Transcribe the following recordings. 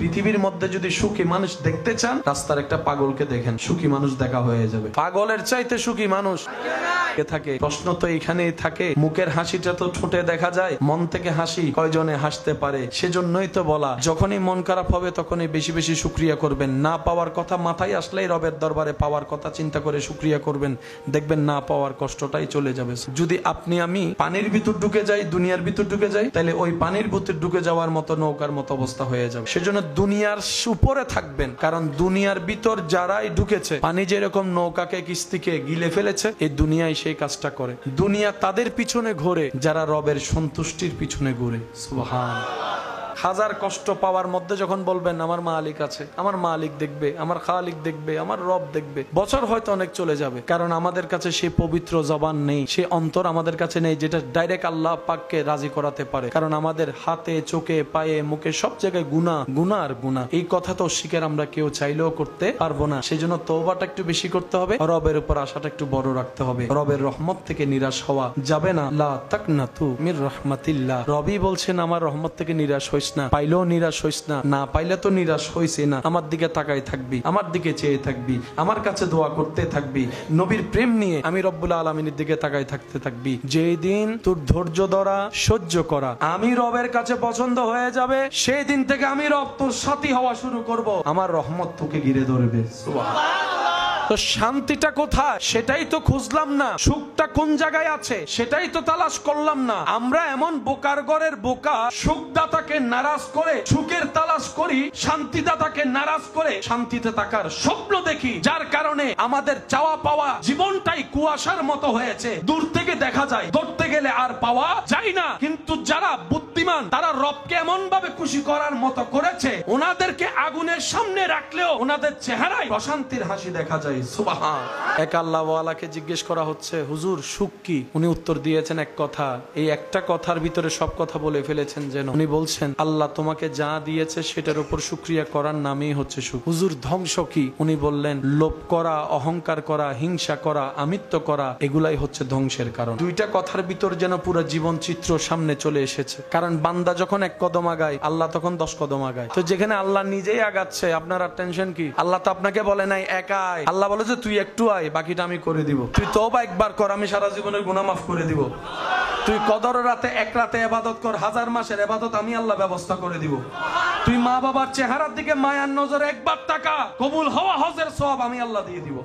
পৃথিবীর মধ্যে যদি সুখী মানুষ দেখতে চান, রাস্তার একটা পাগলকে দেখেন, সুখী মানুষ দেখা হয়ে যাবে। পাগলের চাইতে সুখী মানুষ থাকে। প্রশ্ন তো এখানেই থাকে, মুখের হাসিটা তো ঠোঁটে দেখা যায়, মন থেকে হাসি কয়জনে হাসতে পারে? সেজন্যই তো বলা, যখনই মন খারাপ হবে তখনই বেশি বেশি শুকরিয়া করবেন। না পাওয়ার কথা মাথায় আসলেই রবের দরবারে পাওয়ার কথা চিন্তা করে শুকরিয়া করবেন, দেখবেন না পাওয়ার কষ্টটাই চলে যাবে। যদি আপনি আমি পানির ভিতর ঢুকে যাই, দুনিয়ার ভিতর ঢুকে যাই, তাহলে ওই পানির ভিতর ঢুকে যাওয়ার মতো নৌকার মতো অবস্থা হয়ে যাবে। সেজন্য দুনিয়ার উপরে থাকবেন, কারণ দুনিয়ার ভিতর যারাই ঢুকেছে, পানি যেরকম নৌকাকে কিস্তিকে গিলে ফেলেছে, এই দুনিয়ায় সেই কাজটা করে। দুনিয়া তাদের পিছনে ঘোরে যারা রবের সন্তুষ্টির পিছনে ঘুরে। সুবহানাল্লাহ। হাজার কষ্ট পাওয়ার মধ্যে যখন বলবেন আমার মালিক আছে, আমার মালিক দেখবে, আমার খালিক দেখবে, আমার রব দেখবে, বছর হয়তো অনেক চলে যাবে, কারণ আমাদের কাছে সেই পবিত্র জবান নেই, সে অন্তর আমাদের কাছে নেই যেটা ডাইরেক্ট আল্লাহ পাককে রাজি করাতে পারে। কারণ আমাদের হাতে, চোখে, পায়ে, মুখে সব জায়গায় গুনাহ, গুনাহ আর গুনাহ। এই কথা তো স্বীকার আমরা কেউ চাইলেও করতে পারবো না। সেই জন্য তওবাটা একটু বেশি করতে হবে, রবের উপর আশাটা একটু বড় রাখতে হবে। রবের রহমত থেকে নিরাশ হওয়া যাবে না। লা তাকনাতু মির রাহমাতিল্লাহ। রবি বলছেন আমার রহমত থেকে নিরাশ হইস না, পাইলেও নিরাশ হইস না, না পাইলে তো নিরাশ হইছে না, আমার দিকে তাকাই থাকবি, আমার দিকে চেয়ে থাকবি, আমার কাছে দোয়া করতে থাকবি, নবীর প্রেম নিয়ে আমি রব্বুল আলামিনের দিকে তাকাই থাকতে থাকবি। যেই দিন তোর ধৈর্য ধরা, সহ্য করা আমি রবের কাছে পছন্দ হয়ে যাবে, সেই দিন থেকে আমি রব তোর সাথী হওয়া শুরু করব, আমার রহমত তোকে ঘিরে ধরবে। সুবহানাল্লাহ। তো শান্তিটা কোথায় সেটাই তো খুঁজলাম না, সুখটা কোন জায়গায় আছে সেটাই তো তালাশ করলাম না। আমরা এমন বোকার ঘরের বোকা, সুখদাতাকে নারাজ করে সুখের তালাশ করি, শান্তিদাতাকে নারাজ করে শান্তিতে থাকার স্বপ্ন দেখি, যার কারণে আমাদের চাওয়া পাওয়া জীবনটাই কুয়াশার মতো হয়েছে। দূর থেকে দেখা যায়, ধরতে গেলে আর পাওয়া যায় না। কিন্তু যারা বুদ্ধিমান, তারা রবকে এমন ভাবে খুশি করার মতো করেছে, ওনাদেরকে আগুনের সামনে রাখলেও ওনাদের চেহারায় প্রশান্তির হাসি দেখা যায়। সুবহানাল্লাহ। এক আল্লাহওয়ালাকে জিজ্ঞেস করা হচ্ছে, হুজুর সুখ কি? উনি উত্তর দিয়েছেন এক কথা, এই একটা কথার ভিতরে সব কথা বলে ফেলেছেন যেন। উনি বলছেন, আল্লাহ তোমাকে যা দিয়েছে সেটার উপর শুকরিয়া করার নামই হচ্ছে সুখ। হুজুর ধ্বংস কি? উনি বললেন, লোভ করা, অহংকার করা, হিংসা করা, আমিত্ব করা, এগুলাই হচ্ছে ধ্বংসের কারণ। দুইটা কথার ভিতর যেন পুরো জীবন চিত্র সামনে চলে এসেছে। কারণ বান্দা যখন এক কদম আগায়, আল্লাহ তখন 10 কদম আগায়। তো যেখানে আল্লাহ নিজেই আগাচ্ছে, আপনার আর টেনশন কি? আল্লাহ তো আপনাকে বলে নাই একাই, আল্লাহ বলে যে তুই একটু আয়, বাকিটা আমি করে দিব। তুই তওবা একবার কর, আমি সারা জীবনের গুনাহ মাফ করে দিব। তুই কদর রাতে, এক রাতে ইবাদত কর, 1000 মাসের ইবাদত আমি আল্লাহ ব্যবস্থা করে দিব। তুই মা বাবার চেহারার দিকে মায়ার নজরে একবার তাকা, কবুল হওয়া হজের সওয়াব আমি আল্লাহ দিয়ে দিব।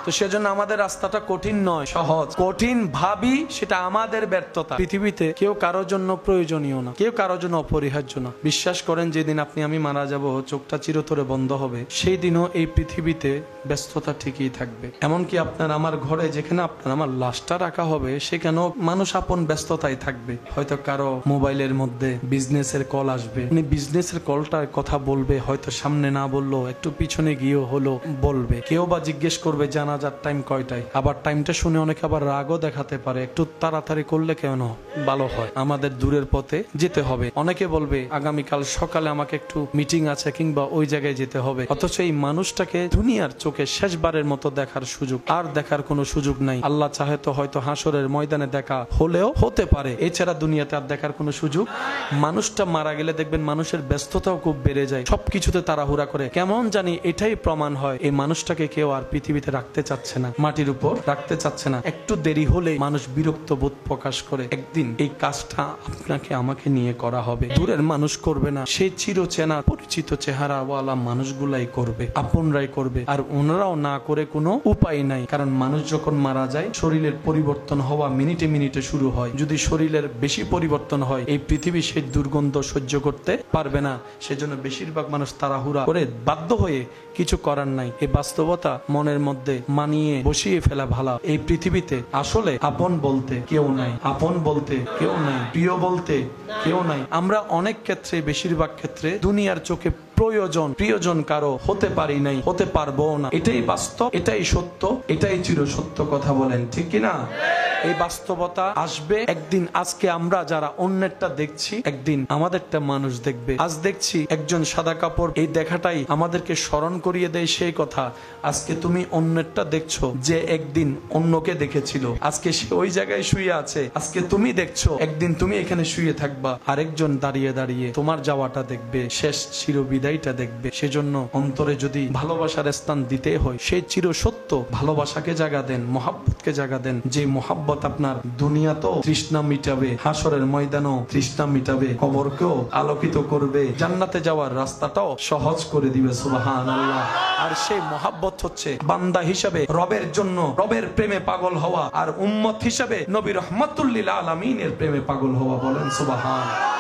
তো সেজন্য আমাদের রাস্তাটা কঠিন নয়, সহজ। কঠিন ভাবি সেটা আমাদের ব্যর্থতা। পৃথিবীতে কেউ কারোর জন্য প্রয়োজনীয় না, কেউ কারোর জন্য অপরিহার্য না। বিশ্বাস করেন, যেদিন আপনি আমি মারা যাব, চোখটা চিরতরে বন্ধ হবে, সেই দিনও এই পৃথিবীতে ব্যস্ততা ঠিকই থাকবে। এমনকি আপনার আমার ঘরে যেখানে আপনার আমার লাশটা রাখা হবে, সেখানেও মানুষ আপন ব্যস্ততায় থাকবে। হয়তো কারো মোবাইলের মধ্যে বিজনেসের কল আসবে, উনি বিজনেসের কলটার কথা বলবে, হয়তো সামনে না বললো, একটু পিছনে গিয়েও হলো বলবে। কেউ বা জিজ্ঞেস করবে জানাজার টাইম কয়টায়, আবার টাইমটা শুনে অনেকে আবার রাগও দেখাতে পারে, একটু তাড়াতাড়ি করলে কেন ভালো হয়, আমাদের দূরের পথে যেতে হবে। অনেকে বলবে আগামীকাল সকালে আমাকে একটু মিটিং আছে, কিংবা ওই জায়গায় যেতে হবে। অথচ এই মানুষটাকে দুনিয়ার চোখে শেষবারের মতো দেখার সুযোগ আর দেখার কোনো সুযোগ নাই। আল্লাহ চাহে তো হয়তো হাসরের ময়দানে দেখা হলেও হতে পারে, এছাড়া দুনিয়াতে আর দেখার কোনো সুযোগ। মানুষটা মারা গেলে দেখবেন মানুষের ব্যস্ততাও খুব বেড়ে যায়, সবকিছুতে তাড়াহুড়া করে। কেমন জানি এটাই প্রমাণ হয় এই মানুষটাকে কেউ আর পৃথিবীতে রাখতে চাচ্ছে না, মাটির উপর রাখতে চাচ্ছে না। একটু দেরি হলে মানুষ বিরক্ত বোধ প্রকাশ করে। একদিন এই কাজটা আপনাকে আমাকে নিয়ে করা হবে, দূরের মানুষ করবে না, সেই চিরচেনা পরিচিত চেহারাওয়ালা মানুষগুলাই করবে, আপনরাই করবে। আর ওনারাও না করে কোনো উপায় নাই, কারণ মানুষ যখন মারা যায় শরীরের পরিবর্তন হওয়া মিনিটে মিনিটে শুরু হয়। যদি শরীরের বেশি পরিবর্তন হয়, এই পৃথিবী সেই দুর্গন্ধ সহ্য করতে পারবে না। সেজন্য বেশিরভাগ মানুষ তাড়াহুড়া করে বাধ্য হয়ে, কিছু করার নাই। এই বাস্তবতা মনের মধ্যে মানিয়ে বসিয়ে ফেলা ভালো। এই পৃথিবীতে আসলে আপন বলতে কেউ নাই, আপন বলতে কেউ নাই, প্রিয় বলতে কেউ নাই। আমরা অনেক ক্ষেত্রে, বেশিরভাগ ক্ষেত্রে দুনিয়ার চোখে প্রিয়জন কারো হতে পারি নাই, হতে পারবো না। এটাই বাস্তব, এটাই সত্য, এটাই চির সত্য কথা। বলেন ঠিক কিনা? এই বাস্তবতা আসবে একদিন। আজকে আমরা যারা অন্যেরটা দেখছি, একদিন আমাদেরটা মানুষ দেখবে। আজ দেখছি একজন সাদা কাপড়, এই দেখাটাই আমাদেরকে স্মরণ করিয়ে দেয় সেই কথা, আজকে তুমি অন্যেরটা দেখছো যে একদিন অন্যকে দেখেছিল, আজকে সে ওই জায়গায় শুয়ে আছে, আজকে তুমি দেখছো, একদিন তুমি এখানে শুয়ে থাকবা, আরেকজন দাঁড়িয়ে দাঁড়িয়ে তোমার যাওয়াটা দেখবে, শেষ চিরবিদায়টা দেখবে। সেজন্য অন্তরে যদি ভালোবাসার স্থান দিতে হয়, সেই চির সত্য ভালোবাসাকে জায়গা দেন, মহাব্বতকে জায়গা দেন। যে মহাব্বত আপনার দুনিয়াতেও তৃষ্ণা মিটাবে, হাসরের ময়দানও তৃষ্ণা মিটাবে, কবরকেও আলোকিত করবে, জান্নাতে যাওয়ার রাস্তাটাও সহজ করে দিবে। সুবহানাল্লাহ। আর সেই মহাব্বত হচ্ছে বান্দা হিসাবে রবের জন্য, রবের প্রেমে পাগল হওয়া, আর উম্মত হিসাবে নবী রাহমাতুল লিল আলামিনের প্রেমে পাগল হওয়া। বলেন সুবহানাল্লাহ।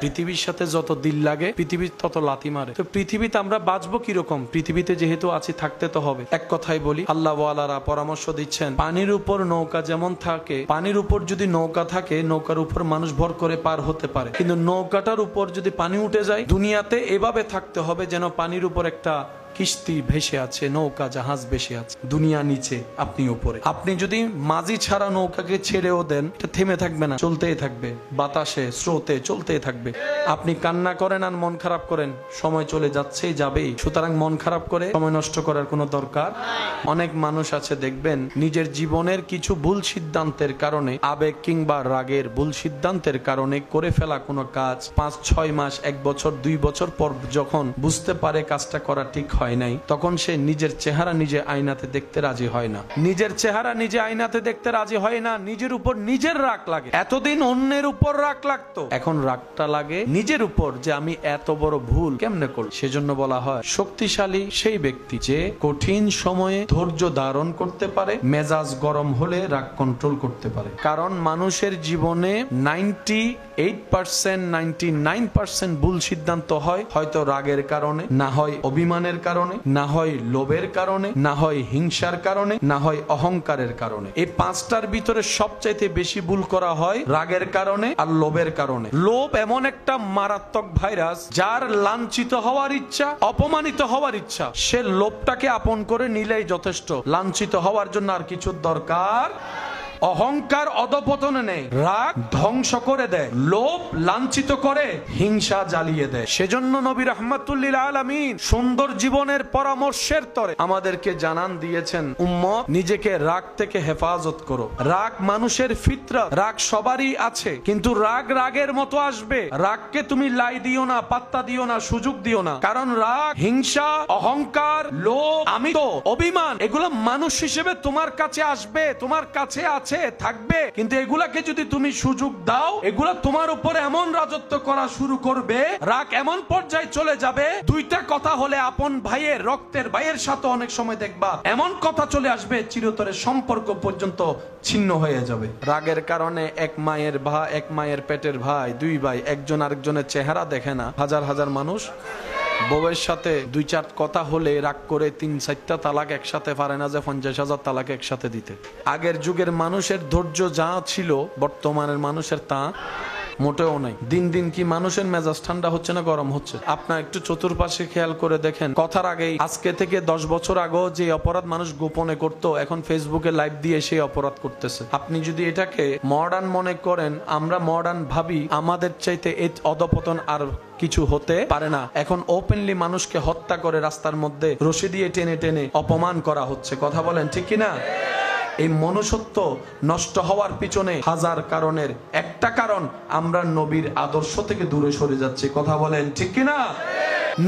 পৃথিবীর সাথে যত দিল লাগে, পৃথিবীর তত লাথি মারে। তো পৃথিবীতে আমরা বাঁচবো কিরকম? পৃথিবীতে যেহেতু আছি, থাকতে তো হবে। এক কথাই বলি, আল্লাহ ওয়ালারা পরামর্শ দিচ্ছেন, পানির উপর নৌকা যেমন থাকে, পানির উপর যদি নৌকা থাকে, নৌকার উপর মানুষ ভর করে পার হতে পারে, কিন্তু নৌকাটার উপর যদি পানি উঠে যায়, দুনিয়াতে এভাবে থাকতে হবে যেন পানির উপর একটা কিস্তি ভেসে আছে, নৌকা জাহাজ ভেসে আছে, দুনিয়া নিচে, আপনি উপরে। আপনি যদি মাঝি ছাড়া নৌকাকে ছেড়েও দেন, এটা থেমে থাকবে না, চলতেই থাকবে, বাতাসে স্রোতে চলতেই থাকবে। আপনি কান্না করেন আর মন খারাপ করেন, সময় চলে যাচ্ছেই যাবেই। সুতরাং মন খারাপ করে সময় নষ্ট করার কোনো দরকার। অনেক মানুষ আছে দেখবেন, নিজের জীবনের কিছু ভুল সিদ্ধান্তের কারণে, আবেগ কিংবা রাগের ভুল সিদ্ধান্তের কারণে করে ফেলা কোনো কাজ 5-6 মাস, 1 বছর, 2 বছর পর যখন বুঝতে পারে কাজটা করা ঠিক হয় নাই, তখন সে নিজের চেহারা নিজে আয়নাতে দেখতে রাজি হয় না। নিজের চেহারা নিজে আয়নাতে দেখতে রাজি হয় না, নিজের উপর নিজের রাগ লাগে। এতদিন অন্যের উপর রাগ লাগতো, এখন রাগটা লাগে নিজের উপর, যে আমি এত বড় ভুল কেমনে করব। সেজন্য বলা হয়, শক্তিশালী সেই ব্যক্তি যে কঠিন সময়ে ধৈর্য ধারণ করতে পারে, মেজাজ গরম হলে রাগ কন্ট্রোল করতে পারে। কারণ মানুষের জীবনে 98%, 99% ভুল সিদ্ধান্ত হয় হয়তো রাগের কারণে, না হয় অভিমানের কারণে, না হয় লোভের কারণে, না হয় হিংসার কারণে, না হয় অহংকারের কারণে। এই 5টার ভিতরে সবচাইতে বেশি ভুল করা হয় রাগের কারণে আর লোভের কারণে। লোভ এমন একটা মারাত্মক ভাইরাস, যার লাঞ্ছিত হওয়ার ইচ্ছা, অপমানিত হওয়ার ইচ্ছা, সে লোভটাকে আপন করে নিলেই যথেষ্ট, লাঞ্ছিত হওয়ার জন্য আর কিছু দরকার। অহংকার অধপতনে নেই, রাগ ধ্বংস করে দেয়, লোভ লাঞ্ছিত করে, হিংসা জ্বালিয়ে দেয়। সেজন্য নবী রাহমাতুল লিল আলামিন সুন্দর জীবনের পরামর্শের তরে আমাদেরকে জানান দিয়েছেন, উম্মত নিজেকে রাগ থেকে হেফাজত করো। রাগ মানুষের ফিতরত, রাগ সবারই আছে, কিন্তু রাগ রাগের মতো আসবে। রাগকে তুমি লাই দিও না, পাত্তা দিও না, সুযোগ দিও না। কারণ রাগ, হিংসা, অহংকার, লোভ, আমি তো, অভিমান, এগুলো মানুষ হিসেবে তোমার কাছে আসবে, তোমার কাছে থাকবে, কিন্তু এগুলাকে যদি তুমি সুযোগ দাও, এগুলা তোমার উপরে এমন রাজত্ব করা শুরু করবে, রাগ এমন পর্যায়ে চলে যাবে, দুইটা কথা হলে আপন ভাইয়ের, রক্তের ভাইয়ের সাথে অনেক সময় দেখবা এমন কথা চলে আসবে, চিরতরের সম্পর্ক পর্যন্ত ছিন্ন হয়ে যাবে। রাগের কারণে এক মায়ের পেটের ভাই, 2 ভাই, একজন আরেকজনের চেহারা দেখে না। হাজার হাজার মানুষ বউয়ের সাথে 2-4 কথা হলে রাগ করে 3-4টা তালাক একসাথে পারে না, যে 50,000 তালাক একসাথে দিতে। আগের যুগের মানুষের ধৈর্য যা ছিল, বর্তমানের মানুষের তা মোটেও নাই। দিন দিন কি মানুষের মেজাজ ঠান্ডা হচ্ছে না গরম হচ্ছে? আপনার একটু চতুর্পাশে খেয়াল করে দেখেন, কথার আগেই, আজকে থেকে 10 বছর আগেও যে অপরাধ মানুষ গোপনে করত, এখন ফেসবুকে লাইভ দিয়ে সেই অপরাধ করতেছে। আপনি যদি এটাকে মডার্ন মনে করেন, আমরা মডার্ন ভাবি, আমাদের চাইতে এই অধপতন আর কিছু হতে পারে না। এখন ওপেনলি মানুষকে হত্যা করে রাস্তার মধ্যে রশি দিয়ে টেনে টেনে অপমান করা হচ্ছে। কথা বলেন ঠিক কিনা? এই মনুষ্যত্ব নষ্ট হওয়ার পিছনে হাজার কারণের একটা কারণ, আমরা নবীর আদর্শ থেকে দূরে সরে যাচ্ছি। কথা বলেন ঠিক কিনা?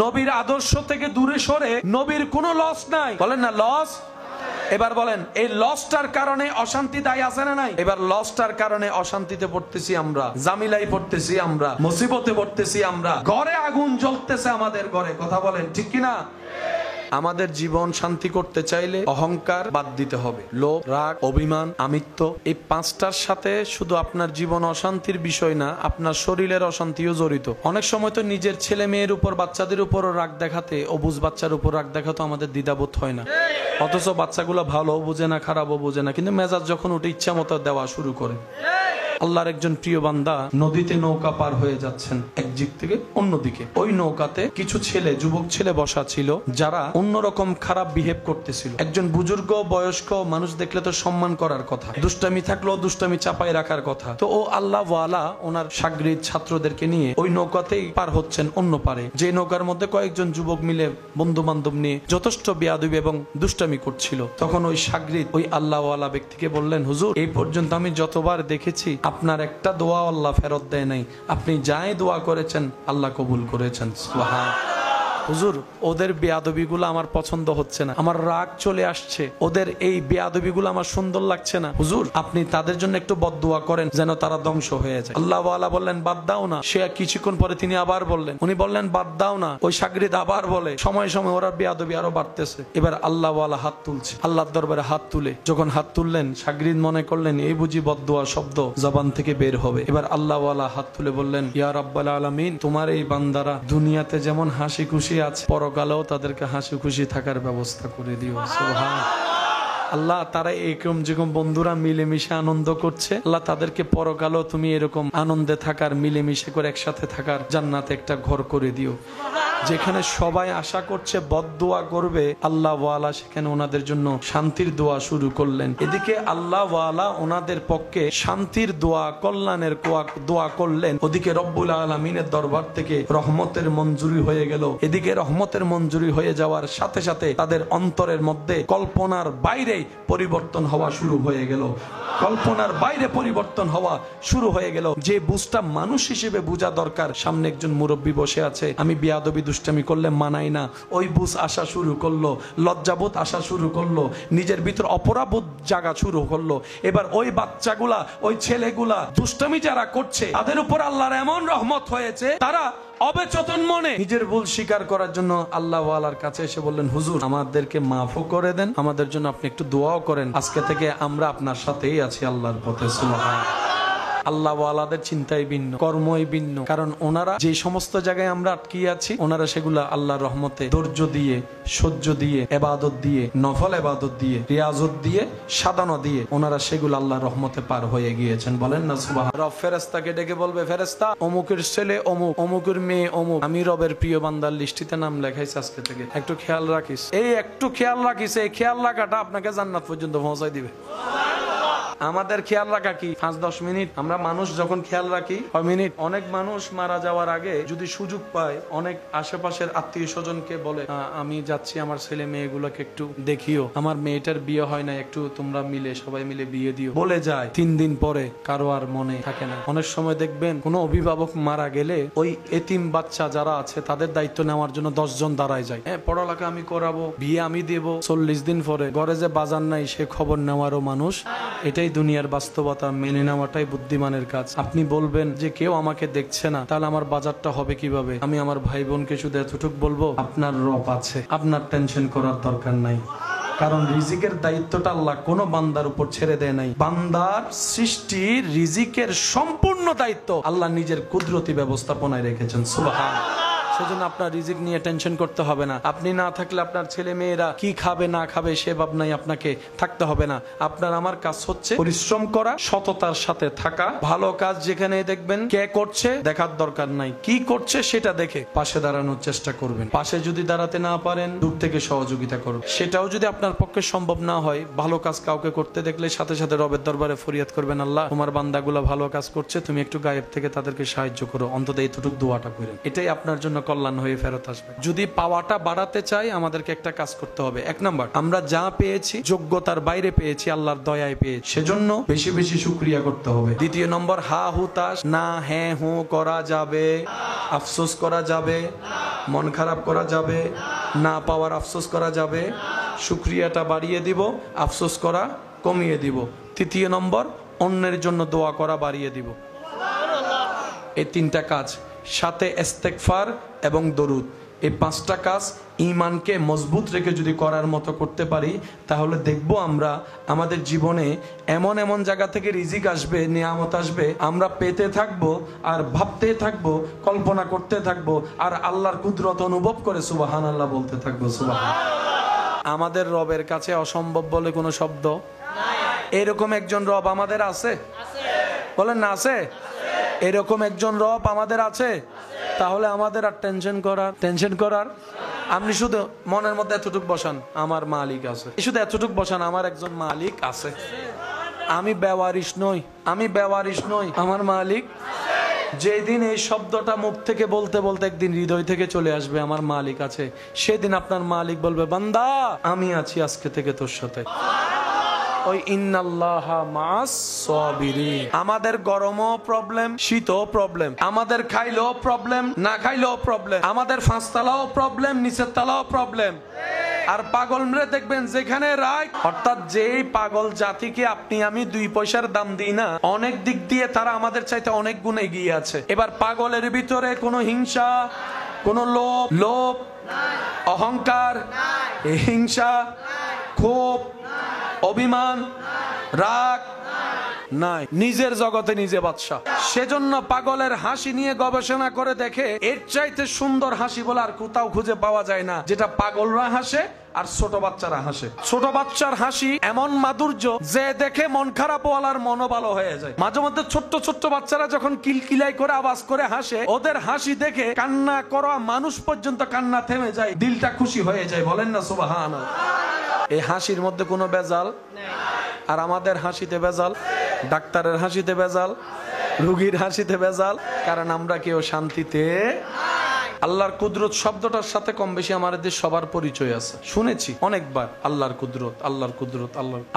নবীর আদর্শ থেকে দূরে সরে নবীর কোনো লস নাই। বলেন না লস? এবার বলেন, এই লসটার কারণে অশান্তি দায়ী আছে না নাই? এবার লসটার কারণে অশান্তিতে পড়তেছি আমরা, জামিলাই পড়তেছি আমরা, মুসিবতে পড়তেছি আমরা, ঘরে আগুন জ্বলতেছে আমাদের ঘরে। কথা বলেন ঠিক কিনা? আমাদের জীবন শান্তি করতে চাইলে অহংকার বাদ দিতে হবে। লোভ, রাগ, অভিমান, আমিত্ব, এই 5টার সাথে শুধু আপনার জীবন অশান্তির বিষয় না, আপনার শরীরের অশান্তিও জড়িত। অনেক সময় তো নিজের ছেলে মেয়ের উপর, বাচ্চাদের উপরও রাগ দেখাতে, অবুঝ বাচ্চার উপর রাগ দেখাতে আমাদের দ্বিধাবোধ হয় না। অথচ বাচ্চাগুলো ভালো বুঝে না, খারাপও বুঝে না, কিন্তু মেজাজ যখন উঠে ইচ্ছা মতো দেওয়া শুরু করে। আল্লাহর একজন প্রিয় বান্দা নদীতে নৌকা পার হয়ে যাচ্ছেন এক দিক থেকে অন্যদিকে। ওই নৌকাতে কিছু ছেলে, যুবক ছেলে বসা ছিল যারা অন্যরকম খারাপ বিহেভ করতেছিল। একজন বুজুর্গ বয়স্ক মানুষ দেখলে তো সম্মান করার কথা, দুষ্টামি থাকলেও দুষ্টামি চাপাই রাখার কথা। তো ও আল্লাহ ওয়ালা ওনার সাগরিদ ছাত্রদেরকে নিয়ে ওই নৌকাতেই পার হচ্ছেন অন্য পারে। যে নৌকার মধ্যে কয়েকজন যুবক মিলে বন্ধু বান্ধব নিয়ে যথেষ্ট বেয়াদবি এবং দুষ্টামি করছিল। তখন ওই সাগরিদ ওই আল্লাহ ওয়ালা ব্যক্তিকে বললেন, হুজুর, এই পর্যন্ত আমি যতবার দেখেছি আপনার একটা দোয়া আল্লাহ ফেরত দেয় নাই, আপনি যাই দোয়া করেছেন আল্লাহ কবুল করেছেন। সুবহানাল্লাহ। হুজুর, ওদের বেয়াদবিগুলো আমার পছন্দ হচ্ছে না, আমার রাগ চলে আসছে, ওদের এই বেয়াদবিগুলো আমার সুন্দর লাগছে না। হুজুর, আপনি তাদের জন্য একটু বদদুয়া করেন যেন তারা ধ্বংস হয়ে যায়। আল্লাহ ওয়ালা বললেন, বাদ দাও না। সে কিছুক্ষণ পরে তিনি আবার বললেন, উনি বললেন, বাদ দাও না। ওই সাগরিদ আবার বলে, সময় সময় ওরা বেয়াদবি আরো বাড়তেছে। এবার আল্লাহ ওয়ালা হাত তুলছে, আল্লাহর দরবারে হাত তুলে যখন হাত তুললেন, সাগরিদ মনে করলেন এই বুঝি বদদুয়া শব্দ জবান থেকে বের হবে। এবার আল্লাহ ওয়ালা হাত তুলে বললেন, ইয়া রাব্বাল আলামিন, তোমার এই বান্দারা দুনিয়াতে যেমন হাসি খুশি আছে, পরকালেও তাদেরকে হাসি খুশি থাকার ব্যবস্থা করে দিও। সুবহানাল্লাহ। আল্লাহ, তারা এরকম যেরকম বন্ধুরা মিলেমিশে আনন্দ করছে, আল্লাহ তাদেরকে পরকালেও তুমি এরকম আনন্দে থাকার, মিলেমিশে করে একসাথে থাকার জান্নাতে একটা ঘর করে দিও। যেখানে সবাই আশা করছে বদদুয়া করবে, আল্লাহ ওয়ালা সেখানে ওনাদের জন্য শান্তির দোয়া শুরু করলেন। এদিকে আল্লাহ ওয়ালা ওনাদের পক্ষে শান্তির দোয়া, কল্যাণের দোয়া করলেন। ওদিকে রব্বুল আলামিনের দরবার থেকে রহমতের মঞ্জুরি হয়ে গেল। এদিকে রহমতের মঞ্জুরি হয়ে যাওয়ার সাথে সাথে তাদের অন্তরের মধ্যে কল্পনার বাইরে পরিবর্তন হওয়া শুরু হয়ে গেল। কল্পনার বাইরে পরিবর্তন হওয়া শুরু হয়ে গেল। যে বুঝটা মানুষ হিসেবে বোঝা দরকার, সামনে একজন মুরব্বী বসে আছে, আমি বেয়াদবি দুষ্টামি করলে মানাই না, ওই বুঝ আসা শুরু করলো, লজ্জাবোধ আসা শুরু করলো, নিজের ভিতর অপরাবোধ জাগা শুরু করলো। এবার ওই বাচ্চাগুলা, ওই ছেলেগুলা দুষ্টামি যারা করছে, তাদের উপর আল্লাহর এমন রহমত হয়েছে, তারা অবচেতন মনে নিজের ভুল স্বীকার করার জন্য আল্লাহ ওয়ালার কাছে এসে বললেন, হুজুর, আমাদেরকে মাফও করে দেন, আমাদের জন্য আপনি একটু দোয়াও করেন, আজকে থেকে আমরা আপনার সাথেই আছি আল্লাহর পথে। সুবহানাল্লাহ। আল্লাহ ওয়ালাদের চিন্তাই ভিন্ন, কর্মই ভিন্ন। কারণ ওনারা যে সমস্ত জায়গায় আমরা আটকিয়ে আছি, ওনারা সেগুলা আল্লাহর রহমতে ধৈর্য দিয়ে, সহ্য দিয়ে, ইবাদত দিয়ে, নফল ইবাদত দিয়ে, রিয়াজত দিয়ে, সাধনা দিয়ে ওনারা সেগুলো আল্লাহর রহমতে পার হয়ে গিয়েছেন। বলেন না সুবহানাল্লাহ। রব ফেরেশতাকে ডেকে বলবে, ফেরেশতা, অমুকের ছেলে অমুক, অমুকের মেয়ে অমুক, আমি রবের প্রিয় বান্দার লিস্টিতে নাম লেখাইছি, আজকে থেকে একটু খেয়াল রাখিস। এই একটু খেয়াল রাখিস, এই খেয়াল রাখাটা আপনাকে জান্নাত পর্যন্ত পৌঁছায় দিবে। আমাদের খেয়াল রাখা কি 5-10 মিনিট? আমরা মানুষ যখন খেয়াল রাখি 6 মিনিট। অনেক মানুষ মারা যাওয়ার আগে যদি সুযোগ পায়, অনেক আশেপাশের আত্মীয় স্বজনকে বলে, আমি যাচ্ছি, আমার ছেলে মেয়েগুলোকে একটু দেখিও, আমার মেয়েটার বিয়ে হয় না, একটু তোমরা মিলে সবাই মিলে বিয়ে দিও, বলে যায়। 3 দিন পরে কারো আর মনে থাকে না। অনেক সময় দেখবেন কোন অভিভাবক মারা গেলে ওই এতিম বাচ্চা যারা আছে তাদের দায়িত্ব নেওয়ার জন্য 10 জন দাঁড়ায় যায়। হ্যাঁ, পড়ালেখা আমি করাবো, বিয়ে আমি দেব। 40 দিন পরে ঘরে যে বাজার নাই সে খবর নেওয়ারও মানুষ। এটাই দুনিয়ার বাস্তবতা, মেনে নেওয়াটাই বুদ্ধিমানের কাজ। আপনি বলবেন যে কেউ আমাকে দেখছে না, তাহলে আমার বাজারটা হবে কিভাবে? আমি আমার ভাই বোনকে শুধু এতটুকু বলবো, আপনার রব আছে, আপনার টেনশন করার দরকার নাই। কারণ রিজিকের দায়িত্বটা আল্লাহ কোনো বান্দার উপর ছেড়ে দেয় নাই। বান্দার সৃষ্টির রিজিকের সম্পূর্ণ দায়িত্ব আল্লাহ নিজের কুদরতি ব্যবস্থাপনায় রেখেছেন। সুবহানাল্লাহ। সেজন্য আপনার রিজিক নিয়ে টেনশন করতে হবে না। আপনি না থাকলে আপনার ছেলে মেয়েরা কি খাবে না খাবে সে ভাবনায় আপনাকে থাকতে হবে না। আপনার আমার কাজ হচ্ছে পরিশ্রম করা, সততার সাথে থাকা। ভালো কাজ যেখানে দেখবেন কে করছে দেখার দরকার নাই, কি করছে সেটা দেখে পাশে দাঁড়ানোর চেষ্টা করবেন। পাশে যদি দাঁড়াতে না পারেন, দূর থেকে সহযোগিতা করুন। সেটাও যদি আপনার পক্ষে সম্ভব না হয়, ভালো কাজ কাউকে করতে দেখলে সাথে সাথে রবের দরবারে ফরিয়াদ করবেন, আল্লাহ, তোমার বান্দাগুলো ভালো কাজ করছে, তুমি একটু গায়েব থেকে তাদেরকে সাহায্য করো, অন্তত এইটুকু দোয়াটা করেন। এটাই আপনার জন্য কল্যাণ হয়ে ফেরত আসবে। যদি পাওয়াটা বাড়াতে চাই, আমাদেরকে একটা কাজ করতে হবে। 1 নাম্বার, আমরা যা পেয়েছি যোগ্যতার বাইরে পেয়েছি, আল্লাহর দয়ায় পেয়েছি, সেজন্য বেশি বেশি শুকরিয়া করতে হবে। 2 নম্বর, হা হুতাশ না, হ্যাঁ হু করা যাবে, আফসোস করা যাবে, মন খারাপ করা যাবে না, পাওয়ার আফসোস করা যাবে। শুকরিয়াটা বাড়িয়ে দিব, আফসোস করা কমিয়ে দিব। 3 নম্বর, অন্যের জন্য দোয়া করা বাড়িয়ে দিব। এই 3টা কাজ, সাথে ইস্তেগফার এবং দরুদ, এই 5টা কাজ ঈমানকে মজবুত রেখে যদি করার মতো করতে পারি, তাহলে দেখবো আমরা আমাদের জীবনে এমন এমন জায়গা থেকে রিজিক আসবে, নিয়ামত আসবে, আমরা পেতে থাকবো আর ভাবতে থাকবো, কল্পনা করতে থাকবো, আর আল্লাহর কুদরত অনুভব করে সুবহানাল্লাহ বলতে থাকবো। সুবহানাল্লাহ। আমাদের রবের কাছে অসম্ভব বলে কোনো শব্দ নাই। এরকম একজন রব আমাদের আছে। বলেন না আছে? এরকম একজন রব আমাদের আছে। তাহলে আমাদের আর টেনশন করার আপনি শুধু মনের মধ্যে এতটুকু বসান, আমার মালিক আছে। শুধু এতটুকু বসান, আমার একজন মালিক আছে। আমি বেওয়ারিশ নই, আমার মালিক। যেদিন এই শব্দটা মুখ থেকে বলতে বলতে একদিন হৃদয় থেকে চলে আসবে আমার মালিক আছে, সেদিন আপনার মালিক বলবে, বান্দা আমি আছি আজকে থেকে তোর সাথে। ওই ইন্নাল্লাহা মা'আস সাবিরিন। আমাদের গরমও প্রবলেম, শীতও প্রবলেম, আমাদের খাইলেও প্রবলেম, না খাইলেও প্রবলেম, আমাদের পাঁচতলাও প্রবলেম, নিচের তলাও প্রবলেম। আর পাগল মেরে দেখবেন যেখানে রাইট, অর্থাৎ যেই পাগল জাতিকে আপনি আমি 2 পয়সার দাম দিই না, অনেক দিক দিয়ে তারা আমাদের চাইতে অনেক গুণ এগিয়ে আছে। এবার পাগলের ভিতরে কোনো হিংসা, কোনো লোভ, অহংকার, হিংসা, ক্ষোভ, অভিমান, রাগ নাই, নিজের জগতে নিজে বাদশা। সেজন্য পাগলের হাসি নিয়ে গবেষণা করে দেখে এর চাইতে সুন্দর হাসি বলে আর কোথাও খুঁজে পাওয়া যায় না, যেটা পাগলরা হাসে আর ছোট বাচ্চারা হাসে। ছোট বাচ্চার হাসি এমন মাধুর্য যে দেখে মন খারাপ ওয়ালার মনও ভালো হয়ে যায়। মাঝে মধ্যে ছোট্ট বাচ্চারা যখন কিলকিলাই করে আওয়াজ করে হাসে, ওদের হাসি দেখে কান্না করা মানুষ পর্যন্ত কান্না থেমে যায়, দিলটা খুশি হয়ে যায়। বলেন না সুবহানাল্লাহ। এই হাসির মধ্যে কোনো ভেজাল, আর আমাদের হাসিতে ভেজাল, ডাক্তারের হাসিতে ভেজাল, রোগীর হাসিতে ভেজাল, কারণ আমরা কেউ শান্তিতে। আল্লাহর কুদরত শব্দটার সাথে কম বেশি আমাদের সবার পরিচয় আছে, শুনেছি অনেকবার। আল্লাহর কুদরত।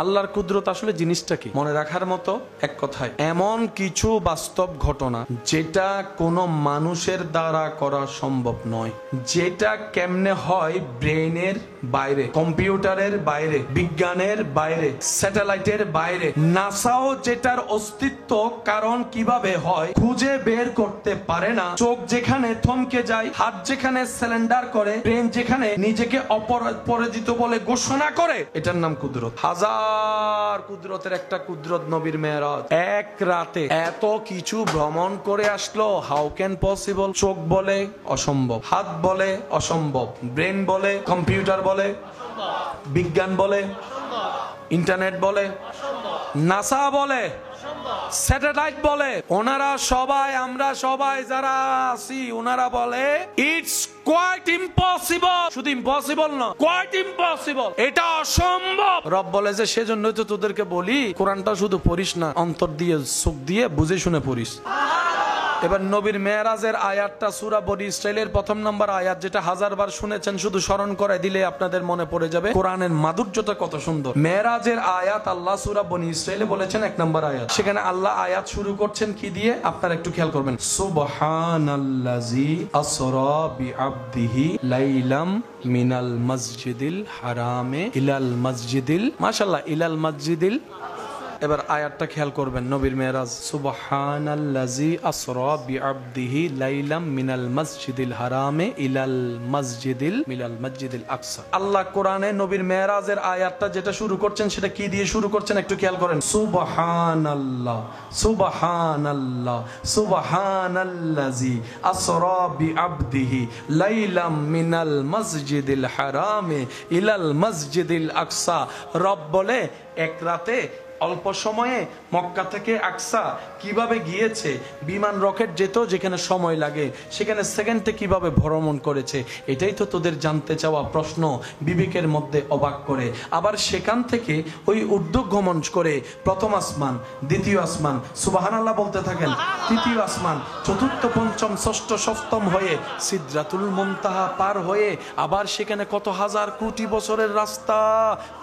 আল্লাহর কুদরত আসলে জিনিসটা কি মনে রাখার মতো এক কথায় এমন কিছু বাস্তব ঘটনা যেটা কোনো মানুষের দ্বারা করা সম্ভব নয়, যেটা কেমনে হয় ব্রেইনের বাইরে, কম্পিউটারের বাইরে, বিজ্ঞানের বাইরে, স্যাটেলাইটের বাইরে। নাসাও যেটার অস্তিত্ব কারণ কিভাবে হয় খুঁজে বের করতে পারে না। চোখ যেখানে থমকে যায়, হাত যেখানে সিলিন্ডার করে, ব্রেন যেখানে নিজেকে অপরাজিত বলে ঘোষণা করে, এটার নাম কুদরত। হাজার কুদরতের একটা কুদরত নবীর মেরাজ। এক রাতে এত কিছু ভ্রমণ করে আসলো, হাউ ক্যান পসিবল? চোখ বলে অসম্ভব, হাত বলে অসম্ভব, ব্রেন বলে, কম্পিউটার বলে, বিজ্ঞান বলে, ইন্টারনেট বলে, নাসা বলে, স্যাটেলাইট বলে, ওনারা সবাই, আমরা সবাই যারা আছি, ওনারা বলে ইটস কোয়াইট ইম্পসিবল। শুধু ইম্পসিবল না, কোয়াইট ইম্পসিবল, এটা অসম্ভব। রব বলে যে সেজন্যই তো তোদেরকে বলি কোরআনটা শুধু পড়িস না, অন্তর দিয়ে চোখ দিয়ে বুঝে শুনে পড়িস। এবার নবীর মেরাজের আয়াতটা সূরা বনি ইসরাইলের 1 নম্বর আয়াত, যেটা 1000 বার শুনেছেন, শুধু স্মরণ করে দিলে আপনাদের মনে পড়ে যাবে কোরআনের মাধুর্যটা কত সুন্দর। মেরাজের আয়াত আল্লাহ সূরা বনি ইসরাইলে বলেছেন 1 নম্বর আয়াত। সেখানে আল্লাহ আয়াত শুরু করছেন কি দিয়ে আপনারা একটু খেয়াল করবেন, সুবহানাল্লাযী আসরা বিআবদিহি লাইলাম মিনাল মসজিদিল হারামে ইলাল মসজিদিল, মাশাআল্লাহ, ইলাল মসজিদিল। এবার আয়াতটা খেয়াল করবেন, নবীর মেরাজ, সুবহানাল্লাযী আসরা বিআবদিহি লাইলাম মিনাল মসজিদিল হারামে ইলাল মসজিদিল আকসা। আল্লাহ কোরআনে নবীর মেরাজের আয়াতটা যেটা শুরু করছেন সেটা কি দিয়ে শুরু করছেন একটু খেয়াল করেন, সুবহানাল্লাযী আসরা বিআবদিহি লাইলাম মিনাল মসজিদিল হারামে ইলাল মসজিদিল আকসা। রব বলে এক রাতে অল্প সময়ে মক্কা থেকে আকসা কিভাবে গিয়েছে, বিমান রকেট যেত যেখানে সময় লাগে সেখানে সেকেন্ডে কিভাবে ভ্রমণ করেছে, এটাই তো তোদের জানতে চাওয়া প্রশ্ন বিবেকের মধ্যে অবাক করে। আবার সেখান থেকে ওই ঊর্ধ্বগমন করে প্রথম আসমান, দ্বিতীয় আসমান, সুবহানাল্লাহ বলতে থাকেন, তৃতীয় আসমান, চতুর্থ, পঞ্চম, ষষ্ঠ, সপ্তম হয়ে সিদরাতুল মুনতাহা পার হয়ে আবার সেখানে কত হাজার কোটি বছরের রাস্তা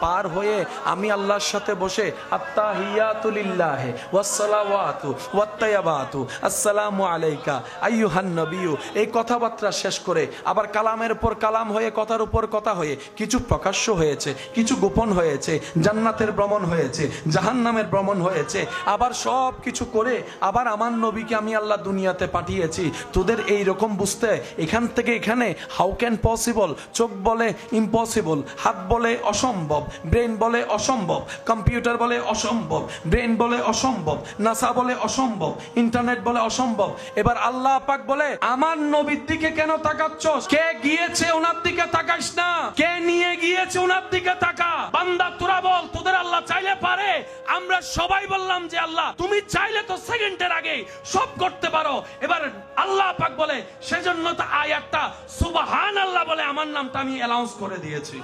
পার হয়ে আমি আল্লাহর সাথে বসে আত্তাহিয়াতু লিল্লাহি ওয়াসসালাওয়াতু ওয়াত্তাইয়াবাতু আসসালামু আলাইকা আইয়ুহান নবিয়্যু, এই কথাবার্তা শেষ করে আবার কালামের উপর কালাম হয়ে, কথার উপর কথা হয়ে, কিছু প্রকাশ্য হয়েছে, কিছু গোপন হয়েছে, জান্নাতের ভ্রমণ হয়েছে, জাহান্নামের ভ্রমণ হয়েছে, আবার সব কিছু করে আবার আমার নবীকে আমি আল্লাহ দুনিয়াতে পাঠিয়েছি তোদের এই রকম বুঝতে। এখান থেকে এখানে হাউ ক্যান পসিবল, চোখ বলে ইম্পসিবল, হাত বলে অসম্ভব, ব্রেন বলে অসম্ভব, কম্পিউটার বলে অসম্ভব, ব্রেন বলে অসম্ভব, নাসা বলে অসম্ভব, ইন্টারনেট বলে অসম্ভব। এবার আল্লাহ পাক বলে আমার নবীর দিকে কেন তাকাচ্ছস? কে গিয়েছে ওনার দিকে তাকাইস না, কে নিয়ে গিয়েছে ওনার দিকে তাকা। বান্দা তোরা বল, তোদের আল্লাহ চাইলে পারে? আমরা সবাই বললাম যে আল্লাহ তুমি চাইলে তো সেকেন্ডের আগে সব করতে পারো। এবার আল্লাহ পাক বলে সেজন্য তো আয়াতটা সুবহানাল্লাহ বলে আমার নামটা আমি অ্যানাউন্স করে দিয়েছি।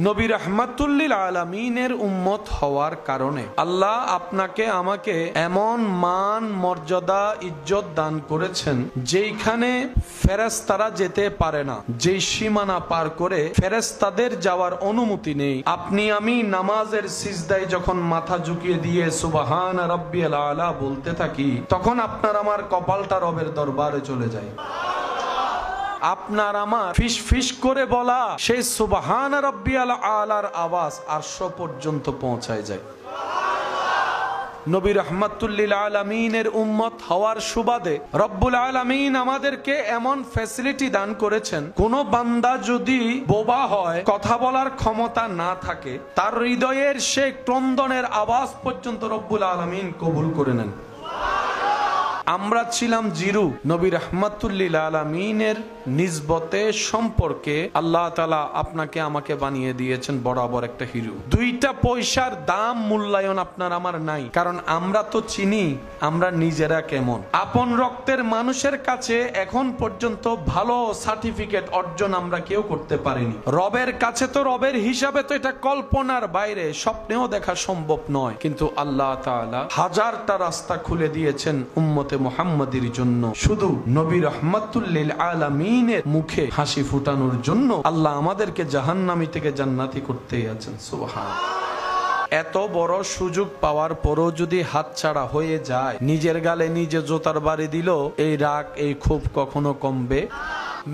নবী রাহমাতুল লিল আলামিনের উম্মত হওয়ার কারণে আল্লাহ আপনাকে আমাকে এমন মান মর্যাদা ইজ্জত দান করেছেন যেখানে ফেরেশতারা যেতে পারে না, যেই সীমানা পার করে ফেরেশতাদের যাওয়ার অনুমতি নেই। আপনি আমি নামাজের সিজদায় যখন মাথা ঝুঁকিয়ে দিয়ে সুবহান রাব্বিয়াল আলা বলতে থাকি, তখন আপনার আমার কপালটা রবের দরবারে চলে যায়। আপনার আমার ফিস ফিস করে বলা সেই সুবহান রাব্বিয়াল আলার আওয়াজ আরশ পর্যন্ত পৌঁছায় যায়। নবী রাহমাতুল লিল আলামিনের উম্মত হওয়ার সুবাদে রব্বুল আলামিন আমাদেরকে এমন ফ্যাসিলিটি দান করেছেন, কোন বান্দা যদি বোবা হয়, কথা বলার ক্ষমতা না থাকে, তার হৃদয়ের সেই ক্রন্দনের আওয়াজ পর্যন্ত রব্বুল আলামিন কবুল করে নেন। আমরা ছিলাম জিরু, নবী রাহমাতুল লিল আলামিনের নিসবতে সম্পর্কে আল্লাহ তাআলা আপনাকে আমাকে বানিয়ে দিয়েছেন বরাবর একটা হিরো। দুইটা পয়সার দাম মূল্যায়ন আপনার আমার নাই, কারণ আমরা তো চিনি আমরা নিজেরা কেমন। আপন রক্তের মানুষের কাছে এখন পর্যন্ত ভালো সার্টিফিকেট অর্জন আমরা কেউ করতে পারিনি। রবের কাছে তো রবের হিসাবে তো এটা কল্পনার বাইরে, স্বপ্নেও দেখা সম্ভব নয়। কিন্তু আল্লাহ তাআলা হাজারটা রাস্তা খুলে দিয়েছেন উম্মতে মুহাম্মাদের জন্য। শুধু নবী রাহমাতুল লিল আলামিনের মুখে হাসি ফুটানোর জন্য আল্লাহ আমাদেরকে জাহান্নামী থেকে জান্নাতি করতেই আছেন। সুবহানাল্লাহ। এত বড় সুযোগ পাওয়ার পরও যদি হাতছাড়া হয়ে যায়, নিজের গালে নিজে জোতার বাড়ি দিল, এই রাগ এই ক্ষোভ কখনো কমবে?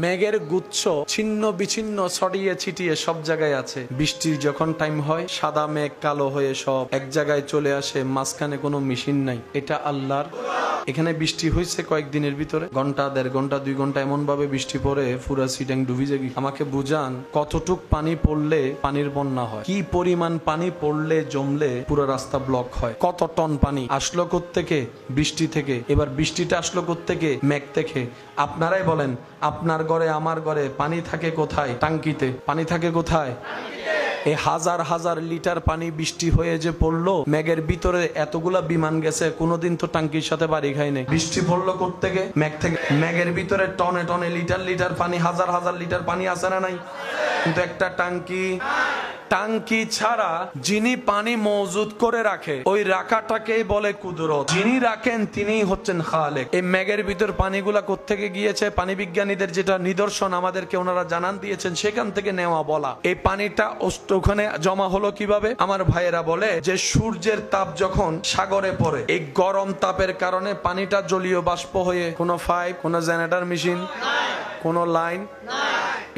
মেঘের গুচ্ছ ছিন্ন বিচ্ছিন্ন ছড়িয়ে ছিটিয়ে সব জায়গায় আছে। বৃষ্টির যখন টাইম হয়, সাদা মেঘ কালো হয়ে সব এক জায়গায় চলে আসে, মাঝখানে কোনো মেশিন নাই। এটা আল্লাহর। এখানে বৃষ্টি হয়েছে কয়েকদিনের ভিতরে, ঘন্টা দেড় ঘন্টা 2 ঘন্টা এমন ভাবে বৃষ্টি পড়ে পুরা সিটাং ডুবি যায়। আমাকে বুঝান কতটুক পানি পড়লে পানির বন্যা হয়, কি পরিমাণ পানি পড়লে জমলে পুরো রাস্তা ব্লক হয়, কত টন পানি আসলো কোত্থেকে? বৃষ্টি থেকে। এবার বৃষ্টিটা আসলো কোত্থেকে? মেঘ থেকে। আপনারাই বলেন, আপনার ঘরে আমার ঘরে পানি থাকে কোথায়? টাঙ্কিতে। পানি থাকে কোথায়? এই হাজার হাজার লিটার পানি বৃষ্টি হয়ে যে পড়লো, মেঘের ভিতরে এতগুলা বিমান গেছে, কোনোদিন তো টাঙ্কির সাথে বাড়ি খায় নাই। বৃষ্টি পড়লো কোত্থেকে? মেঘ থেকে। মেঘের ভিতরে টনে টনে লিটার লিটার পানি, হাজার হাজার লিটার পানি আছে না নাই? কিন্তু একটা টাঙ্কি ছাড়া যিনি পানি মজুদ করে রাখে, ওই রাখাটাকেই বলে কুদরত। যিনি রাখেন তিনিই হচ্ছেন খালেক। এই মেঘের ভিতর পানিগুলা কোত্থেকে গিয়েছে? পানি বিজ্ঞানীদের যেটা নিদর্শন আমাদেরকে ওনারা জানান দিয়েছেন, সেখান থেকে নেওয়া বলা। এই পানিটা ওখানে জমা হলো কিভাবে? আমার ভাইয়েরা বলে যে সূর্যের তাপ যখন সাগরে পড়ে, এই গরম তাপের কারণে পানিটা জলীয় বাষ্প হয়ে, কোনো পাইপ, কোনো জেনারেটর মেশিন, কোনো লাইন,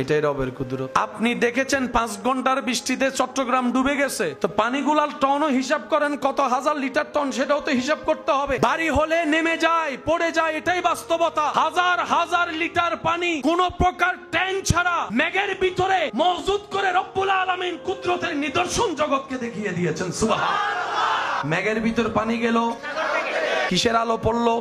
এটাই রবের কুদরত। আপনি দেখেছেন 5 ঘন্টার বৃষ্টিতে চট্টগ্রাম ডুবে গেছে, তো পানিগুলার টনও হিসাব করেন, কত হাজার লিটার টন, সেটাও তো হিসাব করতে হবে। বাড়ি হলে নেমে যায়, পড়ে যায়, এটাই বাস্তবতা। হাজার হাজার লিটার পানি কোন প্রকার ট্যাঙ্ক ছাড়া মেঘের ভিতরে মজুদ করে রব্বুল আলামিন কুদরতের নিদর্শন জগৎকে দেখিয়ে দিয়েছেন। সুবহানাল্লাহ। মেঘের ভিতর পানি গেল, কিসের আলো পড়লো?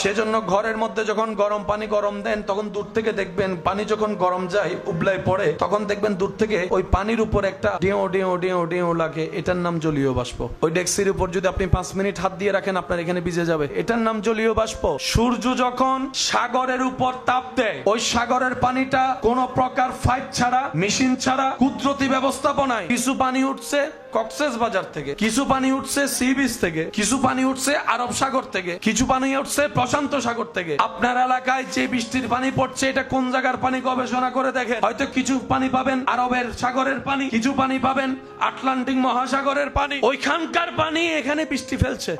সেজন্য ঘরের মধ্যে যখন গরম পানি গরম দেন, তখন দূর থেকে দেখবেন পানি যখন গরম যায় উবলায় পড়ে, তখন দেখবেন দূর থেকে ওই পানির উপর একটা ডেও ডেও ডেও ডেও লাগে। এটার নাম জলীয় বাষ্প। ওই ডেক্সির উপর যদি আপনি 5 মিনিট হাত দিয়ে রাখেন, আপনার এখানে ভিজে যাবে। এটার নাম জলীয় বাষ্প। সূর্য যখন সাগরের উপর তাপ দেয়, ওই সাগরের পানিটা কোন প্রকার পাইপ ছাড়া, মেশিন ছাড়া, কুদরতি ব্যবস্থাপনায় কিছু পানি উঠছে কক্সবাজার থেকে, কিছু পানি উঠছে সি বিচ থেকে, কিছু পানি উঠছে আরব সাগর থেকে, কিছু পানি উঠছে প্রশান্ত সাগর থেকে। আপনার এলাকায় যে বৃষ্টির পানি পড়ছে, এটা কোন জায়গার পানি গবেষণা করে দেখেন। হয়তো কিছু পানি পাবেন আরবের সাগরের পানি, কিছু পানি পাবেন আটলান্টিক মহাসাগরের পানি। ওইখানকার পানি এখানে বৃষ্টি ফেলছে।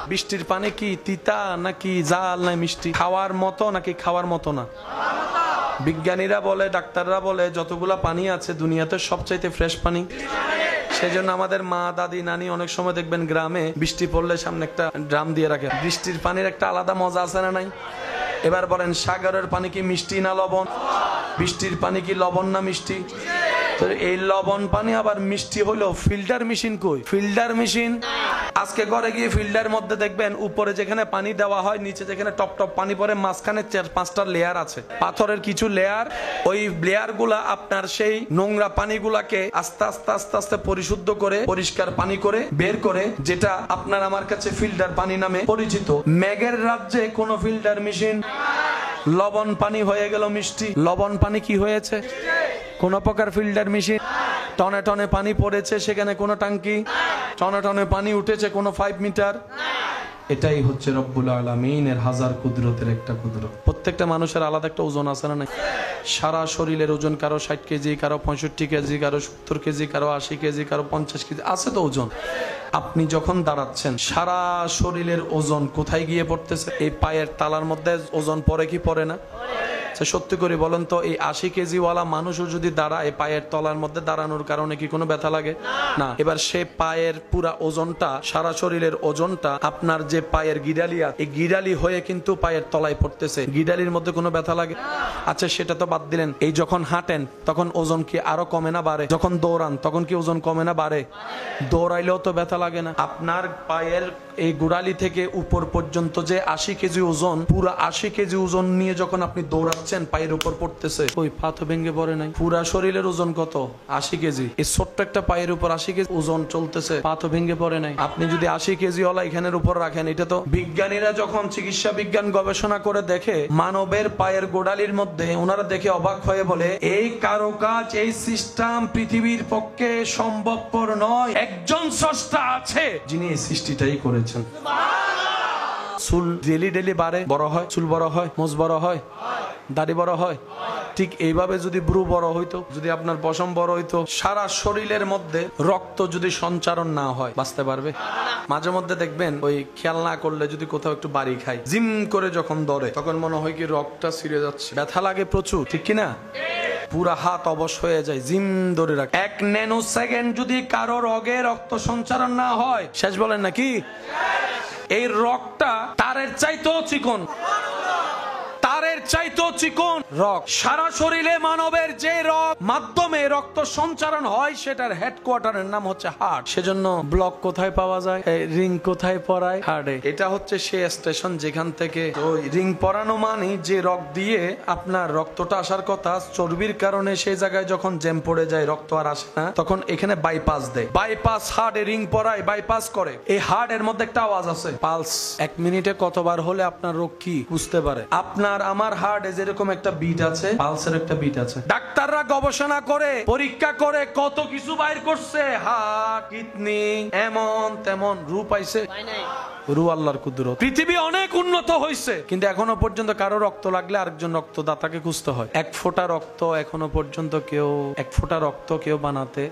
বৃষ্টির পানি কি তিতা নাকি জাল না মিষ্টি? খাওয়ার মতো নাকি খাওয়ার মতো না? বিজ্ঞানীরা বলে, ডাক্তাররা বলে, যতগুলা পানি আছে দুনিয়াতে সবচাইতে ফ্রেশ পানি। সেজন্য আমাদের মা, দাদি, নানি অনেক সময় দেখবেন গ্রামে বৃষ্টি পড়লে সামনে একটা ড্রাম দিয়ে রাখে। বৃষ্টির পানির একটা আলাদা মজা আছে না নাই? এবার বলেন, সাগরের পানি কি মিষ্টি না লবণ? বৃষ্টির পানি কি লবণ না মিষ্টি? তো এই লবণ পানি আবার মিষ্টি হলো, ফিল্টার মেশিন কই? ফিল্টার মেশিন আজকে ঘরে গিয়ে ফিল্টার মধ্যে দেখবেন উপরে যেখানে পানি দেওয়া হয়, নিচে যেখানে টপ টপ পানি পড়ে, মাঝখানে 4-5টা লেয়ার আছে, পাথরের কিছু লেয়ার। ওই লেয়ার গুলা আপনার সেই নোংরা পানিগুলাকে আস্তে আস্তে আস্তে আস্তে পরিশুদ্ধ করে, পরিষ্কার পানি করে বের করে, যেটা আপনার আমার কাছে ফিল্টার পানি নামে পরিচিত। মেঘের রাজ্যে কোন ফিল্টার মেশিন, লবণ পানি হয়ে গেল মিষ্টি। লবণ পানি কি হয়েছে? কোন প্রকার ফিল্টার মেশিন। টনে টনে পানি পড়েছে, সেখানে কোনো টাঙ্কি। টনে টনে পানি উঠেছে, কোনো 5 মিটার। এটাই হচ্ছে রব্বুল আলামিনের হাজার কুদরতের একটা কুদরত। প্রত্যেকটা মানুষের আলাদা একটা ওজন আছে না? সারা শরীরের ওজন কারো 60 কেজি, কারো 65 কেজি, কারো 70 কেজি, কারো 80 কেজি, কারো 50 কেজি, আছে তো ওজন। আপনি যখন দাঁড়াচ্ছেন সারা শরীরের ওজন কোথায় গিয়ে পড়তেছে? এই পায়ের তালার মধ্যে ওজন পড়ে কি পড়ে না? সত্যি করে বলেন তো, এই 80 কেজিওয়ালা মানুষও যদি দাঁড়ায় পায়ের তলার মধ্যে, দাঁড়ানোর কারণে কি কোনো ব্যথা লাগে? না। এবার সে পায়ের পুরা ওজনটা, সারা শরীরের ওজনটা আপনার যে পায়ের গিরালি, এই গিরালি হয়ে কিন্তু পায়ের তলায় পড়তেছে। গিরালির মধ্যে কোনো ব্যথা লাগে? আচ্ছা, সেটা তো বাদ দিলেন। এই যখন হাঁটেন তখন ওজন কি আরো কমে না বাড়ে? যখন দৌড়ান তখন কি ওজন কমে না বাড়ে? দৌড়াইলেও তো ব্যথা লাগে না? আপনার পায়ের এই গোড়ালি থেকে উপর পর্যন্ত যে 80 কেজি ওজন, পুরা 80 কেজি ওজন নিয়ে যখন আপনি দৌড়াচ্ছেন, পায়ের উপর পড়তেছে, ওই পা তো ভেঙে পড়ে নাই। পুরা শরীরের ওজন কত? 80 কেজি। এই ছোট্ট একটা পায়ের উপর 80 কেজি ওজন চলতেছে, পা তো ভেঙে পড়ে নাই। আপনি যদি 80 কেজি ওলা এখানের উপর রাখেন, এটা তো বিজ্ঞানীরা যখন চিকিৎসা বিজ্ঞান গবেষণা করে দেখে মানবের পায়ের গোড়ালির মধ্যে, ওনারা দেখে অবাক হয়ে বলে, এই কারুকাজ, এই সিস্টেম পৃথিবীর পক্ষে সম্ভবপর নয়। একজন স্রষ্টা আছে যিনি এই সৃষ্টিটাই করেছেন। চুল ডেলি ডেলি বাড়ে, বড় হয়, চুল বড় হয়, মোজ বড় হয়, দাড়ি বড় হয়। ঠিক এইভাবে যদি ব্রু বড় হইতো, যদি আপনার পশম বড় হইতো, সারা শরীরের মধ্যে রক্ত যদি সঞ্চারণ না হয়, বাঁচতে পারবে? মাঝে মধ্যে দেখবেন ওই খেয়াল না করলে যদি কোথাও একটু বাড়ি খায়, জিম করে যখন দৌড়ে, তখন মনে হয় কি রক্তটা ছিঁড়ে যাচ্ছে, ব্যথা লাগে প্রচুর, ঠিক কিনা? পুরা হাত অবশ হয়ে যায়, জিম ধরে রাখে। 1 ন্যানো সেকেন্ড যদি কারো রগে রক্ত সঞ্চারণ না হয়, শেষ বলেন নাকি? এই রগটা তারের চাইতেও চিকন, তারের চাইতেও চিকন রগ। সারা শরীরে মানবের যে রগ মাধ্যমে রক্ত সঞ্চারণ হয়, সেটার হেডকোয়ার্টারের নাম হচ্ছে হার্ট। সেজন্য ব্লক কোথায় পাওয়া যায়? রিং কোথায় পরায়? হার্টে। এটা হচ্ছে সেই স্টেশন যেখান থেকে ওই রিং পরানো মানে যে রগ দিয়ে আপনার রক্তটা আসার কথা, চর্বির কারণে সেই জায়গায় যখন জ্যাম পড়ে যায়, রক্ত আর আসে না, তখন এখানে বাইপাস দেয়। বাইপাস হার্টে রিং পরায়, বাইপাস করে। এই হার্টের মধ্যে একটা আওয়াজ আছে, পালস। 1 মিনিটে কতবার হলে আপনার রোগ কি বুঝতে পারে? আপনার আমার হার্টে যেরকম একটা বিট আছে, পালসের একটা বিট আছে। ডাক্তাররা গবেষণা করে, পরীক্ষা করে কত কিছু বাইর করছে, হার্ট, কিডনি, এমন তেমন রূপ পাইছে। রু আল্লাহর কুদরত। পৃথিবী অনেক উন্নত হয়েছে, কিন্তু এখনো পর্যন্ত কারো রক্ত লাগলে আরেকজন রক্তদাতাকে খুঁজতে হয়। 1 ফোঁটা রক্ত এখনো পর্যন্ত কেউ, 1 ফোঁটা রক্ত কেউ বানাতে,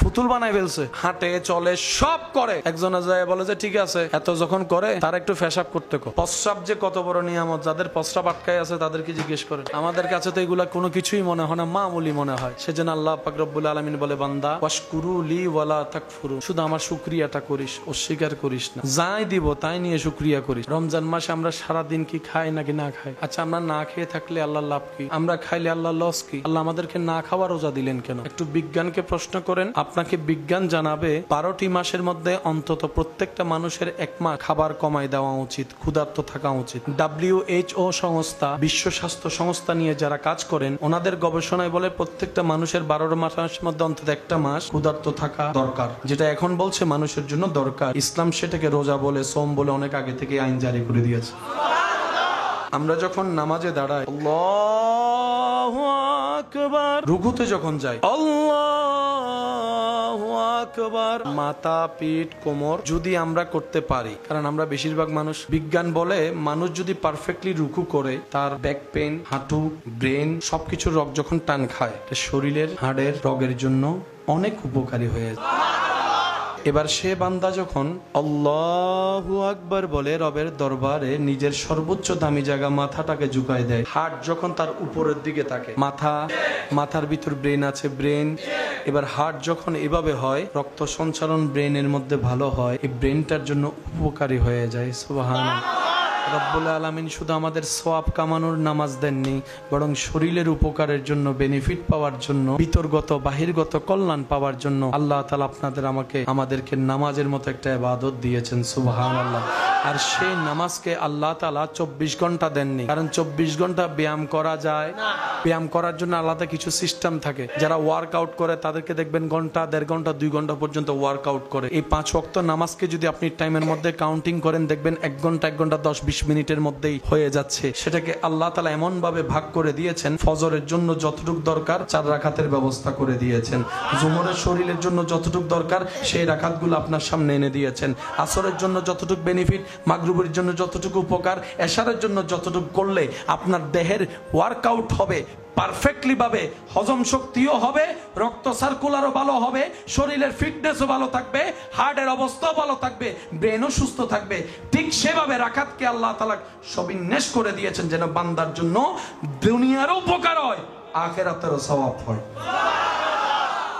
ফুতুল বানাই ফেলছে। হাঁটে, চলে, সব করে। একজনে যায় বলে যে ঠিক আছে, এত যখন করে তার একটু পেশাব করতে কো। প্রস্রাব যে কত বড় নিয়ামত, যাদের প্রস্রাব আটকায় আছে তাদেরকে জিজ্ঞেস করেন। আমাদের কাছে তো এগুলা কোনো কিছুই মনে হয় না, মামুলি মনে হয়। সেজন্য আল্লাহ পাক রব্বুল আলামিন বলে, বান্দা ওয়াশকুরু লি ওয়ালা তাকফুরু, শুধু আমার শুকরিয়াটা করিস, অস্বীকার করিস না। যাই দিব তাই নিয়ে শুকরিয়া করিস। রমজান মাসে আমরা সারা দিন কি খাই নাকি না খাই? আচ্ছা, আমরা না খেয়ে থাকলে আল্লাহ লাভ কি? আমরা খাইলে আল্লাহ লস কি? আল্লাহ আমাদেরকে না খাওয়ার রোজা দিলেন কেন? একটু বিজ্ঞানকে প্রশ্ন করেন, আপনাকে বিজ্ঞান জানাবে 12টি মাসের মধ্যে অন্তত প্রত্যেকটা মানুষের 1 মাস খাবার কমায় দেওয়া উচিত, ক্ষুধার্ত থাকা উচিত। WHO সংস্থা, বিশ্ব স্বাস্থ্য সংস্থা নিয়ে যারা কাজ করেন, ওনাদের গবেষণায় বলে প্রত্যেকটা মানুষের 12 মাসের মধ্যে অন্তত 1টা মাস ক্ষুধার্ত থাকা দরকার। যেটা এখন বলছে মানুষের জন্য দরকার। ইসলাম সেটাকে রোজা বলে, সোম বলে অনেক আগে থেকে আইন জারি করে দিয়েছে। আমরা যখন নামাজে দাঁড়াই, আল্লাহু আকবার, রুকুতে যখন যাই, আল্লাহু আকবার, মাথা, পিঠ, কোমর যদি আমরা করতে পারি, কারণ আমরা বেশিরভাগ মানুষ, বিজ্ঞান বলে মানুষ যদি পারফেক্টলি রুকু করে, তার ব্যাক পেন, হাঁটু, ব্রেন সবকিছুর রগ যখন টান খায়, শরীরের হাড়ের রগের জন্য অনেক উপকারী হয়ে যায়। এবার সে বান্দা যখন আল্লাহু আকবার বলে রবের দরবারে নিজের সর্বোচ্চ দামি জায়গা মাথাটাকে ঝুঁকায় দেয়, হার্ট যখন তার উপরের দিকে থাকে, মাথার ভিতর ব্রেন আছে, ব্রেন, এবার হার্ট যখন এভাবে হয়, রক্ত সঞ্চালন ব্রেনের মধ্যে ভালো হয়, এই ব্রেনটার জন্য উপকারী হয়ে যায়। সুবহানাল্লাহ। রব্বুল আলামিন শুধু আমাদের সওয়াব কামানোর নামাজ দেননি, বরং শরীরের উপকারের জন্য, বেনিফিট পাওয়ার জন্য, ভিতরগত বাহিরগত কল্যাণ পাওয়ার জন্য আল্লাহ তাআলা আমাদেরকে নামাজের মতো একটা ইবাদত দিয়েছেন। সুবহানাল্লাহ। আর সেই নামাজকে আল্লাহ তাআলা 24 ঘন্টা দেননি, কারণ 24 ঘন্টা ব্যায়াম করা যায় না। ব্যায়াম করার জন্য আলাদা কিছু সিস্টেম থাকে। যারা ওয়ার্কআউট করে তাদেরকে দেখবেন ঘন্টা, 1.5 ঘন্টা, 2 ঘন্টা পর্যন্ত ওয়ার্কআউট করে। এই 5 ওয়াক্ত নামাজকে যদি আপনি টাইমের মধ্যে কাউন্টিং করেন, দেখবেন 1 ঘন্টা 10-20 মিনিটের মধ্যেই হয়ে যাচ্ছে। সেটাকে আল্লাহ তাআলা এমন ভাবে ভাগ করে দিয়েছেন, ফজরের জন্য যতটুকু দরকার 4 রাকাতের ব্যবস্থা করে দিয়েছেন। জোহরের শরীরের জন্য যতটুকু দরকার সেই রাকাতগুলো আপনার সামনে এনে দিয়েছেন। আসরের জন্য যতটুকু বেনিফিট, মাগরিবের জন্য যতটুকু উপকার, এশারের জন্য যতটুকু করলে আপনার দেহের ওয়ার্কআউট হবে পারফেক্টলি ভাবে, হজম শক্তিও হবে, রক্ত সার্কুলারও ভালো হবে, শরীরের ফিটনেসও ভালো থাকবে, হার্টের অবস্থাও ভালো থাকবে, ব্রেনও সুস্থ থাকবে। ঠিক সেভাবে রাকাতকে আল্লাহ তাআলা সবিন্যাস করে দিয়েছেন যেন বান্দার জন্য দুনিয়ারও উপকার হয়, আখিরাতেরও সওয়াব হয়।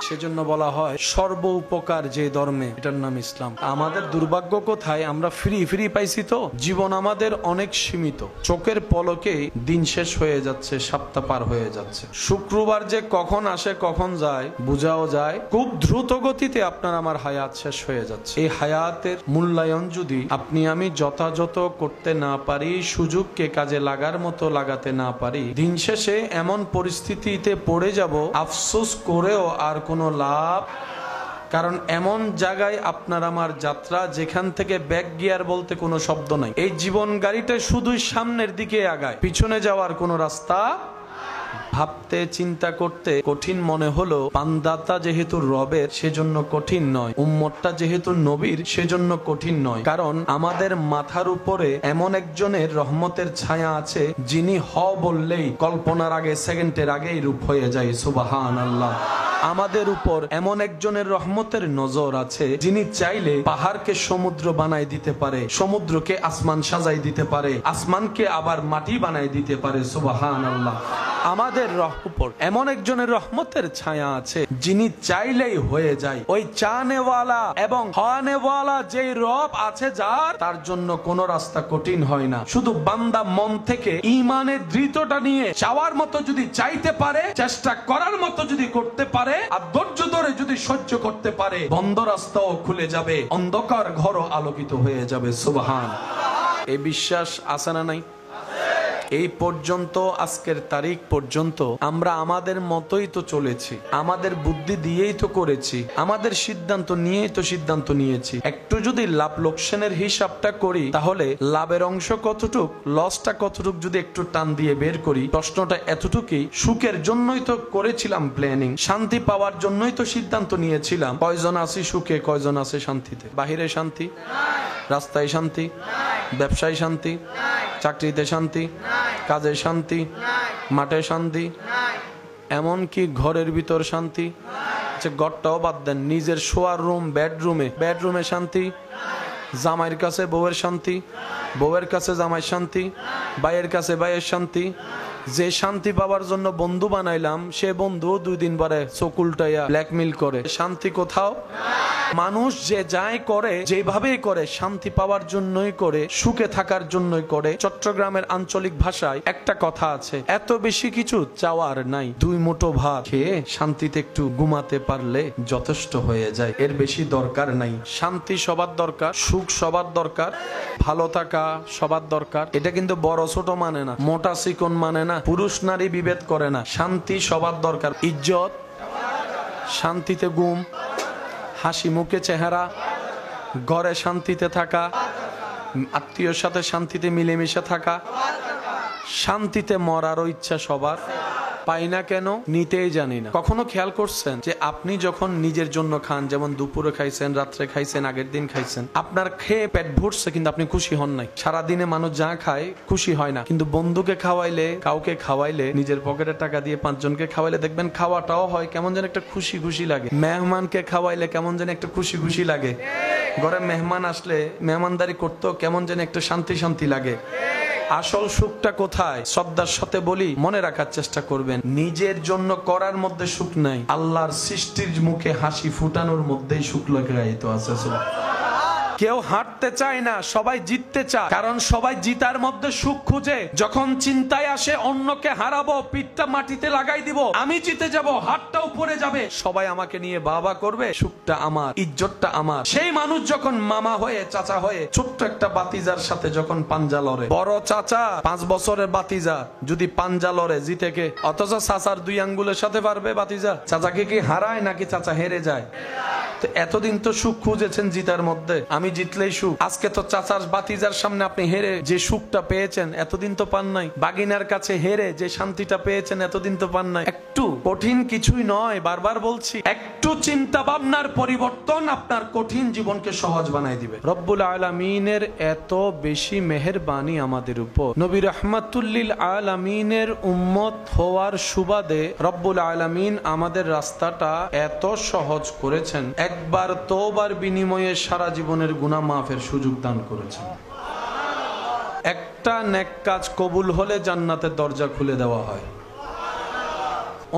সেজন্য বলা হয় সর্ব উপকার যে ধর্মে, এটার নাম ইসলাম। আমাদের দুর্ভাগ্য কোথায়, আমরা ফ্রি পাইছি তো, জীবন আমাদের অনেক সীমিত। চোখের পলকে দিন শেষ হয়ে যাচ্ছে, সপ্তাহ পার হয়ে যাচ্ছে। শুক্রবার যে কখন আসে কখন যায় বোঝাও যায়। খুব দ্রুত গতিতে আপনার আমার হায়াত শেষ হয়ে যাচ্ছে। এই হায়াতের মূল্যায়ন যদি আপনি আমি যথাযথ করতে না পারি, সুযোগকে কাজে লাগার মতো লাগাতে না পারি, দিন শেষে এমন পরিস্থিতিতে পড়ে যাব আফসোস করেও আর কোনো লাভ। কারণ এমন জায়গায় আপনার আমার যাত্রা যেখান থেকে ব্যাক গিয়ার বলতে কোনো শব্দ নাই। এই জীবন গাড়িটা শুধুই সামনের দিকে আগায়, পিছনে যাওয়ার কোনো রাস্তা। ভাবতে চিন্তা করতে কঠিন মনে হলো, বান্দাতা যেহেতু রবের সেজন্য কঠিন নয়, উম্মতটা যেহেতু নবীর সেজন্য কঠিন নয়। কারণ আমাদের মাথার উপরে এমন একজনের রহমতের ছায়া আছে, যিনি হ বললেই কল্পনার আগে, সেকেন্ডের আগেই রূপ হয়ে যায়। সুবহানাল্লাহ। আমাদের উপর এমন একজনের রহমতের নজর আছে, যিনি চাইলে পাহাড়কে সমুদ্র বানাই দিতে পারে, সমুদ্রকে আসমান সাজাই দিতে পারে, আসমানকে আবার মাটি বানাই দিতে পারে। সুবহানাল্লাহ। আমাদের উপর এমন একজনের রহমতের ছায়া আছে, যিনি চাইলেই হয়ে যায়। ওই চানেওয়ালা এবং হওয়ানেওয়ালা যেই রব আছে যার, তার জন্য কোনো রাস্তা কঠিন হয় না। শুধু বান্দা মন থেকে ঈমানের দৃঢ়তা নিয়ে চাওয়ার মতো যদি চাইতে পারে, চেষ্টা করার মতো যদি করতে পারে, আর ধৈর্য ধরে যদি সহ্য করতে পারে, বন্ধ রাস্তাও খুলে যাবে, অন্ধকার ঘরও আলোকিত হয়ে যাবে। সুবহান। এই বিশ্বাস আছে না নাই? এই পর্যন্ত, আজকের তারিখ পর্যন্ত আমরা আমাদের মতোই তো চলেছি, আমাদের বুদ্ধি দিয়েই তো করেছি, আমাদের সিদ্ধান্ত নিয়েই তো সিদ্ধান্ত নিয়েছি। একটু যদি লাভ লোকসানের হিসাবটা করি, তাহলে লাভের অংশ কতটুক, লসটা কতটুক যদি একটু টান দিয়ে বের করি, প্রশ্নটা এতটুকুই, সুখের জন্যই তো করেছিলাম প্ল্যানিং, শান্তি পাওয়ার জন্যই তো সিদ্ধান্ত নিয়েছিলাম। কয়জন আছি সুখে, কয়জন আছে শান্তিতে? বাহিরে শান্তি, রাস্তায় শান্তি, ব্যবসায় শান্তি, চাকরিতে শান্তি, কাজে শান্তি, মাঠে শান্তি, এমনকি ঘরের ভিতর শান্তি। ঘরটাও বাদ দেন, নিজের শোয়ার রুম, বেডরুমে শান্তি, জামাইয়ের কাছে বউয়ের শান্তি, বউয়ের কাছে জামাইয়ের শান্তি, ভাইয়ের কাছে ভাইয়ের শান্তি। যে শান্তি পাওয়ার জন্য বন্ধু বানাইলাম, সে বন্ধু 2 দিন পরে চোখ উল্টাইয়া ব্ল্যাকমেল করে। শান্তি কোথাও? মানুষ যে যাই করে, যেভাবেই করে, শান্তি পাওয়ার জন্যই করে, সুখে থাকার জন্যই করে। চট্টগ্রামের আঞ্চলিক ভাষায় একটা কথা আছে, এত বেশি কিছু চাওয়ার নাই, 2 মুঠো ভাত খেয়ে শান্তিতে একটু ঘুমাতে পারলে যথেষ্ট হয়ে যায়, এর বেশি দরকার নাই। শান্তি সবার দরকার, সুখ সবার দরকার, ভালো থাকা সবার দরকার। এটা কিন্তু বড় ছোট মানে না, মোটা চিকন মানে না, পুরুষ নারী বিভেদ করে না। শান্তি সবার দরকার। ইজ্জত, শান্তিতে ঘুম, হাসি মুখে চেহারা, ঘরে শান্তিতে থাকা, আত্মীয়র সাথে শান্তিতে মিলেমিশে থাকা, শান্তিতে মরারও ইচ্ছা সবার। পাই না কেন? নিতেই জানি না। কখনো খেয়াল করছেন যে আপনি যখন নিজের জন্য খান, যেমন দুপুরে খাইছেন, রাত্রে খাইছেন, আগের দিন খাইছেন, আপনার খেয়ে পেট ভরছে কিন্তু আপনি খুশি হন নাই। সারাদিনে মানুষ যা খায় খুশি হয় না, কিন্তু বন্ধুকে খাওয়াইলে, কাউকে খাওয়াইলে, নিজের পকেটের টাকা দিয়ে 5 জনকে খাওয়াইলে দেখবেন খাওয়াটাও হয় কেমন যেন একটা খুশি খুশি লাগে। মেহমানকে খাওয়াইলে কেমন যেন একটা খুশি খুশি লাগে। ঘরে মেহমান আসলে মেহমানদারি করতেও কেমন যেন একটা শান্তি শান্তি লাগে। আসল সুখটা কোথায়? শ্রদ্ধার সাথে বলি, মনে রাখার চেষ্টা করবেন, নিজের জন্য করার মধ্যে সুখ নাই, আল্লাহর সৃষ্টির মুখে হাসি ফুটানোর মধ্যেই সুখ লুকায়িত আছে। কেউ হাঁটতে চায় না, সবাই জিততে চায়, কারণ সবাই জিতার মধ্যে সুখ খুঁজে। যখন চিন্তায় আসে অন্যকে হারাবো, পিঠটা মাটিতে লাগাই দিব, আমি জিতে যাব, হাতটা উপরে যাবে, সবাই আমাকে নিয়ে বাবা করবে, সুখটা আমার, ইজ্জতটা আমার, সেই মানুষ যখন মামা হয়ে চাচা হয়ে ছোট্ট একটা বাতিজার সাথে যখন পাঞ্জা লড়ে, বড় চাচা 5 বছরের বাতিজা যদি পাঞ্জা লড়ে জিতে কে? অথচ চাচার 2 আঙ্গুলের সাথে পারবে বাতিজা? চাচাকে কি হারায় নাকি চাচা হেরে যায়? তো এতদিন তো সুখ খুঁজেছেন জিতার মধ্যে, আমি জিতলেই সুখ। আজকে তো চাচার বাতিজার সামনে আপনি হেরে যে সুখটা পেয়েছেন এতদিন তো পান নাই। বাগিনার কাছে হেরে যে শান্তিটা পেয়েছেন এতদিন তো পান নাই। একটু কঠিন কিছুই নয়, বারবার বলছি, একটু চিন্তা ভাবনার পরিবর্তন আপনার কঠিন জীবনকে সহজ বানাই দিবে। রব্বুল আলামিনের এত বেশি মেহেরবানি আমাদের উপর, নবী রাহমাতুল লিল আলামিনের উম্মত হওয়ার সুবাদে রব্বুল আলামিন আমাদের রাস্তাটা এত সহজ করেছেন। একবার তওবার বিনিময়ে সারা জীবনের গুনাহ মাফের সুযোগ দান করেছেন। একটা নেক কাজ কবুল হলে জান্নাতের দরজা খুলে দেওয়া হয়।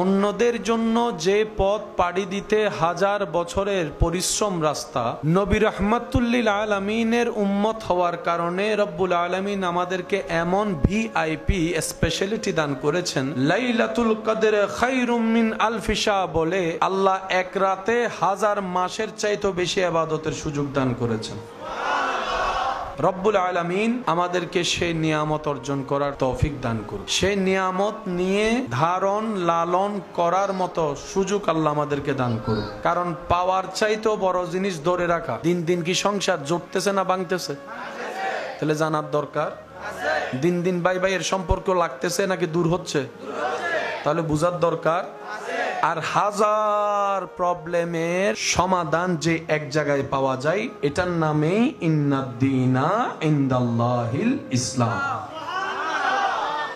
অন্যদের জন্য যে পথ পাড়ি দিতে 1000 বছরের পরিশ্রম রাস্তা, নবী রাহমাতুল লিল আলামিনের উম্মত হওয়ার কারণে রব্বুল আলামিন আমাদেরকে এমন ভিআইপি স্পেশালিটি দান করেছেন। লাইলাতুল কদর খায়রুম মিন আলফি শাহ বলে আল্লাহ এক রাতে 1000 মাসের চাইতে বেশি ইবাদতের সুযোগ দান করেছেন। রব্বুল আলামিন আমাদেরকে সেই নিয়ামত অর্জন করার তৌফিক দান করুন। সেই নিয়ামত নিয়ে ধারণ লালন করার মতো সুযোগ আল্লাহ আমাদেরকে দান করুন। কারণ পাওয়ার চাইতেও বড় জিনিস ধরে রাখা। দিন দিন কি সংসার জুটতেছে না ভাঙতেছে? তাহলে জানার দরকার। দিন দিন ভাই ভাইয়ের সম্পর্ক লাগতেছে নাকি দূর হচ্ছে? তাহলে বুঝার দরকার। আর 1000 প্রবলেমের সমাধান যে এক জায়গায় পাওয়া যায়, এটার নামেই ইন্নাদ-দীনা ইনদাল্লাহিল ইসলাম।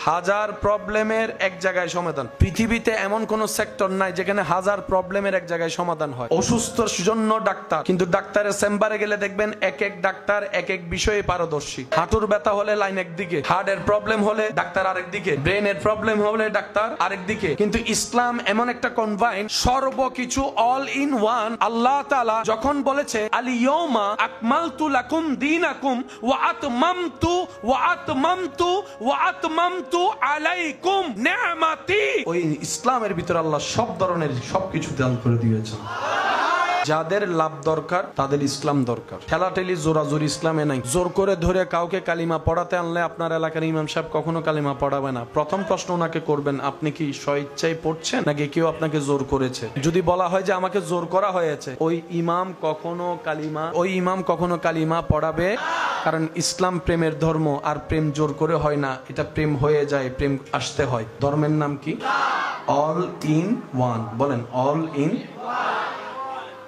1000 প্রবলেমের এক জায়গায় সমাধান। পৃথিবীতে এমন কোন সেক্টর নাই যেখানে 1000 প্রবলেমের এক জায়গায় সমাধান হয়। অসুস্থর জন্য ডাক্তার, কিন্তু ডাক্তারের চেম্বারে গেলে দেখবেন এক এক ডাক্তার এক এক বিষয়ে পারদর্শী। হাঁটুর ব্যথা হলে লাইন একদিকে, হার্টের প্রবলেম হলে ডাক্তার আরেকদিকে, ব্রেনের প্রবলেম হলে ডাক্তার আরেকদিকে। কিন্তু ইসলাম এমন একটা কনভাইন, সর্বকিছু অল ইন ওয়ান। আল্লাহ তাআলা যখন বলেছে আল-ইয়াউমা আকমালতু লাকুম দীনাকুম ওয়া আতমামতু আলাইকুম নি'মাতি, ওই ইসলামের ভিতর আল্লাহ সব ধরনের সবকিছু দান করে দিয়েছেন। যাদের লাভ দরকার তাদের ইসলাম দরকার। ঠেলাঠেলি জোরাজোরি ইসলামে নাই। জোর করে ধরে কাউকে কালিমা পড়াতে আনলে আপনার এলাকার ইমাম সাহেব কখনো কালিমা পড়াবে না। প্রথম প্রশ্ন ওনাকে করবেন, আপনি কি স্বইচ্ছায় পড়ছেন নাকি কেউ আপনাকে জোর করেছে? যদি বলা হয় যে আমাকে জোর করা হয়েছে, ওই ইমাম কখনো কালিমা পড়াবে। কারণ ইসলাম প্রেমের ধর্ম, আর প্রেম জোর করে হয় না, এটা প্রেম হয়ে যায়, প্রেম আসতে হয়। ধর্মের নাম কি? All in one. বলেন অল ইন।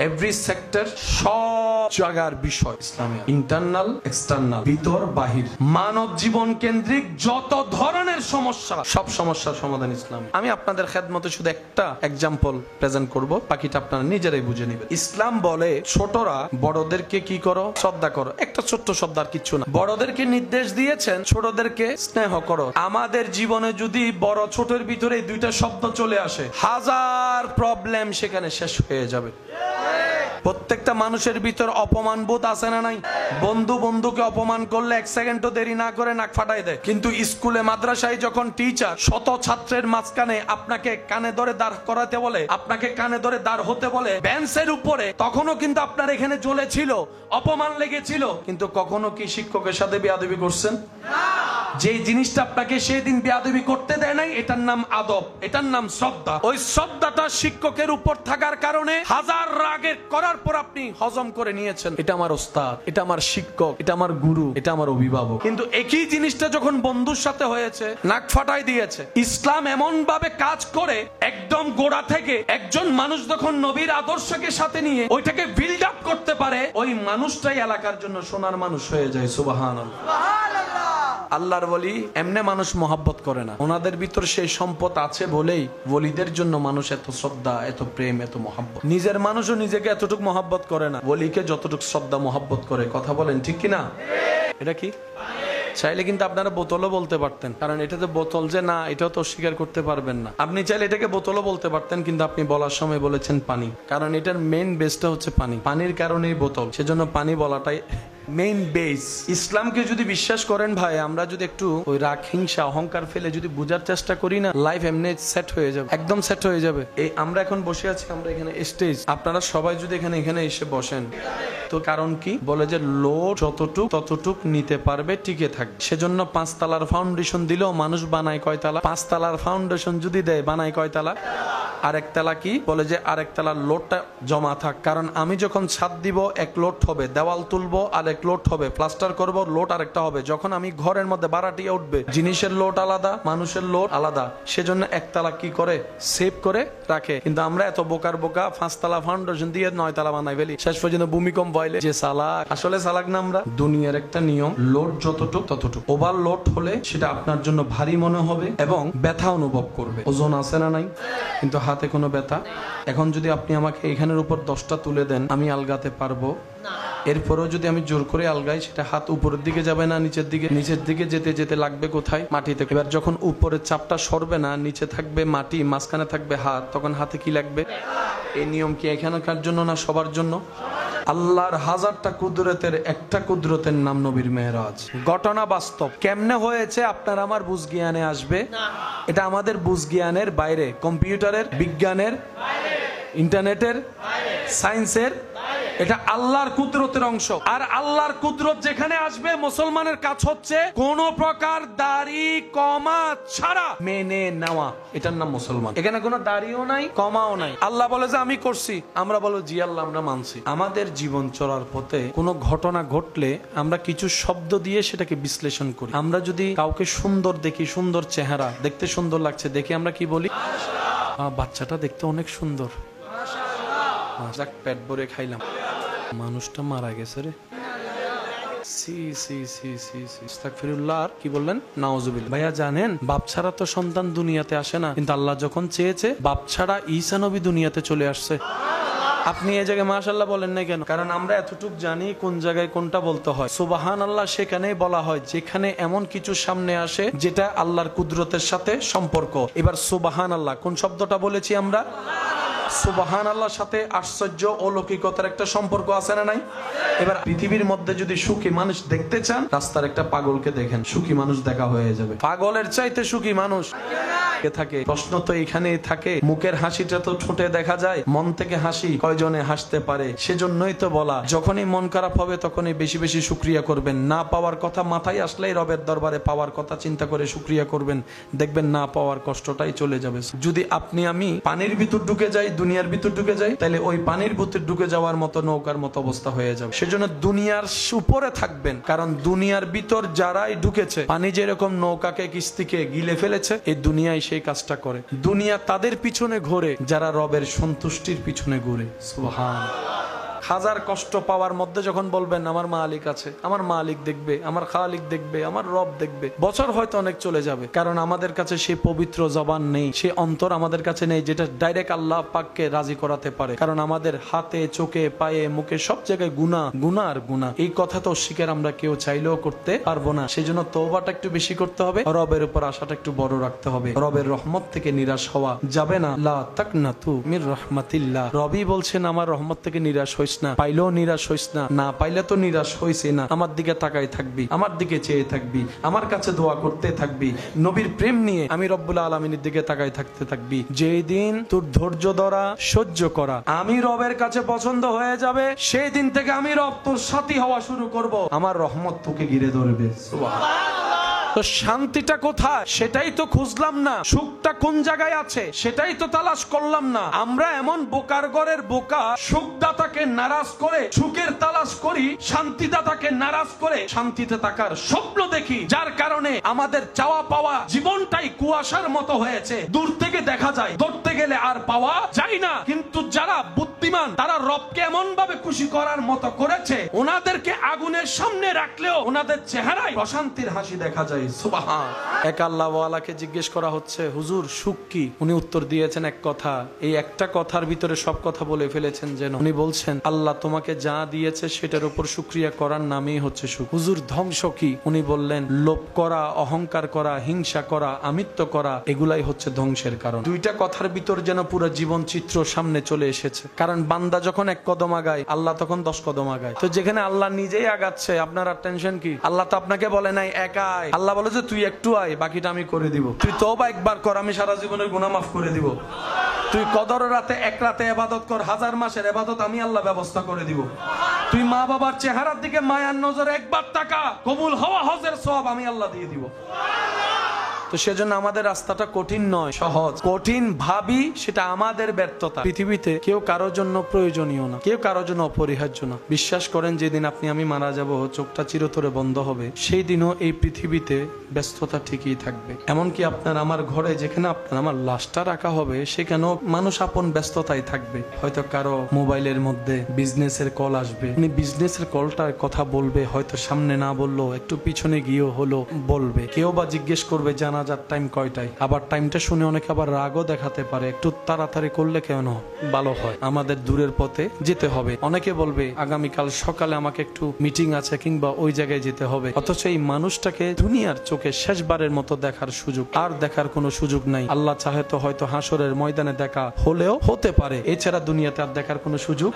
এভরি সেক্টর, সব জায়গার বিষয় ইসলামে, ইন্টারনাল এক্সটার্নাল, ভিতর বাহির, মানব জীবন কেন্দ্রিক যত ধরনের সমস্যা, সব সমস্যার সমাধান ইসলাম। আমি আপনাদের খেদমতে শুধু একটা এক্সাম্পল প্রেজেন্ট করব, বাকিটা আপনারা নিজেরাই বুঝে নেবেন। ইসলাম বলে ছোটরা বড়দেরকে কি করো? শ্রদ্ধা করো। একটা ছোট্ট শব্দ, আর কিচ্ছু না। বড়দেরকে নির্দেশ দিয়েছেন ছোটদেরকে স্নেহ করো। আমাদের জীবনে যদি বড় ছোটের ভিতরে 2টা শব্দ চলে আসে, 1000 প্রবলেম সেখানে শেষ হয়ে যাবে। প্রত্যেকটা মানুষের ভিতর অপমান বোধ আছে না নাই? বন্ধু বন্ধুকে অপমান করলে 1 সেকেন্ডও দেরি না করে নাক ফাটাই দেয়। কিন্তু স্কুলে মাদ্রাসায় যখন টিচার শত ছাত্রের মাঝখানে আপনাকে কানে ধরে দাঁড় করাতে বলে, আপনাকে কানে ধরে দাঁড় হতে বলে বেঞ্চের উপরে, তখনও কিন্তু আপনার এখানে জ্বলেছিল, অপমান লেগেছিল। কিন্তু কখনো কি শিক্ষকের সাথে বেয়াদবি করছেন? যে জিনিসটা আপনাকে সেই দিন বেয়াদবি করতে দেয় নাই, এটার নাম আদব, এটার নাম শ্রদ্ধা। ওই শ্রদ্ধাটা শিক্ষকের উপর থাকার কারণে 1000 রাগের করার পর আপনি হজম করে নিয়েছেন, এটা আমার ওস্তাদ, এটা আমার শিক্ষক, এটা আমার গুরু, এটা আমার অভিভাবক। কিন্তু একই জিনিসটা যখন বন্ধুর সাথে হয়েছে, নাক ফাটাই দিয়েছে। ইসলাম এমন ভাবে কাজ করে, একদম গোড়া থেকে একজন মানুষ যখন নবীর আদর্শকে সাথে নিয়ে ওইটাকে বিল্ড আপ করতে পারে, ওই মানুষটাই এলাকার জন্য সোনার মানুষ হয়ে যায়। সুবহানাল্লাহ। আল্লাহর ওলি এমনি মানুষ মহব্বত করে না, ওনাদের ভিতর সেই সম্পদ আছে বলেই ওলিদের জন্য মানুষ এত শ্রদ্ধা, এত প্রেম, এত মহব্বত। নিজের মানুষও নিজেকে এতটুকু মহব্বত করে না, ওলিকে যতটুকু শ্রদ্ধা মহব্বত করে। কথা বলেন ঠিক কিনা? এটা কি? চাইলে কিন্তু আপনারা বোতলও বলতে পারতেন, কারণ এটাতে বোতল যে না, এটাও তো অস্বীকার করতে পারবেন না। আপনি চাইলে এটাকে বোতলও বলতে পারতেন, কিন্তু আপনি বলার সময় বলেছেন পানি, কারণ এটার মেইন বেসটা হচ্ছে পানি। পানির কারণেই বোতল, সেজন্য পানি বলাটাই মেইন বেস। ইসলামকে যদি বিশ্বাস করেন ভাই, আমরা যদি একটু ওই রাগ হিংসা অহংকার ফেলে যদি বোঝার চেষ্টা করি না, লাইফ এমনি সেট হয়ে যাবে, একদম সেট হয়ে যাবে। এই আমরা এখন বসে আছি, আমরা এখানে স্টেজ, আপনারা সবাই যদি এখানে এসে বসেন, তো কারণ কি বলে যে লোড ততটুক নিতে পারবে, টিকে থাকবে। সেজন্য 5 তলার ফাউন্ডেশন দিলেও মানুষ বানায় কয়তলা? 5 তলার ফাউন্ডেশন যদি দেয় বানায় কয়তলা? আরেক তলা কি বলে যে আরেক তলার লোডটা জমা থাক। কারণ আমি যখন ছাদ দিব এক লোড হবে, দেওয়াল তুলবো আরেক লোড হবে, প্লাস্টার করব লোড আরেকটা হবে। যখন আমি ঘরের মধ্যে বাড়াটিয়া উঠবে, জিনিসের লোড আলাদা, মানুষের লোড আলাদা। সেজন্য একতলা কি করে সেভ করে রাখে। কিন্তু আমরা এত বোকার বোকা 5 তলা ফাউন্ডেশন দিয়ে 9 তলা বানাই ফেলি, শেষ পর্যন্ত ভূমিকম্প হইলে যে চালাক, আসলে চালাক না আমরা। দুনিয়ার একটা নিয়ম, লোড যতটুক ততটুক, ওভার লোড হলে সেটা আপনার জন্য ভারী মনে হবে এবং ব্যথা অনুভব করবে। ওজন আছে না নাই? কিন্তু হাতে কোনো ব্যথা। এখন যদি আপনি আমাকে এখানের উপর 10টা তুলে দেন, আমি আলগাতে পারবো? এরপরেও যদি আমি জোর করে আলগাই, সেটা হাত উপরের দিকে যাবে না নিচের দিকে? নিচের দিকে যেতে যেতে লাগবে কোথায়? মাটিতে। এবার যখন উপরের চাপটা সরবে না, নিচে থাকবে মাটি, মাঝখানে থাকবে হাত, তখন হাতে কি লাগবে? এই নিয়ম কি এখানকার জন্য না সবার জন্য? আল্লাহর 1000টা কুদরতের একটা কুদরতের নাম নবীর মেরাজ। ঘটনা বাস্তব। কেমনে হয়েছে আপনার আমার বুঝ জ্ঞানে আসবে? এটা আমাদের বুঝ জ্ঞানের বাইরে, কম্পিউটারের, বিজ্ঞানের, ইন্টারনেটের, সায়েন্সের। এটা আল্লাহর কুদরতের অংশ। আর আল্লাহর কুদরত যেখানে আসবে, মুসলমানের কাজ হচ্ছে কোন প্রকার দাড়ি কমা ছাড়া মেনে নেওয়া। এটার নাম মুসলমান। এখানে কোনো দাড়িও নাই, কমাও নাই। আল্লাহ বলে যে আমি করছি, আমরা বলো জি আল্লাহ আমরা মানছি। আমাদের জীবন চলার পথে কোনো ঘটনা ঘটলে আমরা কিছু শব্দ দিয়ে সেটাকে বিশ্লেষণ করি। আমরা যদি কাউকে সুন্দর দেখি, সুন্দর চেহারা, দেখতে সুন্দর লাগছে দেখে আমরা কি বলি? বাচ্চাটা দেখতে অনেক সুন্দর, যাক পেট ভরে খাইলাম। মানুষটা মারা গেছে রে, সি সি সি সি সি আস্তাগফিরুল্লাহ। আর কি বললেন? নাউজুবিল্লাহ। ভাইয়া জানেন, বাপ ছাড়া তো সন্তান দুনিয়াতে আসে না, কিন্তু আল্লাহ যখন চেয়েছে বাপ ছাড়া ঈসা নবী দুনিয়াতে চলে আসছে। আপনি এই জায়গায় মাশাআল্লাহ বলেন না কেন? কারণ আমরা এতটুকু জানি কোন জায়গায় কোনটা বলতে হয়। সুবহানাল্লাহ সেখানেই বলা হয় যেখানে এমন কিছু সামনে আসে যেটা আল্লাহর কুদরতের সাথে সম্পর্ক। এবার সুবহানাল্লাহ কোন শব্দটা বলেছি আমরা? সুবহানাল্লাহর সাথে আশ্চর্য অলৌকিকতার একটা সম্পর্ক আছে না নাই? এবার পৃথিবীর মধ্যে যদি সুখী মানুষ দেখতে চান, রাস্তার একটা পাগলকে দেখেন, সুখী মানুষ দেখা হয়ে যাবে। পাগলের চাইতে সুখী মানুষ থাকে। প্রশ্ন তো এখানেই থাকে, মুখের হাসিটা তো ঠোঁটে দেখা যায়, মন থেকে হাসি কয়জনে হাসতে পারে? সেজন্যই তো বলা, যখনই মন খারাপ হবে তখনই বেশি বেশি শুকরিয়া করবেন। না পাওয়ার কথা মাথায় আসলেই রবের দরবারে পাওয়ার কথা চিন্তা করে শুকরিয়া করবেন, দেখবেন না পাওয়ার কষ্টটাই চলে যাবে। যদি আপনি আমি পানির ভিতর ঢুকে যাই, দুনিয়ার ভিতর ঢুকে যাই, তাহলে ওই পানির ভিতর ঢুকে যাওয়ার মতো নৌকার মতো অবস্থা হয়ে যাবে। সেজন্য দুনিয়ার উপরে থাকবেন, কারণ দুনিয়ার ভিতর যারাই ঢুকেছে, পানি যেরকম নৌকাকে কিস্তিকে গিলে ফেলেছে, এই দুনিয়ায় সেই কাজটা করে। দুনিয়া তাদের পিছনে ঘোরে যারা রবের সন্তুষ্টির পিছনে ঘুরে। সুবহানাল্লাহ। হাজার কষ্ট পাওয়ার মধ্যে যখন বলবেন আমার মালিক আছে, আমার মালিক দেখবে, আমার খালিক দেখবে, আমার রব দেখবে, বছর হয়তো অনেক চলে যাবে। কারণ আমাদের কাছে সেই পবিত্র জবান নেই, সে অন্তর আমাদের কাছে নেই যেটা ডাইরেক্ট আল্লাহ পাককে রাজি করাতে পারে। কারণ আমাদের হাতে, চোখে, পায়ে, মুখে সব জায়গায় গুনাহ, গুনাহ আর গুনাহ। এই কথা তো অস্বীকার আমরা কেউ চাইলেও করতে পারবো না। সেই জন্য তওবাটা একটু বেশি করতে হবে, রবের উপর আশাটা একটু বড় রাখতে হবে। রবের রহমত থেকে নিরাশ হওয়া যাবে না। লা তাকনাতু মির রাহমাতিল্লাহ। রবি বলছেন আমার রহমত থেকে নিরাশ হইস না, পাইলেও নিরাশ হইস না, না পাইলে তো নিরাশ হইছে না। আমার দিকে তাকাই থাকবি, আমার দিকে চেয়ে থাকবি, আমার কাছে দোয়া করতে থাকবি, নবীর প্রেম নিয়ে আমি রব্বুল আলামিনের দিকে তাকাই থাকতে থাকবি। যেই দিন তোর ধৈর্য ধরা, সহ্য করা আমি রবের কাছে পছন্দ হয়ে যাবে, সেই দিন থেকে আমি রব তোর সাথী হওয়া শুরু করব, আমার রহমত তোকে ঘিরে ধরবে। সুবহানাল্লাহ। তো শান্তিটা কোথায় সেটাই তো খুঁজলাম না, সুখটা কোন জায়গায় আছে সেটাই তো তালাশ করলাম না। আমরা এমন বোকার ঘরের বোকা, সুখদাতাকে নারাজ করে সুখের তালাশ করি, শান্তিদাতাকে নারাজ করে শান্তিতে থাকার স্বপ্ন দেখি, যার কারণে আমাদের চাওয়া পাওয়া জীবনটাই কুয়াশার মতো হয়েছে। দূর থেকে দেখা যায়, ধরতে গেলে আর পাওয়া যায় না। কিন্তু যারা বুদ্ধিমান তারা রবকে এমন ভাবে খুশি করার মতো করেছে, ওনাদেরকে আগুনের সামনে রাখলেও ওনাদের চেহারায় প্রশান্তির হাসি দেখা যায়। দেয়। সুবহান। এক আল্লাহওয়ালাকে জিজ্ঞেস করা হচ্ছে, হুজুর সুখ কি? উনি উত্তর দিয়েছেন এক কথা, এই একটা কথার ভিতরে সব কথা বলে ফেলেছেন যেন। উনি বলছেন, আল্লাহ তোমাকে যা দিয়েছে সেটার উপর শুকরিয়া করার নামই হচ্ছে সুখ। হুজুর ধ্বংস কি? উনি বললেন, লোভ করা, অহংকার করা, হিংসা করা, আমিত্ব করা, এগুলাই হচ্ছে ধ্বংসের কারণ। দুইটা কথার ভিতর যেন পুরো জীবন চিত্র সামনে চলে এসেছে। কারণ বান্দা যখন এক কদম আগায়, আল্লাহ তখন 10 কদম আগায়। তো যেখানে আল্লাহ নিজেই আগাচ্ছে, আপনার আর টেনশন কি? আল্লাহ তো আপনাকে বলে নাই একাই, আল্লাহ বলে যে তুই একটু আয়, বাকিটা আমি করে দিব। তুই তওবা একবার কর, আমি সারা জীবনের গুনাহ মাফ করে দিব। তুই কদর রাতে এক রাতে ইবাদত কর, 1000 মাসের ইবাদত আমি আল্লাহ ব্যবস্থা করে দিব। তুই মা বাবার চেহারার দিকে মায়ার নজরে একবার তাকা, কবুল হওয়া হজের সওয়াব আমি আল্লাহ দিয়ে দিব। তো সেজন্য আমাদের রাস্তাটা কঠিন নয়, সহজ। কঠিন ভাবি সেটা আমাদের ব্যর্থতা। পৃথিবীতে কেউ কারোর জন্য প্রয়োজনীয় না, কেউ কারোর জন্য অপরিহার্য না। বিশ্বাস করেন, যেদিন আপনি আমি মারা যাব, চোখটা চিরতরে বন্ধ হবে, সেই দিনও এই পৃথিবীতে ব্যস্ততা ঠিকই থাকবে। এমনকি আপনার আমার ঘরে যেখানে আপনার আমার লাশটা রাখা হবে, সেখানেও মানুষ আপন ব্যস্ততায় থাকবে। হয়তো কারো মোবাইলের মধ্যে বিজনেসের কল আসবে, উনি বিজনেসের কলটার কথা বলবে, হয়তো সামনে না বললো, একটু পিছনে গিয়েও হলো বলবে। কেউ বা জিজ্ঞেস করবে জানাজার টাইম কয়টায়। আবার টাইমটা শুনে অনেকে আবার রাগও দেখাতে পারে, একটু তাড়াতাড়ি করলে কেন ভালো হয়, আমাদের দূরের পথে যেতে হবে। অনেকে বলবে আগামীকাল সকালে আমাকে একটু মিটিং আছে, কিংবা ওই জায়গায় যেতে হবে। অথচ এই মানুষটাকে দুনিয়ার চোখে শেষবারের মতো দেখার সুযোগ আর দেখার কোনো সুযোগ নাই। আল্লাহ চাহে তো হয়তো হাসরের ময়দানে দেখা হলেও হতে পারে, এছাড়া দুনিয়াতে আর দেখার কোনো সুযোগ।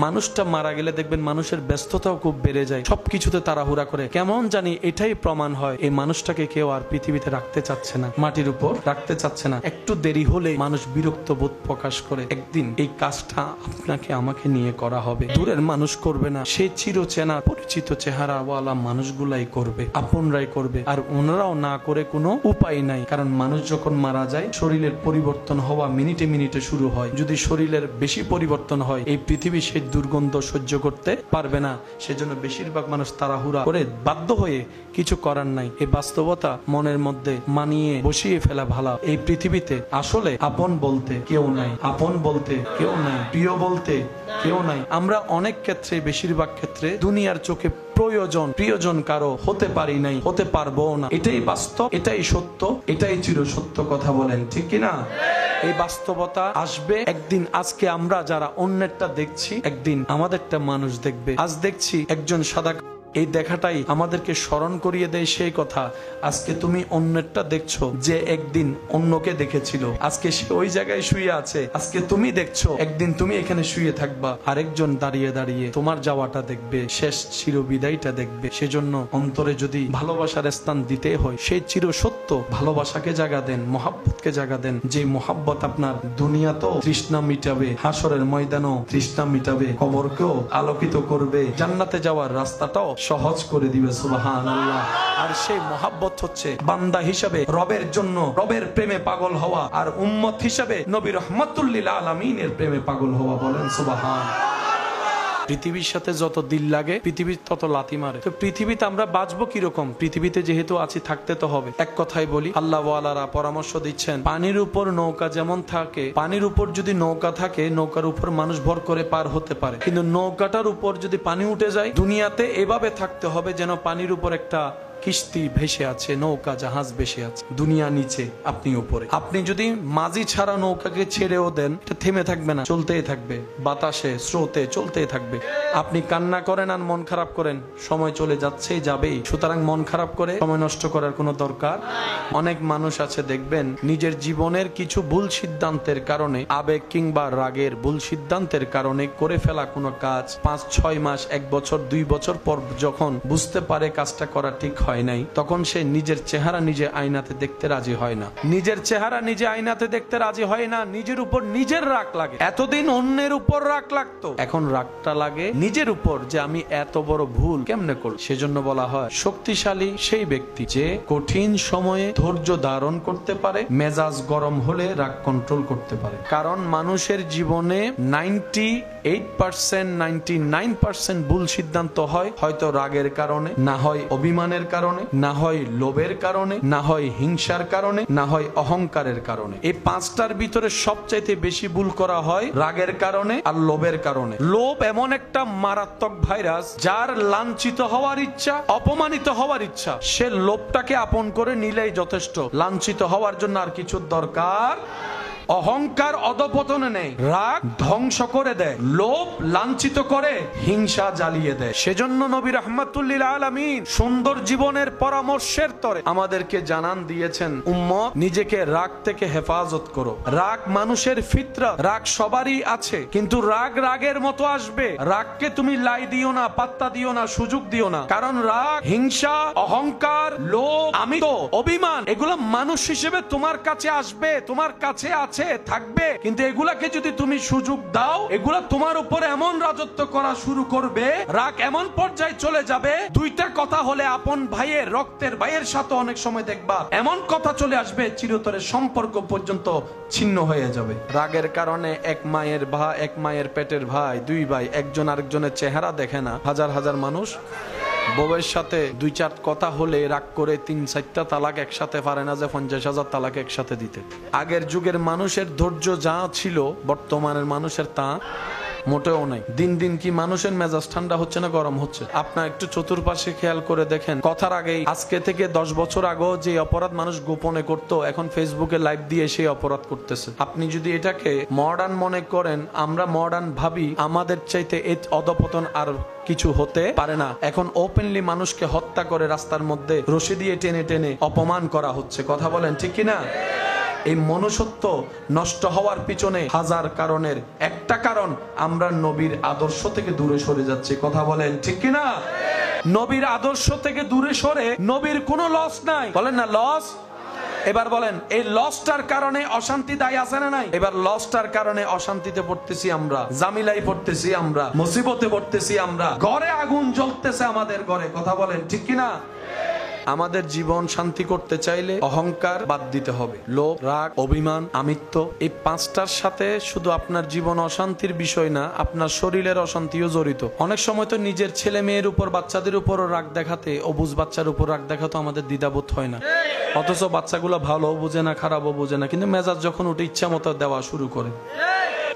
মানুষটা মারা গেলে দেখবেন মানুষের ব্যস্ততাও খুব বেড়ে যায়, সবকিছুতে তাড়াহুড়া করে। কেমন জানি এটাই প্রমাণ হয় এই মানুষটাকে কেউ আর পৃথিবীতে রাখতে চাচ্ছে না, মাটির উপর রাখতে চাচ্ছে না। একটু দেরি হলে মানুষ বিরক্ত বোধ প্রকাশ করে। একদিন এই কাজটা আপনাকে আমাকে নিয়ে করা হবে, দূরের মানুষ করবে না, সেই চিরচেনা পরিচিত চেহারাওয়ালা মানুষগুলাই করবে, আপনরাই করবে। আর ওনারাও না করে কোনো উপায় নাই। কারণ মানুষ যখন মারা যায়, শরীরের পরিবর্তন হওয়া মিনিটে মিনিটে শুরু হয়। যদি শরীরের বেশি পরিবর্তন হয়, এই পৃথিবী সেই দুর্গন্ধ সহ্য করতে পারবে না। সেজন্য বেশিরভাগ মানুষ তাড়াহুড়া করে বাধ্য হয়ে, কিছু করার নাই। এই বাস্তবতা মনের মধ্যে মানিয়ে বসিয়ে ফেলা ভালো। এই পৃথিবীতে আসলে আপন বলতে কেউ নাই, আপন বলতে কেউ নাই, প্রিয় বলতে কেউ নাই। আমরা অনেক ক্ষেত্রে, বেশিরভাগ ক্ষেত্রে দুনিয়ার চোখে প্রিয়জন কারো হতে পারি নাই, হতে পারবো না। এটাই বাস্তব, এটাই সত্য, এটাই চিরসত্য কথা। বলেন ঠিক কিনা? এই বাস্তবতা আসবে একদিন। আজকে আমরা যারা অন্যেরটা দেখছি, একদিন আমাদেরটা মানুষ দেখবে। আজ দেখছি একজন সাদা, এই দেখাটাই আমাদেরকে স্মরণ করিয়ে দেয় সেই কথা, আজকে তুমি অন্যেরটা দেখছো যে একদিন অন্যকে দেখেছিল। আজকে সে ওই জায়গায় শুয়ে আছে, আজকে তুমি দেখছো, একদিন তুমি এখানে শুয়ে থাকবা, আরেকজন দাঁড়িয়ে দাঁড়িয়ে তোমার যাওয়াটা দেখবে, শেষ চিরবিদায়টা দেখবে। সেজন্য অন্তরে যদি ভালোবাসার স্থান দিতে হয়, সেই চির সত্য ভালোবাসাকে জায়গা দেন, মহাব্বতকে জায়গা দেন। যে মহাব্বত আপনার দুনিয়াতেও তৃষ্ণা মিটাবে, হাসরের ময়দানও তৃষ্ণা মিটাবে, কবরকেও আলোকিত করবে, জান্নাতে যাওয়ার রাস্তাটাও সহজ করে দিবে। সুবহানাল্লাহ। আর সেই মহাব্বত হচ্ছে বান্দা হিসাবে রবের জন্য, রবের প্রেমে পাগল হওয়া, আর উম্মত হিসাবে নবী রাহমাতুল লিল আলামিনের প্রেমে পাগল হওয়া। বলেন সুবহান। পৃথিবীর সাথে যত দিল লাগে, পৃথিবীর তত লাথি মারে। তো পৃথিবীতে আমরা বাঁচবো কিরকম? পৃথিবীতে যেহেতু আছি, থাকতে তো হবে। এক কথাই বলি, আল্লাহ ওয়ালারা পরামর্শ দিচ্ছেন, পানির উপর নৌকা যেমন থাকে, পানির উপর যদি নৌকা থাকে, নৌকার উপর মানুষ ভর করে পার হতে পারে। কিন্তু নৌকাটার উপর যদি পানি উঠে যায়, দুনিয়াতে এভাবে থাকতে হবে যেন পানির উপর একটা কিস্তি ভেসে আছে, নৌকা জাহাজ ভেসে আছে, দুনিয়া নিচে, আপনি উপরে। আপনি যদি মাঝি ছাড়া নৌকাকে ছেড়েও দেন, এটা থেমে থাকবে না, চলতেই থাকবে, বাতাসে স্রোতে চলতেই থাকবে। আপনি কান্না করেন আর মন খারাপ করেন, সময় চলে যাচ্ছেই যাবেই। সুতরাং মন খারাপ করে সময় নষ্ট করার কোনো দরকার। অনেক মানুষ আছে দেখবেন, নিজের জীবনের কিছু ভুল সিদ্ধান্তের কারণে, আবেগ কিংবা রাগের ভুল সিদ্ধান্তের কারণে করে ফেলা কোনো কাজ 5-6 মাস, 1 বছর, 2 বছর পর যখন বুঝতে পারে কাজটা করা ঠিক হয় নাই, তখন সে নিজের চেহারা নিজে আয়নাতে দেখতে রাজি হয় না। নিজের চেহারা নিজে আয়নাতে দেখতে রাজি হয় না, নিজের উপর নিজের রাগ লাগে। এতদিন অন্যের উপর রাগ লাগতো, এখন রাগটা লাগে নিজের উপর, যে আমি এত বড় ভুল কেমনে করব। সেজন্য বলা হয়, শক্তিশালী সেই ব্যক্তি যে কঠিন সময়ে ধৈর্য ধারণ করতে পারে, মেজাজ গরম হলে রাগ কন্ট্রোল করতে পারে। কারণ মানুষের জীবনে 98%, 99% ভুল সিদ্ধান্ত হয় হয়তো রাগের কারণে, না হয় অভিমানের কারণে, কারণে, না হয় লোভের কারণে, না হয় হিংসার কারণে, না হয় অহংকারের কারণে। এই পাঁচটার ভিতরে সবচাইতে বেশি ভুল করা হয় রাগের কারণে আর লোভের কারণে। লোভ এমন একটা মারাত্মক ভাইরাস, যার লাঞ্ছিত হওয়ার ইচ্ছা, অপমানিত হওয়ার ইচ্ছা, সে লোভটাকে আপন করে নিলেই যথেষ্ট। লাঞ্ছিত হওয়ার জন্য আর কিছু দরকার। অহংকার অধপতনে নেই, রাগ ধ্বংস করে দেয়, লোভ লাঞ্ছিত করে, হিংসা জ্বালিয়ে দেয়। সেজন্য নবী রাহমাতুল লিল আলামিন সুন্দর জীবনের পরামর্শের তরে আমাদেরকে জানান দিয়েছেন, উম্মত নিজেকে রাগ থেকে হেফাজত করো। রাগ মানুষের ফিতরত, রাগ সবারই আছে, কিন্তু রাগ রাগের মতো আসবে। রাগকে তুমি লাই দিও না, পাত্তা দিও না, সুযোগ দিও না। কারণ রাগ, হিংসা, অহংকার, লোভ, আমিত্ব, অভিমান, এগুলো মানুষ হিসেবে তোমার কাছে আসবে, তোমার কাছে থাকবে, কিন্তু এগুলাকে যদি তুমি সুযোগ দাও, এগুলা তোমার উপরে এমন রাজত্ব করা শুরু করবে, রাগ এমন পর্যায়ে চলে যাবে, দুইটা কথা হলে আপন ভাইয়ের, রক্তের ভাইয়ের সাথে অনেক সময় দেখবা এমন কথা চলে আসবে, চিরতরের সম্পর্ক পর্যন্ত ছিন্ন হয়ে যাবে। রাগের কারণে এক মায়ের পেটের ভাই, দুই ভাই, একজন আরেকজনের চেহারা দেখে না। হাজার হাজার মানুষ বউয়ের সাথে দুই চার কথা হলে রাগ করে 3-4টা তালাক একসাথে পারে না যে 50,000 তালাক একসাথে দিতে। আগের যুগের মানুষের ধৈর্য যা ছিল, বর্তমানের মানুষের তা মোটেও নাই। দিন দিন কি মানুষের মেজাজ ঠান্ডা হচ্ছে না গরম হচ্ছে? আপনার একটু চতুর্পাশে খেয়াল করে দেখেন। কথার আগেই, আজকে থেকে 10 বছর আগেও যে অপরাধ মানুষ গোপনে করত, এখন ফেসবুকে লাইভ দিয়ে সেই অপরাধ করতেছে। আপনি যদি এটাকে মডার্ন মনে করেন, আমরা মডার্ন ভাবি, আমাদের চাইতে এই অধপতন আর কিছু হতে পারে না। এখন ওপেনলি মানুষকে হত্যা করে রাস্তার মধ্যে রশি দিয়ে টেনে টেনে অপমান করা হচ্ছে। কথা বলেন ঠিক কিনা? এই মনুষ্যত্ব নষ্ট হওয়ার পিছনে হাজার কারণের একটা কারণ, আমরা নবীর আদর্শ থেকে দূরে সরে যাচ্ছি। কথা বলেন ঠিক কিনা? নবীর আদর্শ থেকে দূরে সরে নবীর কোনো লস নাই। বলেন না লস? এবার বলেন, এই লসটার কারণে অশান্তি দায়ী আছে না নাই? এবার লসটার কারণে অশান্তিতে পড়তেছি আমরা, জামিলাই পড়তেছি আমরা, মুসিবতে পড়তেছি আমরা, ঘরে আগুন জ্বলতেছে আমাদের ঘরে। কথা বলেন ঠিক কিনা? আমাদের জীবন শান্তি করতে চাইলে অহংকার বাদ দিতে হবে। লোভ, রাগ, অভিমান, আমিত্ব, এই পাঁচটার সাথে শুধু আপনার জীবন অশান্তির বিষয় না, আপনার শরীরের অশান্তিও জড়িত। অনেক সময় তো নিজের ছেলে মেয়ের উপর, বাচ্চাদের উপরও রাগ দেখাতে, অবুঝ বাচ্চার উপর রাগ দেখাতে আমাদের দ্বিধাবোধ হয় না। অথচ বাচ্চাগুলো ভালো বুঝে না, খারাপও বুঝে না, কিন্তু মেজাজ যখন উঠে ইচ্ছা মতো দেওয়া শুরু করে।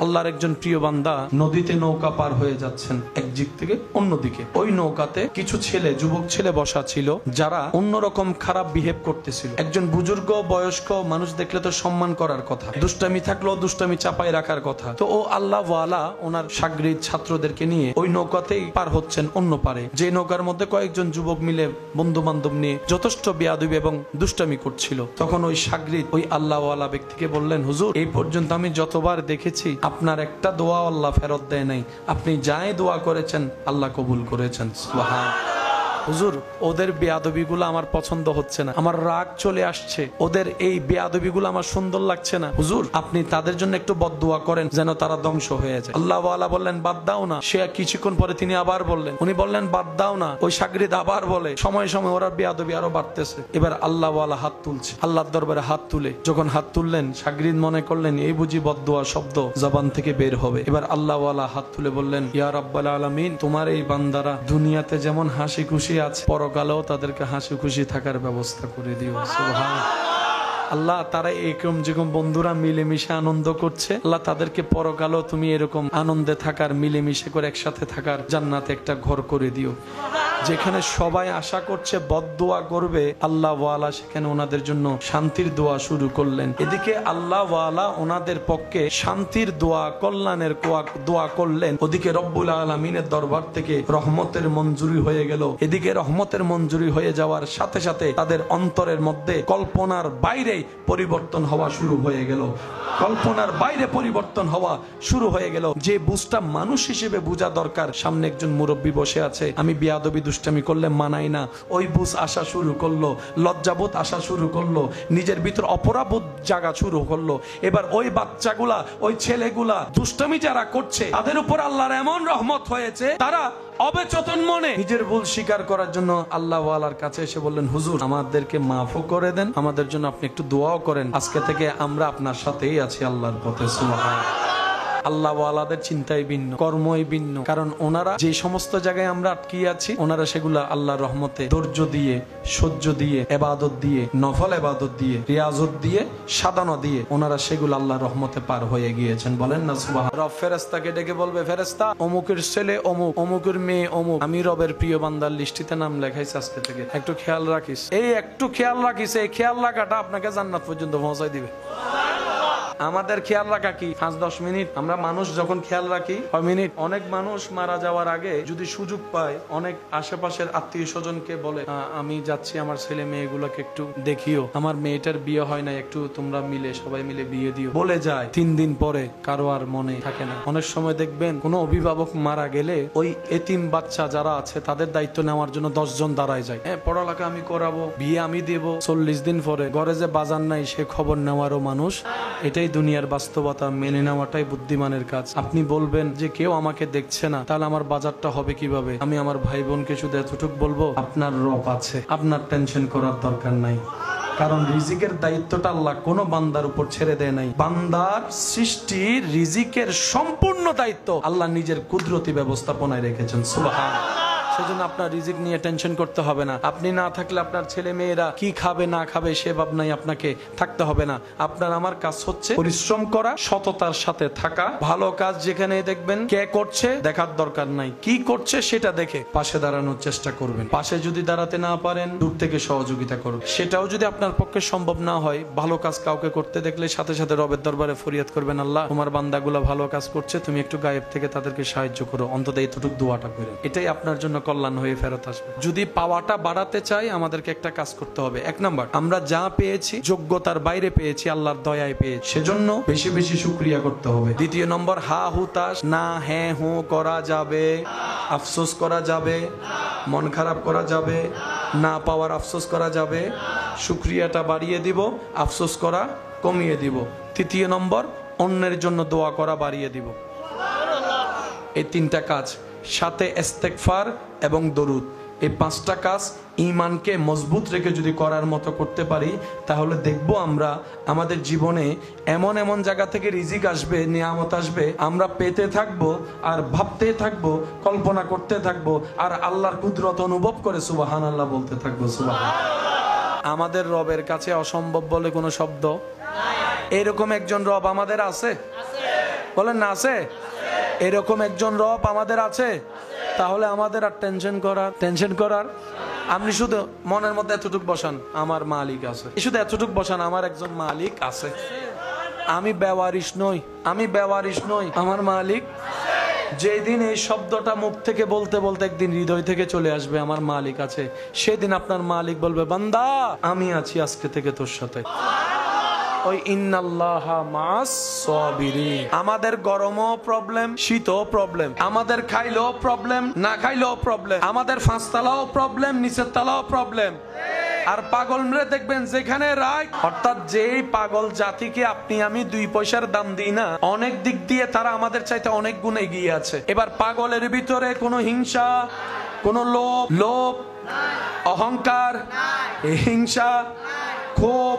আল্লাহর একজন প্রিয় বান্দা নদীতে নৌকা পার হয়ে যাচ্ছেন এক দিক থেকে অন্যদিকে। ওই নৌকাতে কিছু ছেলে, যুবক ছেলে বসা ছিল, যারা অন্যরকম খারাপ বিহেভ করতেছিল। একজন বুজুর্গ বয়স্ক মানুষ দেখলে তো সম্মান করার কথা, দুষ্টামি থাকলেও দুষ্টামি চাপাই রাখার কথা। তো ও আল্লাহ ওয়ালা ওনার সাগরিদ ছাত্রদেরকে নিয়ে ওই নৌকাতেই পার হচ্ছেন অন্য পারে। যে নৌকার মধ্যে কয়েকজন যুবক মিলে বন্ধু বান্ধব নিয়ে যথেষ্ট বেয়াদবি এবং দুষ্টামি করছিল। তখন ওই সাগরিদ ওই আল্লাহ ওয়ালা ব্যক্তিকে বললেন, হুজুর, এই পর্যন্ত আমি যতবার দেখেছি আপনার একটা দোয়া আল্লাহ ফেরত দেয় নাই, আপনি যাই দোয়া করেছেন আল্লাহ কবুল করেছেন। সুবহানাল্লাহ। হুজুর, ওদের বেয়াদবিগুলো আমার পছন্দ হচ্ছে না, আমার রাগ চলে আসছে, ওদের এই বেয়াদবিগুলো আমার সুন্দর লাগছে না। হুজুর, আপনি তাদের জন্য একটু বদদুয়া করেন যেন তারা ধ্বংস হয়ে যায়। আল্লাহ ওয়ালা বললেন, বাদ দাও না। সে কিছুক্ষণ পরে তিনি আবার বললেন, উনি বললেন, বাদ দাও না। ওই সাগরিদ আবার বলে, সময় সময় ওরা বেয়াদবি আরো বাড়তেছে। এবার আল্লাহ ওয়ালা হাত তুলছে, আল্লাহর দরবারে হাত তুলে যখন হাত তুললেন, সাগরিদ মনে করলেন এই বুঝি বদদুয়া শব্দ জবান থেকে বের হবে। এবার আল্লাহ ওয়ালা হাত তুলে বললেন, ইয়া রাব্বাল আলামিন, তোমার এই বান্দারা দুনিয়াতে যেমন হাসি খুশি আছে, পরকালেও তাদেরকে হাসি খুশি থাকার ব্যবস্থা করে দিও। সুবহানাল্লাহ। আল্লাহ, তারা এরকম যেরকম বন্ধুরা মিলেমিশে আনন্দ করছে, আল্লাহ তাদেরকে পরকালেও তুমি এরকম আনন্দে থাকার, মিলেমিশে করে একসাথে থাকার জান্নাতে একটা ঘর করে দিও। যেখানে সবাই আশা করছে বদদুয়া করবে, আল্লাহ ওয়ালা সেখানে ওনাদের জন্য শান্তির দোয়া শুরু করলেন। এদিকে আল্লাহ ওয়ালা ওনাদের পক্ষে শান্তির দোয়া, কল্যাণের দোয়া করলেন। ওদিকে রব্বুল আলামিনের দরবার থেকে রহমতের মঞ্জুরি হয়ে গেল। এদিকে রহমতের মঞ্জুরি হয়ে যাওয়ার সাথে সাথে তাদের অন্তরের মধ্যে কল্পনার বাইরে পরিবর্তন হওয়া শুরু হয়ে গেল। কল্পনার বাইরে পরিবর্তন হওয়া শুরু হয়ে গেল। যে বুঝটা মানুষ হিসেবে বোঝা দরকার, সামনে একজন মুরব্বী বসে আছে, আমি বেয়াদবি দুষ্টামি করলে মানাই না, ওই বুঝ আসা শুরু করলো, লজ্জাবোধ আসা শুরু করলো, নিজের ভিতর অপরাধবোধ জাগা শুরু করলো। এবার ওই বাচ্চাগুলা, ওই ছেলেগুলা দুষ্টামি যারা করছে, তাদের উপর আল্লাহর এমন রহমত হয়েছে, তারা অবচেতন মনে নিজের ভুল স্বীকার করার জন্য আল্লাহ ওয়ালার কাছে এসে বললেন, হুজুর, আমাদেরকে মাফও করে দেন, আমাদের জন্য আপনি একটু দোয়াও করেন, আজকে থেকে আমরা আপনার সাথেই আছি আল্লাহর পথে। সুবহানাল্লাহ। আল্লাহ ওয়ালাদের চিন্তাই ভিন্ন, কর্মই ভিন্ন। কারণ ওনারা যে সমস্ত জায়গায় আমরা আটকিয়ে আছি, ওনারা সেগুলা আল্লাহর রহমতে ধৈর্য দিয়ে, সহ্য দিয়ে, ইবাদত দিয়ে, নফল ইবাদত দিয়ে, রিয়াজত দিয়ে, সাধনা দিয়ে ওনারা সেগুলো আল্লাহর রহমতে পার হয়ে গিয়েছেন। বলেন না সুবহান। রব ফেরেশতাকে ডেকে বলবে, ফেরেশতা অমুকের ছেলে অমুক, অমুকের মেয়ে অমুক, আমি রবের প্রিয় বান্দার লিস্টিতে নাম লেখাইছি আজকে থেকে, একটু খেয়াল রাখিস। এই একটু খেয়াল রাখিস, এই খেয়াল রাখাটা আপনাকে জান্নাত পর্যন্ত পৌঁছায় দিবে। আমাদের খেয়াল রাখা কি 5-10 মিনিট? আমরা মানুষ যখন খেয়াল রাখি 6 মিনিট। অনেক মানুষ মারা যাওয়ার আগে যদি সুযোগ পায়, অনেক আশেপাশের আত্মীয় স্বজনকে বলে, আমি যাচ্ছি আমার ছেলে মেয়েগুলোকে একটু দেখিও, আমার মেয়েটার বিয়ে হয় না, একটু তোমরা মিলে সবাই মিলে বিয়ে দিও। বলে যায়, 3 দিন পরে কারো আর মনে থাকে না। অনেক সময় দেখবেন কোন অভিভাবক মারা গেলে ওই এতিম বাচ্চা যারা আছে তাদের দায়িত্ব নেওয়ার জন্য 10 জন দাঁড়ায় যায়। হ্যাঁ, পড়ালেখা আমি করাবো, বিয়ে আমি দেব। 40 দিন পরে ঘরে যে বাজার নাই সে খবর নেওয়ারও মানুষ। এটাই দুনিয়ার বাস্তবতা, মেনে নেওয়াটাই বুদ্ধিমানের কাজ। আপনি বলবেন যে কেউ আমাকে দেখছে না, তাহলে আমার বাজারটা হবে কিভাবে? আমি আমার ভাই বোনকে শুধু এতটুকু বলবো, আপনার রব আছে, আপনার টেনশন করার দরকার নাই। কারণ রিজিকের দায়িত্বটা আল্লাহ কোনো বান্দার উপর ছেড়ে দেয় নাই। বান্দার সৃষ্টির রিজিকের সম্পূর্ণ দায়িত্ব আল্লাহ নিজের কুদরতি ব্যবস্থাপনায় রেখেছেন। সুবহানাল্লাহ। সেজন্য আপনার রিজিক নিয়ে টেনশন করতে হবে না। আপনি না থাকলে আপনার ছেলে মেয়েরা কি খাবে না খাবে সে ভাবনায় আপনাকে থাকতে হবে না। আপনার আমার কাজ হচ্ছে পরিশ্রম করা, সততার সাথে থাকা। ভালো কাজ যেখানে দেখবেন কে করছে দেখার দরকার নাই, কি করছে সেটা দেখে পাশে দাঁড়ানোর চেষ্টা করবেন। পাশে যদি দাঁড়াতে না পারেন, দূর থেকে সহযোগিতা করুন। সেটাও যদি আপনার পক্ষে সম্ভব না হয়, ভালো কাজ কাউকে করতে দেখলে সাথে সাথে রবের দরবারে ফরিয়াদ করবেন, আল্লাহ তোমার বান্দাগুলো ভালো কাজ করছে, তুমি একটু গায়েব থেকে তাদেরকে সাহায্য করো, অন্তত এইটুকু দোয়াটা করে। এটাই আপনার জন্য কল্যাণ হয়ে ফেরত আসবে। যদি পাওয়াটা বাড়াতে চাই, আমাদেরকে একটা কাজ করতে হবে। 1 নাম্বার, আমরা যা পেয়েছি যোগ্যতার বাইরে পেয়েছি, আল্লাহর দয়ায় পেয়েছি, সেজন্য বেশি বেশি শুকরিয়া করতে হবে। 2 নম্বর, হা হুতাশ না হ্যাঁ হু করা যাবে, আফসোস করা যাবে, মন খারাপ করা যাবে না, পাওয়ার আফসোস করা যাবে। শুকরিয়াটা বাড়িয়ে দিব, আফসোস করা কমিয়ে দিব। 3 নম্বর, অন্যের জন্য দোয়া করা বাড়িয়ে দিব। এই 3টা কাজ, সাথে ইস্তেগফার এবং দরুদ, এই 5টা কাজ ঈমানকে মজবুত রেখে যদি করার মতো করতে পারি, তাহলে দেখব আমরা আমাদের জীবনে এমন এমন জায়গা থেকে রিজিক আসবে, নিয়ামত আসবে, আমরা পেতে থাকবো আর ভাবতে থাকবো, কল্পনা করতে থাকবো, আর আল্লাহর কুদরত অনুভব করে সুবহানাল্লাহ বলতে থাকবো। সুবহানাল্লাহ। আমাদের রবের কাছে অসম্ভব বলে কোনো শব্দ এরকম একজন রব আমাদের আছে? বলেন না আছে? এরকম একজন রব আমাদের আছে। তাহলে আমাদের আর টেনশন করার আপনি শুধু মনের মধ্যে এতটুকু বসান, আমার মালিক আছে। শুধু এতটুকু বসান, আমার একজন মালিক আছে। আমি বেওয়ারিশ নই, আমার মালিক। যেদিন এই শব্দটা মুখ থেকে বলতে বলতে একদিন হৃদয় থেকে চলে আসবে, আমার মালিক আছে, সেদিন আপনার মালিক বলবে, বান্দা আমি আছি আজকে থেকে তোর সাথে। ওই ইন্নাল্লাহা মা'আস সাবিরিন। আমাদের গরমও প্রবলেম, শীতও প্রবলেম, আমাদের খাইলেও প্রবলেম, না খাইলেও প্রবলেম, আমাদের 5 তলাও প্রবলেম, নিচের তলাও প্রবলেম। আর পাগল মেরে দেখবেন যেখানে রাগ, অর্থাৎ যেই পাগল জাতিকে আপনি আমি 2 পয়সার দাম দিই না, অনেক দিক দিয়ে তারা আমাদের চাইতে অনেক গুণ এগিয়ে আছে। এবার পাগলের ভিতরে কোনো হিংসা, কোনো লোভ, অহংকার, হিংসা, ক্ষোভ,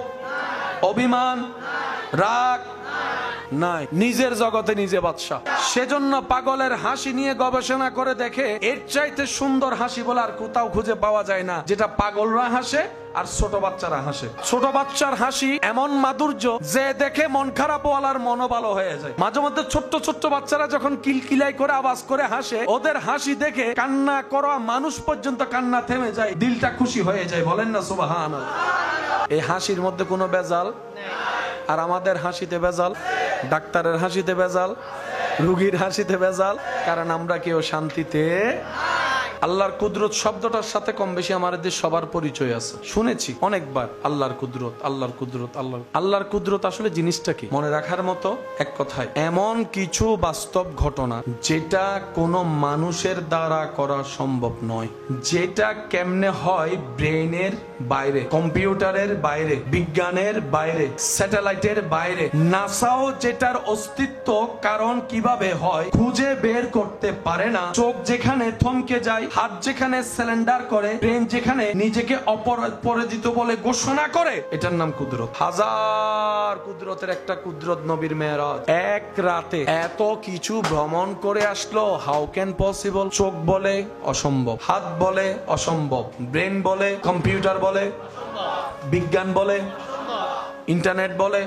অভিমান, রাগ নাই, নিজের জগতে নিজে বাদশা। সেজন্য পাগলের হাসি নিয়ে গবেষণা করে দেখে এর চাইতে সুন্দর হাসি বলে আর কোথাও খুঁজে পাওয়া যায় না, যেটা পাগলরা হাসে আর ছোট বাচ্চারা হাসে। ছোট বাচ্চার হাসি এমন মাধুর্য যে দেখে মন খারাপ ওয়ালার মনও ভালো হয়ে যায়। মাঝে মধ্যে ছোট্ট বাচ্চারা যখন কিলকিলাই করে আওয়াজ করে হাসে, ওদের হাসি দেখে কান্না করা মানুষ পর্যন্ত কান্না থেমে যায়, দিলটা খুশি হয়ে যায়। বলেন না সুবহানাল্লাহ। এই হাসির মধ্যে কোনো ভেজাল, আর আমাদের হাসিতে ভেজাল, ডাক্তারের হাসিতে ভেজাল, রোগীর হাসিতে ভেজাল, কারণ আমরা কেউ শান্তিতে। আল্লাহর কুদরত শব্দটার সাথে কম বেশি আমাদের সবার পরিচয় আছে, শুনেছি অনেকবার। আল্লাহর কুদরত, আল্লাহর কুদরত, আল্লাহর কুদরত আসলে জিনিসটা কি মনে রাখার মতো এক কথায় এমন কিছু বাস্তব ঘটনা যেটা কোনো মানুষের দ্বারা করা সম্ভব নয়, যেটা কেমনে হয় ব্রেইনের বাইরে, কম্পিউটারের বাইরে, বিজ্ঞানের বাইরে, স্যাটেলাইটের বাইরে, নাসাও যেটার অস্তিত্ব কারণ কিভাবে হয় খুঁজে বের করতে পারে না। চোখ যেখানে থমকে যায়, হাত যেখানে সিলিন্ডার করে, ব্রেন যেখানে নিজেকে অপরাজিত বলে ঘোষণা করে, এটার নাম কুদরত। হাজার কুদরতের একটা কুদরত নবীর মেরাজ। এক রাতে এত কিছু ভ্রমণ করে আসলো, হাউ ক্যান পসিবল? চোখ বলে অসম্ভব, হাত বলে অসম্ভব, ব্রেন বলে, কম্পিউটার বলে, বিজ্ঞান বলে, ইন্টারনেট বলে,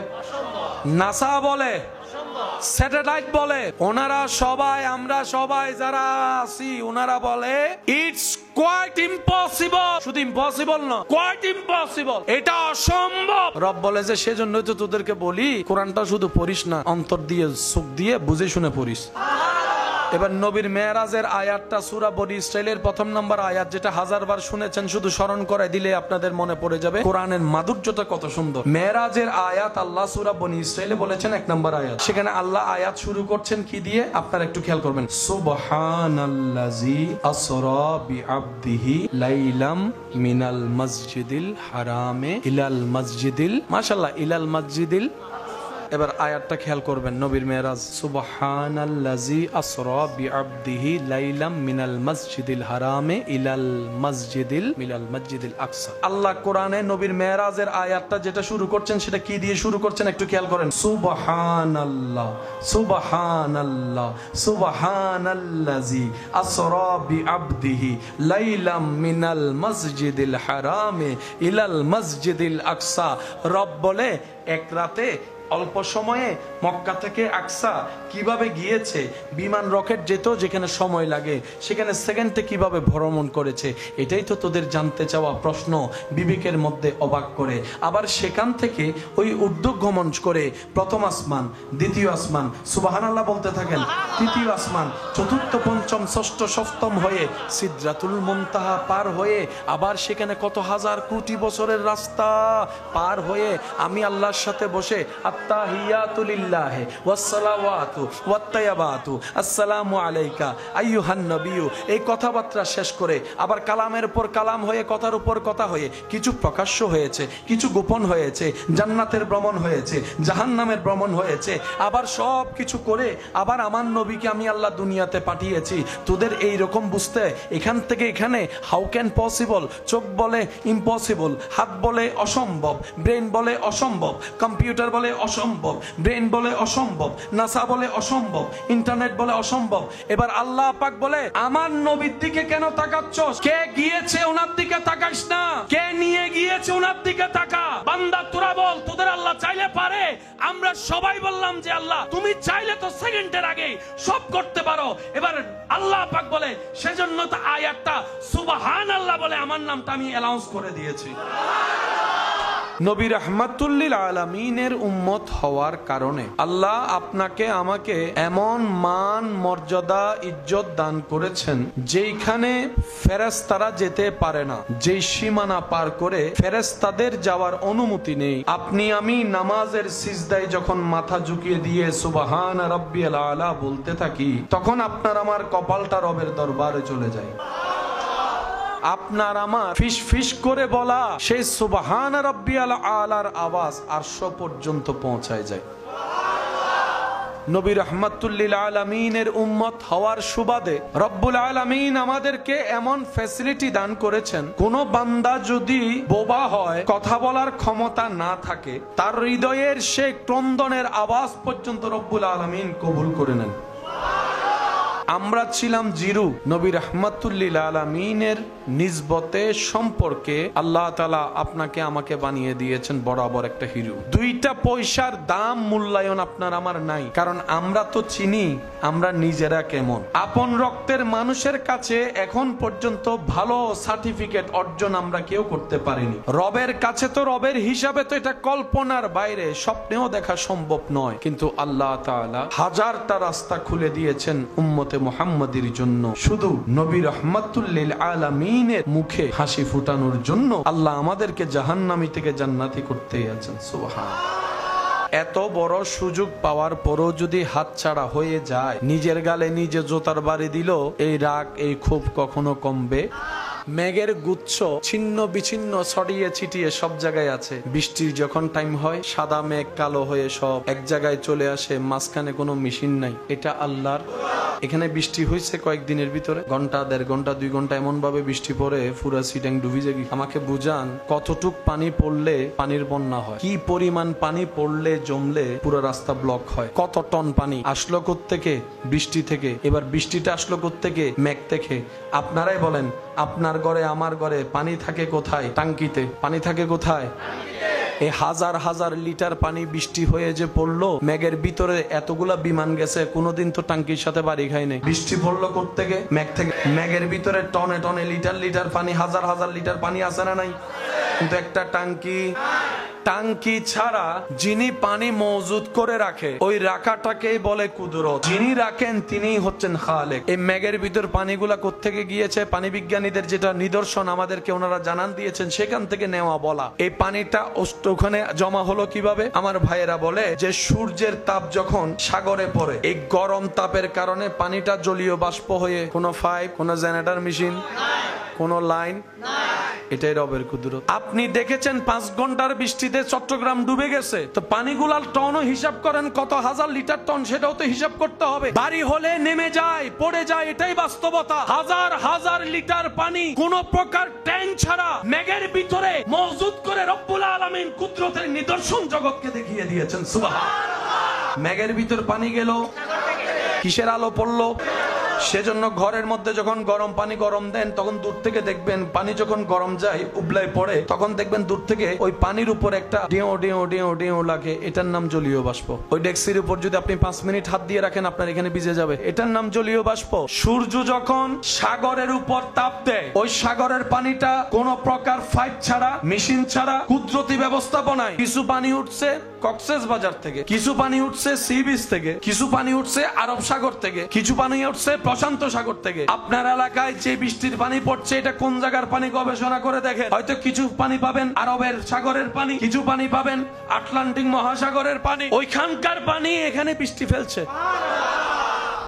নাসা বলে, স্যাটেলাইট বলে, ওনারা সবাই, আমরা সবাই যারা আছি, ওনারা বলে ইটস কোয়াইট ইম্পসিবল। শুধু ইম্পসিবল না, কোয়াইট ইম্পসিবল, এটা অসম্ভব। রব বলে যে সেজন্যই তো তোদেরকে বলি কোরআনটা শুধু পড়িস না, অন্তর দিয়ে চোখ দিয়ে বুঝে শুনে পড়িস। এবার নবীর মেরাজের আয়াতটা সূরা বনি ইসরাইলের প্রথম নম্বর আয়াত, যেটা হাজারবার শুনেছেন, শুধু স্মরণ করে দিলে আপনাদের মনে পড়ে যাবে কোরআনের মাধুর্যটা কত সুন্দর। মেরাজের আয়াত আল্লাহ সূরা বনি ইসরাইলে বলেছেন 1 নম্বর আয়াত। সেখানে আল্লাহ আয়াত শুরু করছেন কি দিয়ে? আপনারা একটু খেয়াল করবেন, সুবহানাল্লাযী আসরা বিআবদিহি লাইলাম মিনাল মসজিদিল হারামে ইলাল মসজিদিল, মাশাআল্লাহ, ইলাল মসজিদিল। এবার আয়াতটা খেয়াল করবেন, নবীর মেরাজ, সুবহানাল্লাযী আসরা বিআবদিহি লাইলাম মিনাল মসজিদিল হারামে ইলাল মসজিদিল আকসা। আল্লাহ কোরআনে নবীর মেরাজের আয়াতটা যেটা শুরু করছেন সেটা কি দিয়ে শুরু করছেন একটু খেয়াল করেন, সুবহানাল্লাহ সুবহানাল্লাহ সুবহানাল্লাযী আসরা বিআবদিহি লাইলাম মিনাল মসজিদিল হারামে ইলাল মসজিদিল আকসা। রব বলে এক রাতে অল্প সময়ে মক্কা থেকে আকসা কিভাবে গিয়েছে, বিমান রকেট যেত যেখানে সময় লাগে সেখানে সেকেন্ডে কিভাবে ভ্রমণ করেছে, এটাই তো তোদের জানতে চাওয়া প্রশ্ন, বিবেকের মধ্যে অবাক করে। আবার সেখান থেকে ওই ঊর্ধ্বগমন করে প্রথম আসমান, দ্বিতীয় আসমান, সুবহানাল্লাহ বলতে থাকেন, তৃতীয় আসমান, চতুর্থ, পঞ্চম, ষষ্ঠ, সপ্তম হয়ে সিদরাতুল মুনতাহা পার হয়ে আবার সেখানে কত হাজার কোটি বছরের রাস্তা পার হয়ে আমি আল্লাহর সাথে বসে আত্তাহিয়াতু লিল্লাহি ওয়াসসালাওয়াতু ওয়াত্তাইয়াবাতু আসসালামু আলাইকা আইয়ুহান নবিয়্যু, এই কথাবার্তা শেষ করে আবার কালামের উপর কালাম হয়ে, কথার উপর কথা হয়ে, কিছু প্রকাশ্য হয়েছে, কিছু গোপন হয়েছে, জান্নাতের ভ্রমণ হয়েছে, জাহান্নামের ভ্রমণ হয়েছে, আবার সব কিছু করে আবার আমার নবীকে আমি আল্লাহ দুনিয়াতে পাঠিয়েছি তোদের এই রকম বুঝতে। এখান থেকে এখানে হাউ ক্যান পসিবল? চোখ বলে ইম্পসিবল, হাত বলে অসম্ভব, ব্রেন বলে অসম্ভব, কম্পিউটার বলে অসম্ভব, ব্রেন বলে অসম্ভব, নাসা বলে অসম্ভব, ইন্টারনেট বলে অসম্ভব। এবার আল্লাহ পাক বলে আমার নবীর দিকে কেন তাকাচ্ছস? কে গিয়েছে ওনার দিকে তাকাইস না, কে নিয়ে গিয়েছে ওনার দিকে তাকা। বান্দা তোরা বল, তোদের আল্লাহ চাইলে পারে? আমরা সবাই বললাম যে আল্লাহ তুমি চাইলে তো সেকেন্ডের আগে সব করতে পারো। এবার আল্লাহ পাক বলে সেজন্য তো আয়াতটা সুবহানাল্লাহ বলে আমার নামটা আমি অ্যানাউন্স করে দিয়েছি। নবী রাহমাতুল লিল আলামিনের উম্মত হওয়ার কারণে আল্লাহ আপনাকে আমাকে এমন মান, মর্যাদা, ইজ্জত দান করেছেন যেখানে ফেরেশতারা যেতে পারে না, যেই সীমানা পার করে ফেরেশতাদের যাওয়ার অনুমতি নেই। আপনি আমি নামাজের সিজদায় যখন মাথা ঝুঁকিয়ে দিয়ে সুবহান রাব্বিয়াল আলা বলতে থাকি, তখন আপনার আমার কপালটা রবের দরবারে চলে যায়। আপনার আমার ফিস ফিস করে বলা সেই সুবহান রাব্বিয়াল আলার আওয়াজ আরশ পর্যন্ত পৌঁছায় যায়। নবী রাহমাতুল লিল আলামিনের উম্মত হওয়ার সুবাদে রব্বুল আলামিন আমাদেরকে এমন ফ্যাসিলিটি দান করেছেন, কোন বান্দা যদি বোবা হয়, কথা বলার ক্ষমতা না থাকে, তার হৃদয়ের সেই ক্রন্দনের আওয়াজ পর্যন্ত রব্বুল আলামিন কবুল করে নেন। আমরা ছিলাম জিরু, নবী রাহমাতুল লিল আলামিনের নিসবতে সম্পর্কে আল্লাহ তাআলা আপনাকে আমাকে বানিয়ে দিয়েছেন বরাবর একটা হিরো। 2টা পয়সার দাম মূল্যায়ন আপনার আমার নাই, কারণ আমরা তো চিনি আমরা নিজেরা কেমন। আপন রক্তের মানুষের কাছে এখন পর্যন্ত ভালো সার্টিফিকেট অর্জন আমরা কেউ করতে পারিনি। রবের কাছে তো রবের হিসাবে তো এটা কল্পনার বাইরে, স্বপ্নেও দেখা সম্ভব নয়। কিন্তু আল্লাহ তাআলা হাজারটা রাস্তা খুলে দিয়েছেন উম্মতে মুহাম্মাদের জন্য, শুধু নবী রাহমাতুল লিল আলামিনের মুখে হাসি ফুটানোর জন্য আল্লাহ আমাদেরকে জাহান্নামী থেকে জান্নাতি করতে আছেন। সুবহানাল্লাহ। এত বড় সুযোগ পাওয়ার পরও যদি হাতছাড়া হয়ে যায়, নিজের গালে নিজে জোতার বাড়ি দিল, এই রাগ, এই ক্ষোভ কখনো কমবে? মেঘের গুচ্ছ ছিন্ন বিচ্ছিন্ন ছড়িয়ে ছিটিয়ে সব জায়গায় আছে, বৃষ্টির যখন টাইম হয় সাদা মেঘ কালো হয়ে সব এক জায়গায় চলে আসে, মাঝখানে কোনো মেশিন নাই। এটা আল্লাহর এখানে বৃষ্টি হয়েছে কয়েকদিনের ভিতরে, ঘন্টা, দেড় ঘন্টা, 2 ঘন্টা এমন ভাবে বৃষ্টি পড়ে পুরা সিটাং ডুবি যায়। আমাকে বুঝান কতটুক পানি পড়লে পানির বন্যা হয়, কি পরিমাণ পানি পড়লে জমলে পুরো রাস্তা ব্লক হয়, কত টন পানি আসলো কোত্থেকে? বৃষ্টি থেকে। এবার বৃষ্টিটা আসলো কোত্থেকে? মেঘ থেকে। আপনারাই বলেন, আপনার ঘরে আমার ঘরে পানি থাকে কোথায়? টাঙ্কিতে। পানি থাকে কোথায়? এই হাজার হাজার লিটার পানি বৃষ্টি হয়ে যে পড়লো, মেঘের ভিতরে এতগুলা বিমান গেছে, কোনোদিন তো টাঙ্কির সাথে বাড়ি খায় নাই। বৃষ্টি পড়লো কোত্থেকে? মেঘ থেকে। মেঘের ভিতরে টনে টনে লিটার লিটার পানি, হাজার হাজার লিটার পানি আছে না নাই? কিন্তু একটা টাঙ্কি ছাড়া যিনি পানি মজুদ করে রাখে, ওই রাখাটাকেই বলে কুদরত। যিনি রাখেন তিনিই হচ্ছেন খালেক। এই মেঘের ভিতর পানিগুলা কোত্থেকে গিয়েছে? পানি বিজ্ঞানীদের যেটা নিদর্শন আমাদেরকে ওনারা জানান দিয়েছেন, সেখান থেকে নেওয়া বলা। এই পানিটা ওখানে জমা হলো কিভাবে? আমার ভাইয়েরা বলে যে সূর্যের তাপ যখন সাগরে পড়ে, এই গরম তাপের কারণে পানিটা জলীয় বাষ্প হয়ে, কোনো পাইপ, কোনো জেনারেটর মেশিন, কোনো লাইন, এটাই রবের কুদরত। আপনি দেখেছেন 5 ঘন্টার বৃষ্টিতে চট্টগ্রাম ডুবে গেছে, তো পানিগুলার টনও হিসাব করেন, কত হাজার লিটার টন, সেটাও তো হিসাব করতে হবে। বাড়ি হলে নেমে যায়, পড়ে যায়, এটাই বাস্তবতা। হাজার হাজার লিটার পানি কোন প্রকার ট্যাঙ্ক ছাড়া মেঘের ভিতরে মজুদ করে রব্বুল আলামিন কুদরতের নিদর্শন জগৎকে দেখিয়ে দিয়েছেন। সুবহানাল্লাহ। মেঘের ভিতর পানি গেল, কিসের আলো পড়লো? সেজন্য ঘরের মধ্যে যখন গরম পানি গরম দেন, তখন দূর থেকে দেখবেন পানি যখন গরম যায়, উবলায় পড়ে, তখন দেখবেন দূর থেকে ওই পানির উপর একটা ডিও ডিও ডিও ডিও লাগে। এটার নাম জলীয় বাষ্প। ওই ডেক্সির উপর যদি আপনি 5 মিনিট হাত দিয়ে রাখেন, আপনার এখানে ভিজে যাবে। এটার নাম জলীয় বাষ্প। সূর্য যখন সাগরের উপর তাপ দেয়, ওই সাগরের পানিটা কোন প্রকার পাইপ ছাড়া, মেশিন ছাড়া, কুদরতি ব্যবস্থাপনায় কিছু পানি উঠছে কক্সবাজার থেকে, কিছু পানি উঠছে সি বিচ থেকে, কিছু পানি উঠছে আরব সাগর থেকে, কিছু পানি উঠছে প্রশান্ত সাগর থেকে। আপনার এলাকায় যে বৃষ্টির পানি পড়ছে, এটা কোন জায়গার পানি গবেষণা করে দেখেন। হয়তো কিছু পানি পাবেন আরবের সাগরের পানি, কিছু পানি পাবেন আটলান্টিক মহাসাগরের পানি। ওইখানকার পানি এখানে বৃষ্টি ফেলছে।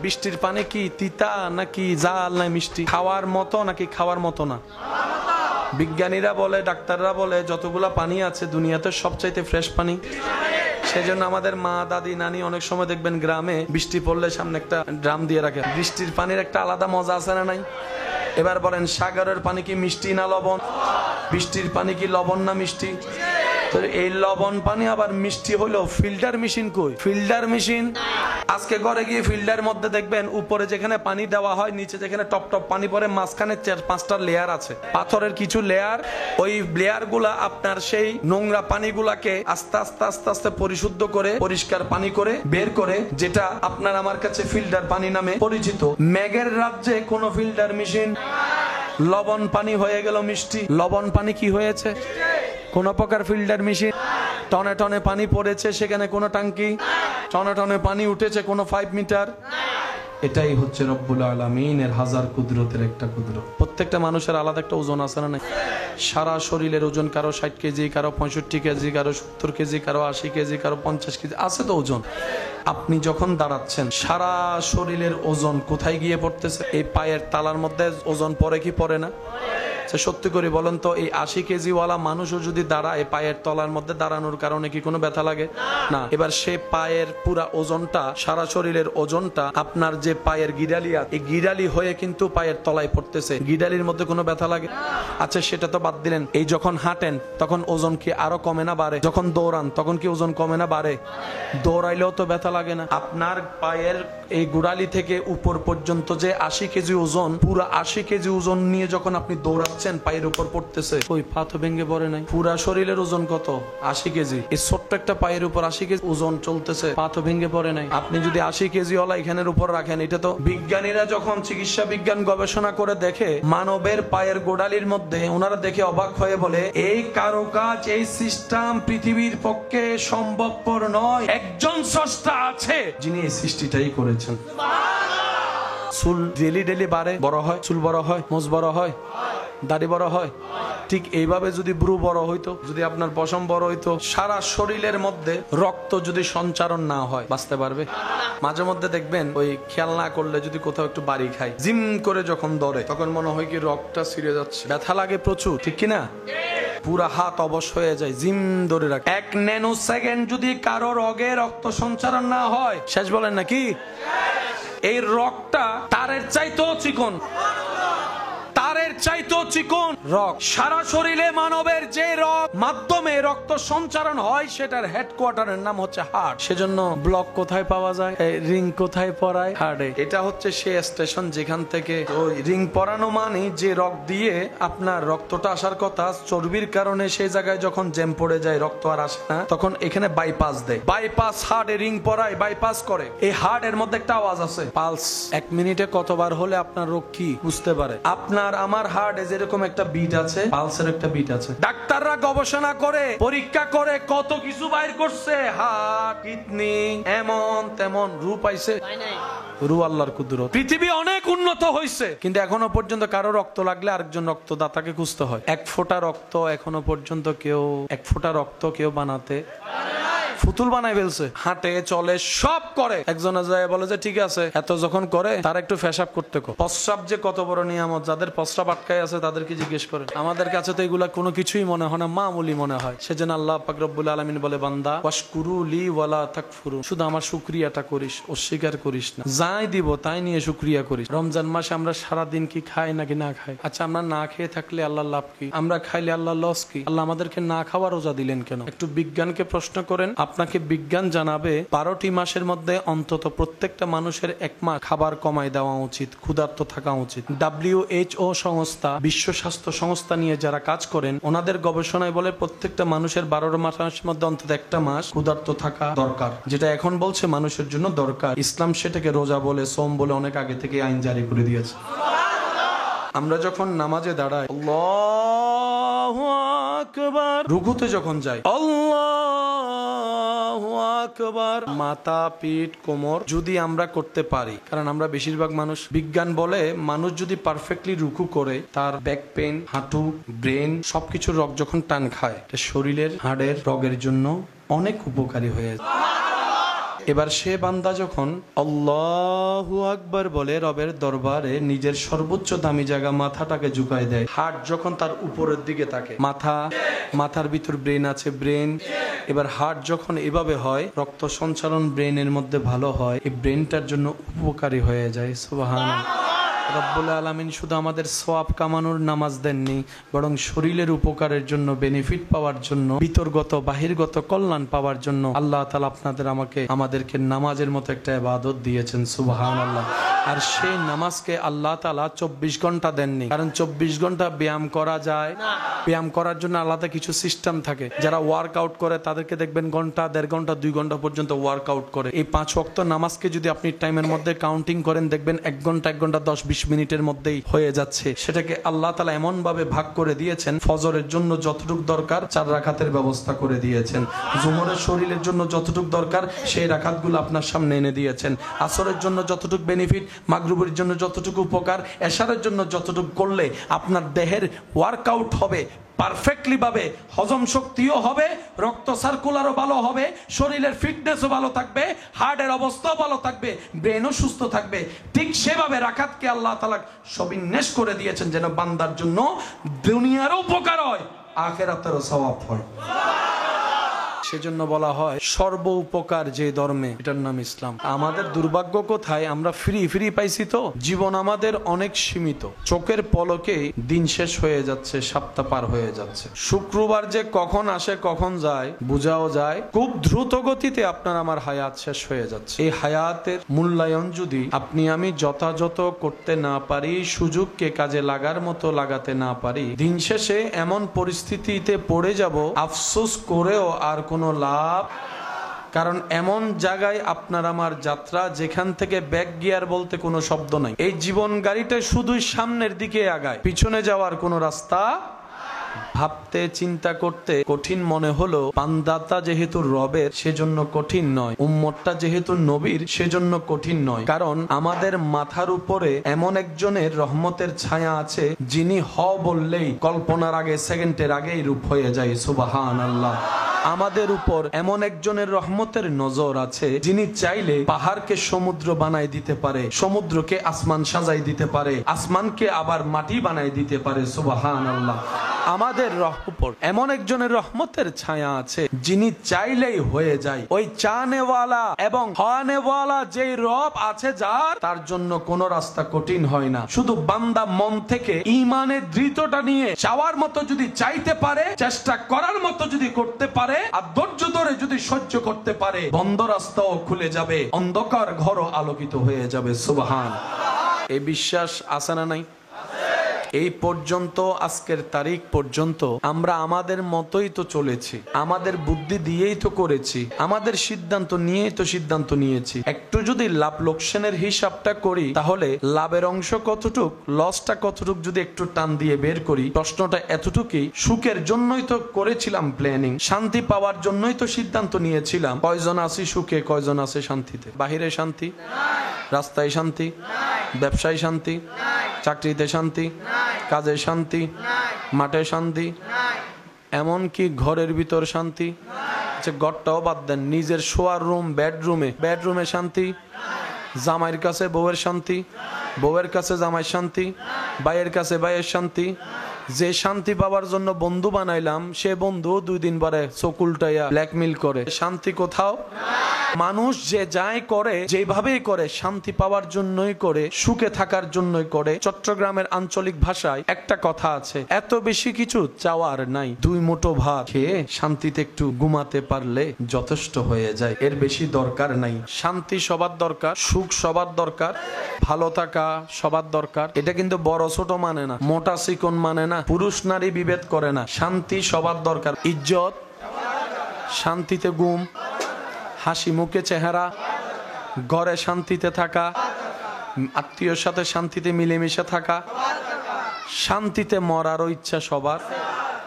বৃষ্টির পানি কি তিতা নাকি জাল না মিষ্টি? খাওয়ার মতো নাকি খাওয়ার মতো না? বিজ্ঞানীরা বলে, ডাক্তাররা বলে, যতগুলা পানি আছে দুনিয়াতে সবচাইতে ফ্রেশ পানি। সেজন্য আমাদের মা, দাদি, নানি অনেক সময় দেখবেন গ্রামে বৃষ্টি পড়লে সামনে একটা ড্রাম দিয়ে রাখে। বৃষ্টির পানির একটা আলাদা মজা আছে না নাই? এবার বলেন, সাগরের পানি কি মিষ্টি না লবণ? বৃষ্টির পানি কি লবণ না মিষ্টি? এই লবণ পানি আবার মিষ্টি হলো ফিল্টার মেশিন কই? ফিল্টার মেশিন আজকে ঘরে গিয়ে ফিল্টার মধ্যে দেখবেন উপরে যেখানে পানি দেওয়া হয়, নিচে যেখানে টপ টপ পানি পড়ে, মাঝখানে 4-5টা লেয়ার আছে, পাথরের কিছু লেয়ার। ওই লেয়ার গুলা আপনার সেই নোংরা পানিগুলাকে আস্তে আস্তে আস্তে আস্তে পরিশুদ্ধ করে, পরিষ্কার পানি করে বের করে, যেটা আপনার আমার কাছে ফিল্টার পানি নামে পরিচিত। মেঘের রাজ্যে কোন ফিল্টার মেশিন, লবণ পানি হয়ে গেল মিষ্টি। লবণ পানি কি হয়েছে? কোন প্রকার ফিল্টার মেশিন। টনে টনে পানি পড়েছে, সেখানে কোন টাঙ্কি। টনে টনে পানি উঠেছে, কোন 5 মিটার। এটাই হচ্ছে রব্বুল আলামিনের হাজার কুদরতের একটা কুদরত। প্রত্যেকটা মানুষের আলাদা একটা ওজন আছে না? সারা শরীরের ওজন কারো 60 কেজি, কারো 65 কেজি, কারো 70 কেজি, কারো 80 কেজি, কারো 50 কেজি, আছে তো ওজন। আপনি যখন দাঁড়াচ্ছেন, সারা শরীরের ওজন কোথায় গিয়ে পড়তেছে? এই পায়ের তালার মধ্যে ওজন পড়ে কি পড়ে না? সত্যি করে বলেন তো, এই 80 কেজিওয়ালা মানুষও যদি দাঁড়ায়, পায়ের তলার মধ্যে দাঁড়ানোর কারণে কি কোনো ব্যথা লাগে? না। এবার সে পায়ের পুরা ওজনটা, সারা শরীরের ওজনটা আপনার যে পায়ের গিরালি, এই গিরালি হয়ে কিন্তু পায়ের তলায় পড়তেছে। গিরালির মধ্যে কোনো ব্যথা লাগে? আচ্ছা, সেটা তো বাদ দিলেন। এই যখন হাঁটেন তখন ওজন কি আরো কমে না বাড়ে? যখন দৌড়ান তখন কি ওজন কমে না বাড়ে? দৌড়াইলেও তো ব্যথা লাগে না? আপনার পায়ের এই গোড়ালি থেকে উপর পর্যন্ত যে 80 কেজি ওজন, পুরা 80 কেজি ওজন নিয়ে যখন আপনি দৌড়াচ্ছেন, পায়ের উপর পড়তেছে, ওই পা তো ভেঙে পড়ে নাই। পুরা শরীরের ওজন কত? 80 কেজি। এই ছোট্ট একটা পায়ের উপর 80 কেজি ওজন চলতেছে, পা তো ভেঙে পড়ে নাই। আপনি যদি 80 কেজি ওলা এখানের উপর রাখেন, এটা তো বিজ্ঞানীরা যখন চিকিৎসা বিজ্ঞান গবেষণা করে দেখে মানবের পায়ের গোড়ালির মধ্যে, ওনারা দেখে অবাক হয়ে বলে, এই কারুকাজ, এই সিস্টেম পৃথিবীর পক্ষে সম্ভবপর নয়। একজন স্রষ্টা আছে যিনি এই সৃষ্টিটাই করেছেন। চুল ডেলি ডেলি বাড়ে, বড় হয়, চুল বড় হয়, মোজ বড় হয়, দাড়ি বড় হয়। ঠিক এইভাবে যদি ব্রু বড় হইতো, যদি আপনার পশম বড় হইতো, সারা শরীরের মধ্যে রক্ত যদি সঞ্চারণ না হয়, বাঁচতে পারবে? মাঝে মধ্যে দেখবেন ওই খেয়াল না করলে যদি কোথাও একটু বাড়ি খায়, জিম করে যখন দৌড়ে, তখন মনে হয় কি রক্তটা ছিঁড়ে যাচ্ছে, ব্যথা লাগে প্রচুর, ঠিক কিনা? পুরা হাত অবশ হয়ে যায়, জিম ধরে রাখে। 1 ন্যানো সেকেন্ড যদি কারো রগে রক্ত সঞ্চারণ না হয়, শেষ বলেন নাকি? এই রগটা তারের চাইতেও চিকন, তারের চাইতেও চিকন রগ। সারা শরীরে মানবের যে রগ মাধ্যমে রক্ত সঞ্চারণ হয় সেটার হেডকোয়ার্টারের নাম হচ্ছে হার্ট। সেজন্য ব্লক কোথায় পাওয়া যায়, রিং কোথায় পরায়, হার্টে। এটা হচ্ছে সেই স্টেশন যেখান থেকে ওই রিং পরানো মানে যে রগ দিয়ে আপনার রক্তটা আসার কথা, চর্বির কারণে সেই জায়গায় যখন জ্যাম পড়ে যায় রক্ত আর আসে না, তখন এখানে বাইপাস দেয়। বাইপাস হার্টে রিং পরায়, বাইপাস করে। এই হার্টের মধ্যে একটা আওয়াজ আছে, পালস। 1 মিনিটে কতবার হলে আপনার রোগ কি বুঝতে পারে। আপনার আমার হার্টে যেরকম একটা বিট আছে, পালসের একটা বিট আছে। ডাক্তাররা গবেষণা করে, পরীক্ষা করে কত কিছু বাইর করছে। হার্ট, কিডনি, এমন তেমন রূপ আইছে, রু আল্লাহর কুদরত। পৃথিবী অনেক উন্নত হয়েছে, কিন্তু এখনো পর্যন্ত কারো রক্ত লাগলে আরেকজন রক্তদাতাকে খুঁজতে হয়। 1 ফোঁটা রক্ত এখনো পর্যন্ত কেউ 1 ফোঁটা রক্ত কেউ বানাতে ফুতুল বানাই ফেলছে। হাঁটে, চলে, সব করে। একজনে যায় বলে যে ঠিক আছে, এত যখন করে তার একটু পেশাব করতে কো। প্রস্রাব যে কত বড় নিয়ামত, যাদের প্রস্রাব আটকায় আছে তাদেরকে জিজ্ঞেস করেন। আমাদের কাছে তো এগুলা কোনো কিছুই মনে হয় না, মামুলি মনে হয়। সেজন্য আল্লাহ পাক রব্বুল আলামিন বলে, বান্দা ওয়াশকুরু লি ওয়ালা তাকফুরু, শুধু আমার শুকরিয়াটা করিস, অস্বীকার করিস না। যাই দিব তাই নিয়ে শুকরিয়া করিস। রমজান মাসে আমরা সারা দিন কি খাই নাকি না খাই? আচ্ছা, আমরা না খেয়ে থাকলে আল্লাহ লাভ কি? আমরা খাইলে আল্লাহ লস কি? আল্লাহ আমাদেরকে না খাওয়ার রোজা দিলেন কেন? একটু বিজ্ঞানকে প্রশ্ন করেন, আপনাকে বিজ্ঞান জানাবে 12টি মাসের মধ্যে অন্তত প্রত্যেকটা মানুষের 1 মাস খাবার কমায় দেওয়া উচিত, ক্ষুধার্ত থাকা উচিত। WHO সংস্থা, বিশ্ব স্বাস্থ্য সংস্থা নিয়ে যারা কাজ করেন, ওনাদের গবেষণায় বলে প্রত্যেকটা মানুষের 12 মাসের মধ্যে অন্তত 1টা মাস ক্ষুধার্ত থাকা দরকার। যেটা এখন বলছে মানুষের জন্য দরকার। ইসলাম সেটাকে রোজা বলে, সোম বলে অনেক আগে থেকে আইন জারি করে দিয়েছে। আমরা যখন নামাজে দাঁড়াই, আল্লাহু আকবার, রুকুতে যখন যাই, আল্লাহু আকবার, মাথা, পিঠ, কোমর যদি আমরা করতে পারি, কারণ আমরা বেশিরভাগ মানুষ, বিজ্ঞান বলে মানুষ যদি পারফেক্টলি রুকু করে, তার ব্যাক পেন, হাঁটু, ব্রেন সবকিছুর রগ যখন টান খায়, শরীরের হাড়ের রগের জন্য অনেক উপকারী হয়ে যায়। এবার সে বান্দা যখন আল্লাহু আকবার বলে রবের দরবারে নিজের সর্বোচ্চ দামি জায়গা মাথাটাকে ঝুঁকায় দেয়, হার্ট যখন তার উপরের দিকে থাকে, মাথার ভিতর ব্রেন আছে, ব্রেন। এবার হার্ট যখন এভাবে হয়, রক্ত সঞ্চালন ব্রেনের মধ্যে ভালো হয়, এই ব্রেনটার জন্য উপকারী হয়ে যায়। সুবহানাল্লাহ। রব্বুল আলামিন শুধু আমাদের সওয়াব কামানোর নামাজ দেননি, বরং শরীরের উপকারের জন্য, বেনিফিট পাওয়ার জন্য, ভিতরগত বাহিরগত কল্যাণ পাওয়ার জন্য আল্লাহ তাআলা আমাদেরকে নামাজের মতো একটা ইবাদত দিয়েছেন। সুবহানাল্লাহ। আর সেই নামাজকে আল্লাহ তাআলা 24 ঘন্টা দেননি, কারণ 24 ঘন্টা ব্যায়াম করা যায় না। ব্যায়াম করার জন্য আলাদা কিছু সিস্টেম থাকে। যারা ওয়ার্কআউট করে তাদেরকে দেখবেন ঘন্টা, 1.5 ঘন্টা, 2 ঘন্টা পর্যন্ত ওয়ার্কআউট করে। এই 5 ওয়াক্ত নামাজকে যদি আপনি টাইমের মধ্যে কাউন্টিং করেন, দেখবেন 1 ঘন্টা 10-20 মিনিটের মধ্যেই হয়ে যাচ্ছে। সেটাকে আল্লাহ তাআলা এমন ভাবে ভাগ করে দিয়েছেন, ফজরের জন্য যতটুকু দরকার 4 রাকাতের ব্যবস্থা করে দিয়েছেন। জোহরের শরীরের জন্য যতটুকু দরকার সেই রাকাতগুলো আপনার সামনে এনে দিয়েছেন। আসরের জন্য যতটুকু বেনিফিট, মাগরিবের জন্য যতটুকু উপকার, এশারের জন্য যতটুকু করলে আপনার দেহের ওয়ার্কআউট হবে পারফেক্টলি ভাবে, হজম শক্তিও হবে, রক্ত সার্কুলারও ভালো হবে, শরীরের ফিটনেসও ভালো থাকবে, হার্টের অবস্থাও ভালো থাকবে, ব্রেনও সুস্থ থাকবে। ঠিক সেভাবে রাকাতকে আল্লাহ তাআলা সবিন্যাস করে দিয়েছেন যেন বান্দার জন্য দুনিয়ারও উপকার হয়, আখিরাতেরও সওয়াব হয়। সেজন্য বলা হয় সর্ব উপকার যে ধর্মে, এটার নাম ইসলাম। আমাদের দুর্ভাগ্য কোথায়, আমরা ফ্রি পাইছি তো, জীবন আমাদের অনেক সীমিত। চোখের পলকে দিন শেষ হয়ে যাচ্ছে, সপ্তাহ পার হয়ে যাচ্ছে। শুক্রবার যে কখন আসে কখন যায় বোঝাও যায়। খুব দ্রুত গতিতে আপনার আমার হায়াত শেষ হয়ে যাচ্ছে। এই হায়াতের মূল্যায়ন যদি আপনি আমি যথাযথ করতে না পারি, সুযোগকে কাজে লাগার মতো লাগাতে না পারি, দিন শেষে এমন পরিস্থিতিতে পড়ে যাব আফসোস করেও আর কোনো লাভ। কারণ এমন জায়গায় আপনার আমার যাত্রা যেখান থেকে ব্যাক গিয়ার বলতে কোনো শব্দ নাই। এই জীবন গাড়িটা শুধুই সামনের দিকে আগায়, পিছনে যাওয়ার কোনো রাস্তা। ভাবতে চিন্তা করতে কঠিন মনে হলো, পানদাতা যেহেতু রবের সেজন্য কঠিন নয়, উম্মতটা যেহেতু নবীর সেজন্য কঠিন নয়। কারণ আমাদের মাথার উপরে এমন একজনের রহমতের ছায়া আছে, যিনি হ বললেই কল্পনার আগে, সেকেন্ডের আগেই রূপ হয়ে যায়। সুবহানাল্লাহ। আমাদের উপর এমন একজনের রহমতের নজর আছে, যিনি চাইলে পাহাড়কে সমুদ্র বানাই দিতে পারে, সমুদ্রকে আসমান সাজাই দিতে পারে, আসমানকে আবার মাটি বানাই দিতে পারে। সুবহানাল্লাহ। আমাদের উপর এমন একজনের রহমতের ছায়া আছে যিনি চাইলেই হয়ে যায়। ওই চানেওয়ালা এবং হওয়ানেওয়ালা যেই রব আছে যার, তার জন্য কোন রাস্তা কঠিন হয় না। শুধু বান্দা মন থেকে ঈমানের দৃঢ়তা নিয়ে চাওয়ার মতো যদি চাইতে পারে, চেষ্টা করার মতো যদি করতে পারে, আর ধৈর্য ধরে যদি সহ্য করতে পারে, বন্ধ রাস্তাও খুলে যাবে, অন্ধকার ঘরও আলোকিত হয়ে যাবে। সুবহান। এই বিশ্বাস আছে না নাই? এই পর্যন্ত, আজকের তারিখ পর্যন্ত আমরা আমাদের মতোই তো চলেছি, আমাদের বুদ্ধি দিয়েই তো করেছি, আমাদের সিদ্ধান্ত নিয়েই তো সিদ্ধান্ত নিয়েছি। একটু যদি লাভ লোকসানের হিসাবটা করি, তাহলে লাভের অংশ কতটুক, লসটা কতটুক যদি একটু টান দিয়ে বের করি, প্রশ্নটা এতটুকুই, সুখের জন্যই তো করেছিলাম প্ল্যানিং, শান্তি পাওয়ার জন্যই তো সিদ্ধান্ত নিয়েছিলাম। কয়জন আছি সুখে, কয়জন আছে শান্তিতে? বাহিরে শান্তি, রাস্তায় শান্তি, ব্যবসায় শান্তি, চাকরিতে শান্তি, কাজে শান্তি, মাঠে শান্তি, এমনকি ঘরের ভিতর শান্তি। ঘরটাও বাদ দেন, নিজের শোয়ার রুম, বেডরুমে শান্তি, জামাইয়ের কাছে বউয়ের শান্তি, বউয়ের কাছে জামাইয়ের শান্তি, ভাইয়ের কাছে ভাইয়ের শান্তি। যে শান্তি পাওয়ার জন্য বন্ধু বানাইলাম, সে বন্ধু 2 দিন পরে চোখ উল্টাইয়া ব্ল্যাকমেল করে। শান্তি কোথাও? মানুষ যে যাই করে, যেভাবেই করে, শান্তি পাওয়ার জন্যই করে, সুখে থাকার জন্যই করে। চট্টগ্রামের আঞ্চলিক ভাষায় একটা কথা আছে, এত বেশি কিছু চাওয়ার নাই, 2 মুঠো ভাত খেয়ে শান্তিতে একটু ঘুমাতে পারলে যথেষ্ট হয়ে যায়, এর বেশি দরকার নাই। শান্তি সবার দরকার, সুখ সবার দরকার, ভালো থাকা সবার দরকার। এটা কিন্তু বড় ছোট মানে না, মোটা চিকন মানে না, পুরুষ নারী বিভেদ করে না। শান্তি সবার দরকার। ইজ্জত, শান্তিতে ঘুম, হাসি মুখে চেহারা, ঘরে শান্তিতে থাকা, আত্মীয়র সাথে শান্তিতে মিলেমিশে থাকা, শান্তিতে মরারও ইচ্ছা সবার।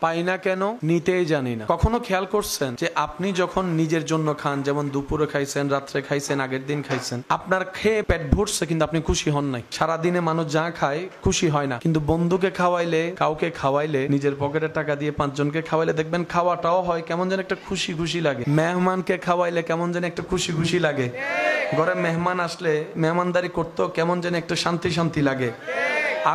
পাই না কেন? নিতেই জানি না। কখনো খেয়াল করছেন যে আপনি যখন নিজের জন্য খান, যেমন দুপুরে খাইছেন, রাত্রে খাইছেন, আগের দিন খাইছেন, আপনার খেয়ে পেট ভরছে কিন্তু আপনি খুশি হন নাই। সারাদিনে মানুষ যা খায় খুশি হয় না, কিন্তু বন্ধুকে খাওয়াইলে, কাউকে খাওয়াইলে, নিজের পকেটের টাকা দিয়ে 5 জনকে খাওয়াইলে দেখবেন খাওয়াটাও হয় কেমন যেন একটা খুশি খুশি লাগে। মেহমানকে খাওয়াইলে কেমন যেন একটা খুশি খুশি লাগে। ঘরে মেহমান আসলে মেহমানদারি করতেও কেমন যেন একটা শান্তি শান্তি লাগে।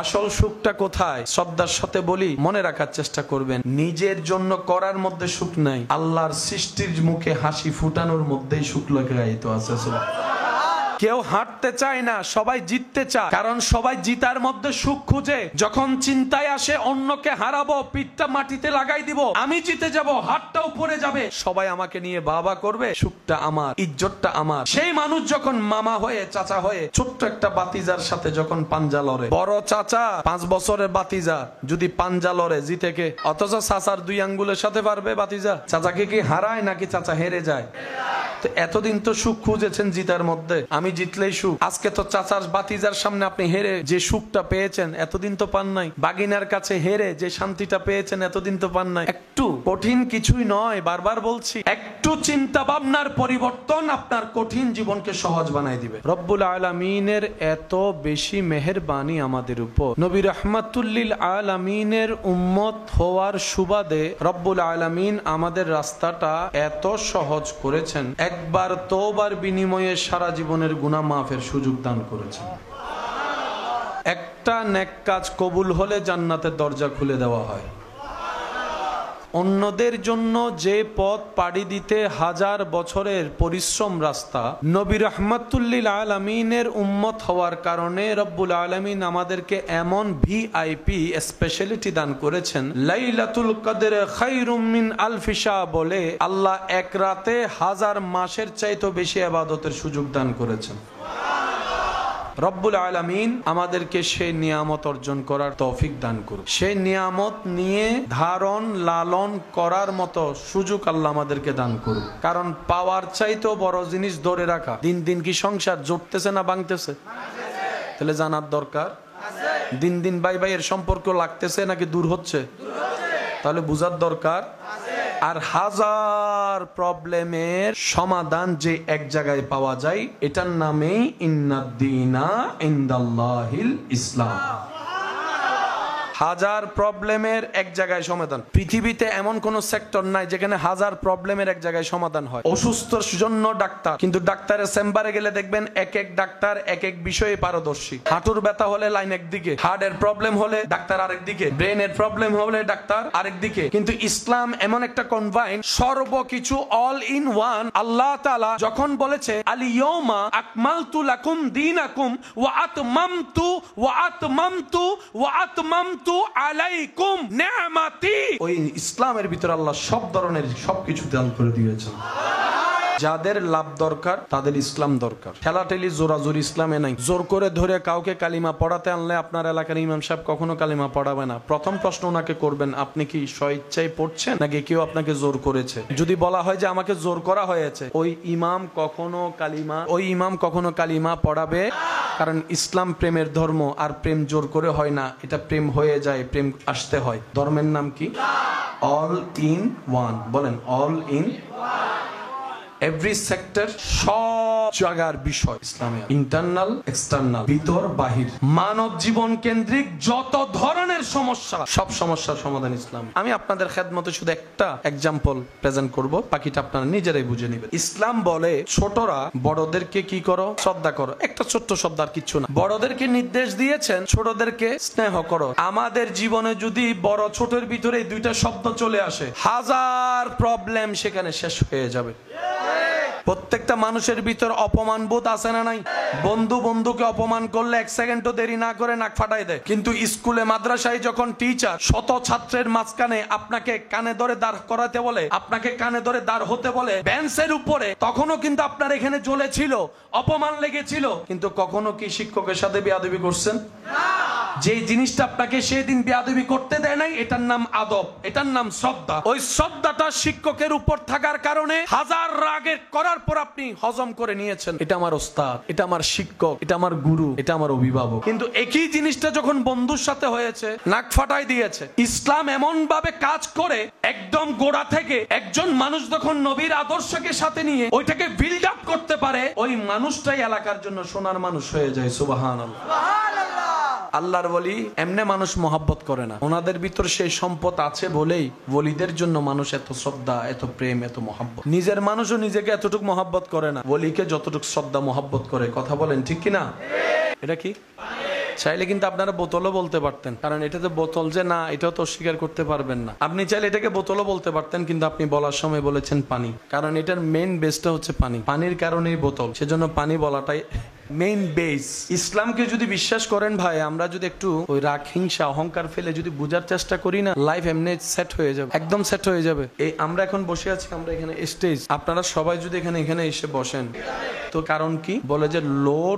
আসল সুখটা কোথায়? শ্রদ্ধার সাথে বলি, মনে রাখার চেষ্টা করবেন, নিজের জন্য করার মধ্যে সুখ নাই, আল্লাহর সৃষ্টির মুখে হাসি ফুটানোর মধ্যেই সুখ লুকায়িত আছে। কেউ হাঁটতে চায় না, সবাই জিততে চায়, কারণ সবাই জিতার মধ্যে সুখ খুঁজে। যখন চিন্তায় আসে অন্যকে হারাবো, পিঠটা মাটিতে লাগাই দিব, আমি জিতে যাব, হাতটা উপরে যাবে, সবাই আমাকে নিয়ে বাবা করবে, সুখটা আমার, ইজ্জতটা আমার, সেই মানুষ যখন মামা হয়ে, চাচা হয়ে, ছোট্ট একটা বাতিজার সাথে যখন পাঞ্জা লড়ে, বড় চাচা 5 বছরের বাতিজা যদি পাঞ্জা লড়ে, জিতে কে? অথচ চাচার 2 আঙ্গুলের সাথে পারবে বাতিজা? চাচাকে কি হারায় নাকি চাচা হেরে যায়? তো এতদিন তো সুখ খুঁজেছেন জিতার মধ্যে, আমি জিতলেই সুখ। আজকে তো চাচার বাতিজার সামনে আপনি হেরে যে সুখটা পেয়েছেন এতদিন তো পান নাই, বাগিনার কাছে হেরে যে শান্তিটা পেয়েছেন এতদিন তো পান নাই। একটু কঠিন কিছুই নয়, বারবার বলছি, একটু চিন্তা ভাবনার পরিবর্তন আপনার কঠিন জীবনকে সহজ বানাই দিবে। রব্বুল আলামিনের এত বেশি মেহেরবানি আমাদের উপর, নবী রাহমাতুল লিল আলামিনের উম্মত হওয়ার সুবাদে রব্বুল আলামিন আমাদের রাস্তাটা এত সহজ করেছেন, একবার তওবার বিনিময়ে সারা জীবনের গুনাহ মাফের সুযোগ দান করেছেন। একটা নেক কাজ কবুল হলে জান্নাতের দরজা খুলে দেওয়া হয়। অন্যদের জন্য যে পথ পাড়ি দিতে 1000 বছরের পরিশ্রম রাস্তা, নবী রাহমাতুল লিল আলামিনের উম্মত হওয়ার কারণে রব্বুল আলামিন আমাদেরকে এমন ভিআইপি স্পেশালিটি দান করেছেন, লাইলাতুল কদর খায়রুম মিন আলফি শাহ বলে আল্লাহ এক রাতে 1000 মাসের চাইতে বেশি ইবাদতের সুযোগ দান করেছেন। রব্বুল আলামিন আমাদেরকে সেই নিয়ামত অর্জন করার তৌফিক দান করুন, সেই নিয়ামত নিয়ে ধারণ লালন করার মতো সুযোগ আল্লাহ আমাদেরকে দান করুন। কারণ পাওয়ার চাইতেও বড় জিনিস ধরে রাখা। দিন দিন কি সংসার জুটতেছে না ভাঙতেছে? তাহলে জানার দরকার। দিন দিন ভাই ভাইয়ের সম্পর্ক লাগতেছে নাকি দূর হচ্ছে? তাহলে বুঝার দরকার। আর 1000 প্রবলেমের সমাধান যে এক জায়গায় পাওয়া যায়, এটার নামেই ইন্নাদ দীনা ইনদাল্লাহিল ইসলাম। হাজার প্রবলেমের এক জায়গায় সমাধান। পৃথিবীতে এমন কোন সেক্টর নাই যেখানে হাজার প্রবলেমের এক জায়গায় সমাধান হয়। অসুস্থর জন্য ডাক্তার, কিন্তু ডাক্তারের চেম্বারে গেলে দেখবেন এক এক ডাক্তার এক এক বিষয়ে পারদর্শী। হাঁটুর ব্যথা হলে লাইন একদিকে, হার্টের প্রবলেম হলে ডাক্তার আরেকদিকে, ব্রেনের প্রবলেম হলে ডাক্তার আরেকদিকে। কিন্তু ইসলাম এমন একটা কনভাইন, সর্বকিছু অল ইন ওয়ান। আল্লাহ তাআলা যখন বলেছে আল-ইয়াউমা আকমালতু লাকুম দীনাকুম ওয়া আতমামতু আলাইকুম নি'মাতি, ওই ইসলামের ভিতর আল্লাহ সব ধরনের সবকিছু দান করে দিয়েছেন। যাদের লাভ দরকার তাদের ইসলাম দরকার। ঠেলাঠেলি জোরাজোর ইসলামে নাই। জোর করে ধরে কাউকে কালিমা পড়াতে আনলে আপনার এলাকার ইমাম সাহেব কখনো কালিমা পড়াবে না। প্রথম প্রশ্ন ওনাকে করবেন, আপনি কি স্বইচ্ছায় পড়ছেন নাকি কেউ আপনাকে জোর করেছে? যদি বলা হয় যে আমাকে জোর করা হয়েছে, ওই ইমাম কখনো কালিমা পড়াবে। কারণ ইসলাম প্রেমের ধর্ম, আর প্রেম জোর করে হয় না, এটা প্রেম হয়ে যায়, প্রেম আসতে হয়। ধর্মের নাম কি? All in one. বলেন অল ইন এভরি সেক্টর, সব জায়গার বিষয় ইসলামে, ইন্টারনাল এক্সটার্নাল, ভিতর বাহির, মানব জীবন কেন্দ্রিক যত ধরনের সমস্যা, সব সমস্যার সমাধান ইসলাম। আমি আপনাদের খেদমতে শুধু একটা এক্সাম্পল প্রেজেন্ট করব, বাকিটা আপনারা নিজেরাই বুঝে নেবেন। ইসলাম বলে ছোটরা বড়দেরকে কি করো? শ্রদ্ধা করো। একটা ছোট্ট শব্দ, আর কিচ্ছু না। বড়দেরকে নির্দেশ দিয়েছেন ছোটদেরকে স্নেহ করো। আমাদের জীবনে যদি বড় ছোটের ভিতরে দুইটা শব্দ চলে আসে, হাজার প্রবলেম সেখানে শেষ হয়ে যাবে। প্রত্যেকটা মানুষের ভিতর অপমান বোধ আছে না নাই? বন্ধু বন্ধুকে অপমান করলে এক সেকেন্ডও দেরি না করে নাক ফাটাই দেয়। কিন্তু স্কুলে মাদ্রাসায় যখন টিচার শত ছাত্রের মাঝখানে আপনাকে কানে ধরে দাঁড় করাতে বলে, আপনাকে কানে ধরে দাঁড় হতে বলে বেঞ্চের উপরে, তখনও কিন্তু আপনার এখানে জ্বলেছিল, অপমান লেগেছিল। কিন্তু কখনো কি শিক্ষকের সাথে বেয়াদবি করছেন? যে জিনিসটা আপনাকে সেদিন বেয়াদবি করতে দেয় নাই, এটার নাম আদব, এটার নাম শ্রদ্ধা। ওই শ্রদ্ধাটা শিক্ষকের উপর থাকার কারণে হাজার রাগের করার পর আপনি হজম করে নিয়েছেন, এটা আমার ওস্তাদ, এটা আমার শিক্ষক, এটা আমার গুরু, এটা আমার অভিভাবক। কিন্তু একই জিনিসটা যখন বন্ধুর সাথে হয়েছে, নাক ফাটাই দিয়েছে। ইসলাম এমন ভাবে কাজ করে, একদম গোড়া থেকে একজন মানুষ যখন নবীর আদর্শকে সাথে নিয়ে ওইটাকে বিল্ড আপ করতে পারে, ওই মানুষটাই এলাকার জন্য সোনার মানুষ হয়ে যায়। সুবহানাল্লাহ। আল্লাহর ওলি এমনি মানুষ মহব্বত করে না, ওনাদের ভিতর সেই সম্পদ আছে বলেই ওলিদের জন্য মানুষ এত শ্রদ্ধা, এত প্রেম, এত মহব্বত। নিজের মানুষও নিজেকে এতটুকু মহব্বত করে না, ওলিকে যতটুকু শ্রদ্ধা মহব্বত করে। কথা বলেন ঠিক কিনা? এটা কি? চাইলে কিন্তু আপনারা বোতলও বলতে পারতেন, কারণ এটাতে বোতল যে না, এটাও তো অস্বীকার করতে পারবেন না। আপনি চাইলে এটাকে বোতলও বলতে পারতেন, কিন্তু আপনি বলার সময় বলেছেন পানি, কারণ এটার মেইন বেসটা হচ্ছে পানি। পানির কারণেই বোতল, সেজন্য পানি বলাটাই মেইন বেস। ইসলামকে যদি বিশ্বাস করেন ভাই, আমরা যদি একটু ওই রাগ, হিংসা, অহংকার ফেলে যদি বুঝার চেষ্টা করি না, লাইফ এমনি সেট হয়ে যাবে, একদম সেট হয়ে যাবে। এই আমরা এখন বসে আছি, আমরা এখানে স্টেজ, আপনারা সবাই যদি এখানে এসে বসেন, তো কারণ কি? বলে যে লোড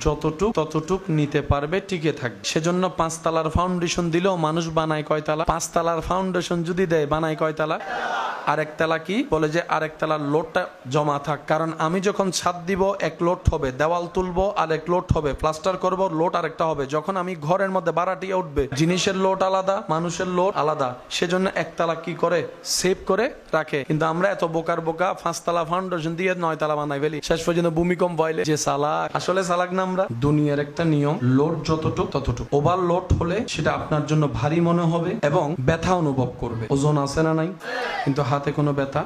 ততটুক নিতে পারবে, টিকে থাকবে। সেজন্য 5 তলার ফাউন্ডেশন দিলেও মানুষ বানায় কয় তালা? 5 তলার ফাউন্ডেশন যদি দেয়, বানায় কয় তালা? আরেক তালা কি? বলে যে আরেক তালার লোডটা জমা থাক। কারণ আমি যখন ছাদ দিব, এক লোড হবে, দেওয়াল তুলবো আরেক লোড হবে, প্লাস্টার করব লোড আরেকটা হবে। যখন আমি ঘরের মধ্যে বাড়াটিয়ে উঠবে, জিনিসের লোড আলাদা, মানুষের লোড আলাদা। সেজন্য একতলা কি করে? সেভ করে রাখে। কিন্তু আমরা এত বোকার বোকা, 5 তলা ফাউন্ডেশন দিয়ে 9 তলা বানাই ফেলি, শেষ পর্যন্ত ভূমিকম্প হইলে যে সালাক। আসলে সালাক না আমরা। দুনিয়ার একটা নিয়ম, লোড যতটুক ততটুক। ওভার লোড হলে সেটা আপনার জন্য ভারী মনে হবে এবং ব্যথা অনুভব করবে। ওজন আছে না নাই? কিন্তু হাতে কোনো ব্যথা।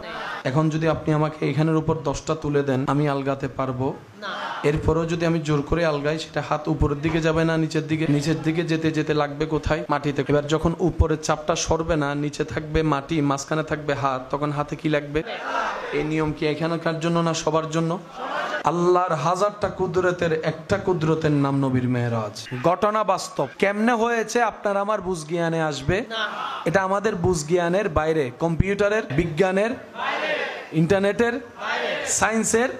এখন যদি আপনি আমাকে এখানের উপর 10টা তুলে দেন, আমি আলগাতে পারবো? এরপরেও যদি আমি জোর করে আলগাই, সেটা হাত উপরের দিকে যাবে না নিচের দিকে? নিচের দিকে যেতে যেতে লাগবে কোথায়? মাটিতে। এবার যখন উপরের চাপটা সরবে না, নিচে থাকবে মাটি, মাঝখানে থাকবে হাত, তখন হাতে কি লাগবে? এই নিয়ম কি এখানকার জন্য না সবার জন্য? আল্লাহর হাজারটা কুদরতের একটা কুদরতের নাম নবীর মেরাজ। ঘটনা বাস্তব। কেমনে হয়েছে আপনার আমার বুঝ জ্ঞানে আসবে? এটা আমাদের বুঝ জ্ঞানের বাইরে, কম্পিউটারের, বিজ্ঞানের, ইন্টারনেটের, সায়েন্সের।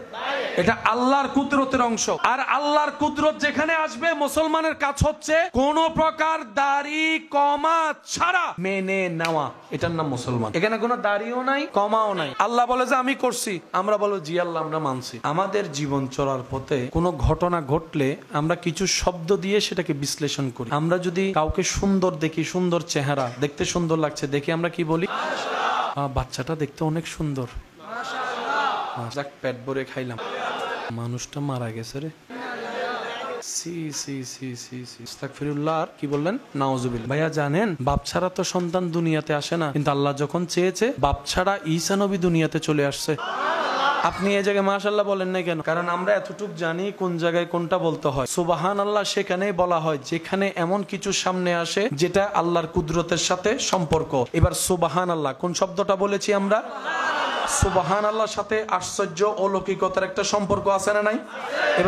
এটা আল্লাহর কুদরতের অংশ। আর আল্লাহর কুদরত যেখানে আসবে, মুসলমানের কাজ হচ্ছে কোন প্রকার দাড়ি কমা ছাড়া মেনে নেওয়া। এটার নাম মুসলমান। এখানে কোনো দাড়িও নাই, কমাও নাই। আল্লাহ বলে যে আমি করছি, আমরা বলো জি আল্লাহ, আমরা মানছি। আমাদের জীবন চলার পথে কোনো ঘটনা ঘটলে আমরা কিছু শব্দ দিয়ে সেটাকে বিশ্লেষণ করি। আমরা যদি কাউকে সুন্দর দেখি, সুন্দর চেহারা, দেখতে সুন্দর লাগছে, দেখি আমরা কি বলি? বাচ্চাটা দেখতে অনেক সুন্দর, পেট ভরে খাইলাম, মানুষটা মারা গেছে রে। সি সি সি সি সি আস্তাগফিরুল্লাহ। আর কি বললেন? নাউজুবিল্লাহ। ভাইয়া জানেন বাপ ছাড়া তো সন্তান দুনিয়াতে আসে না, কিন্তু আল্লাহ যখন চেয়েছে বাপ ছাড়া ঈসা নবী দুনিয়াতে চলে আসছে। আপনি এই জায়গায় মাশাআল্লাহ বলেন না কেন? কারণ আমরা এতটুকু জানি কোন জায়গায় কোনটা বলতে হয়। সুবহানাল্লাহ সেখানেই বলা হয় যেখানে এমন কিছু সামনে আসে যেটা আল্লাহর কুদরতের সাথে সম্পর্ক। এবার সুবহানাল্লাহ কোন শব্দটা বলেছি আমরা? সুবহানাল্লাহর সাথে আশ্চর্য অলৌকিকতার একটা সম্পর্ক আছে না নাই? এবার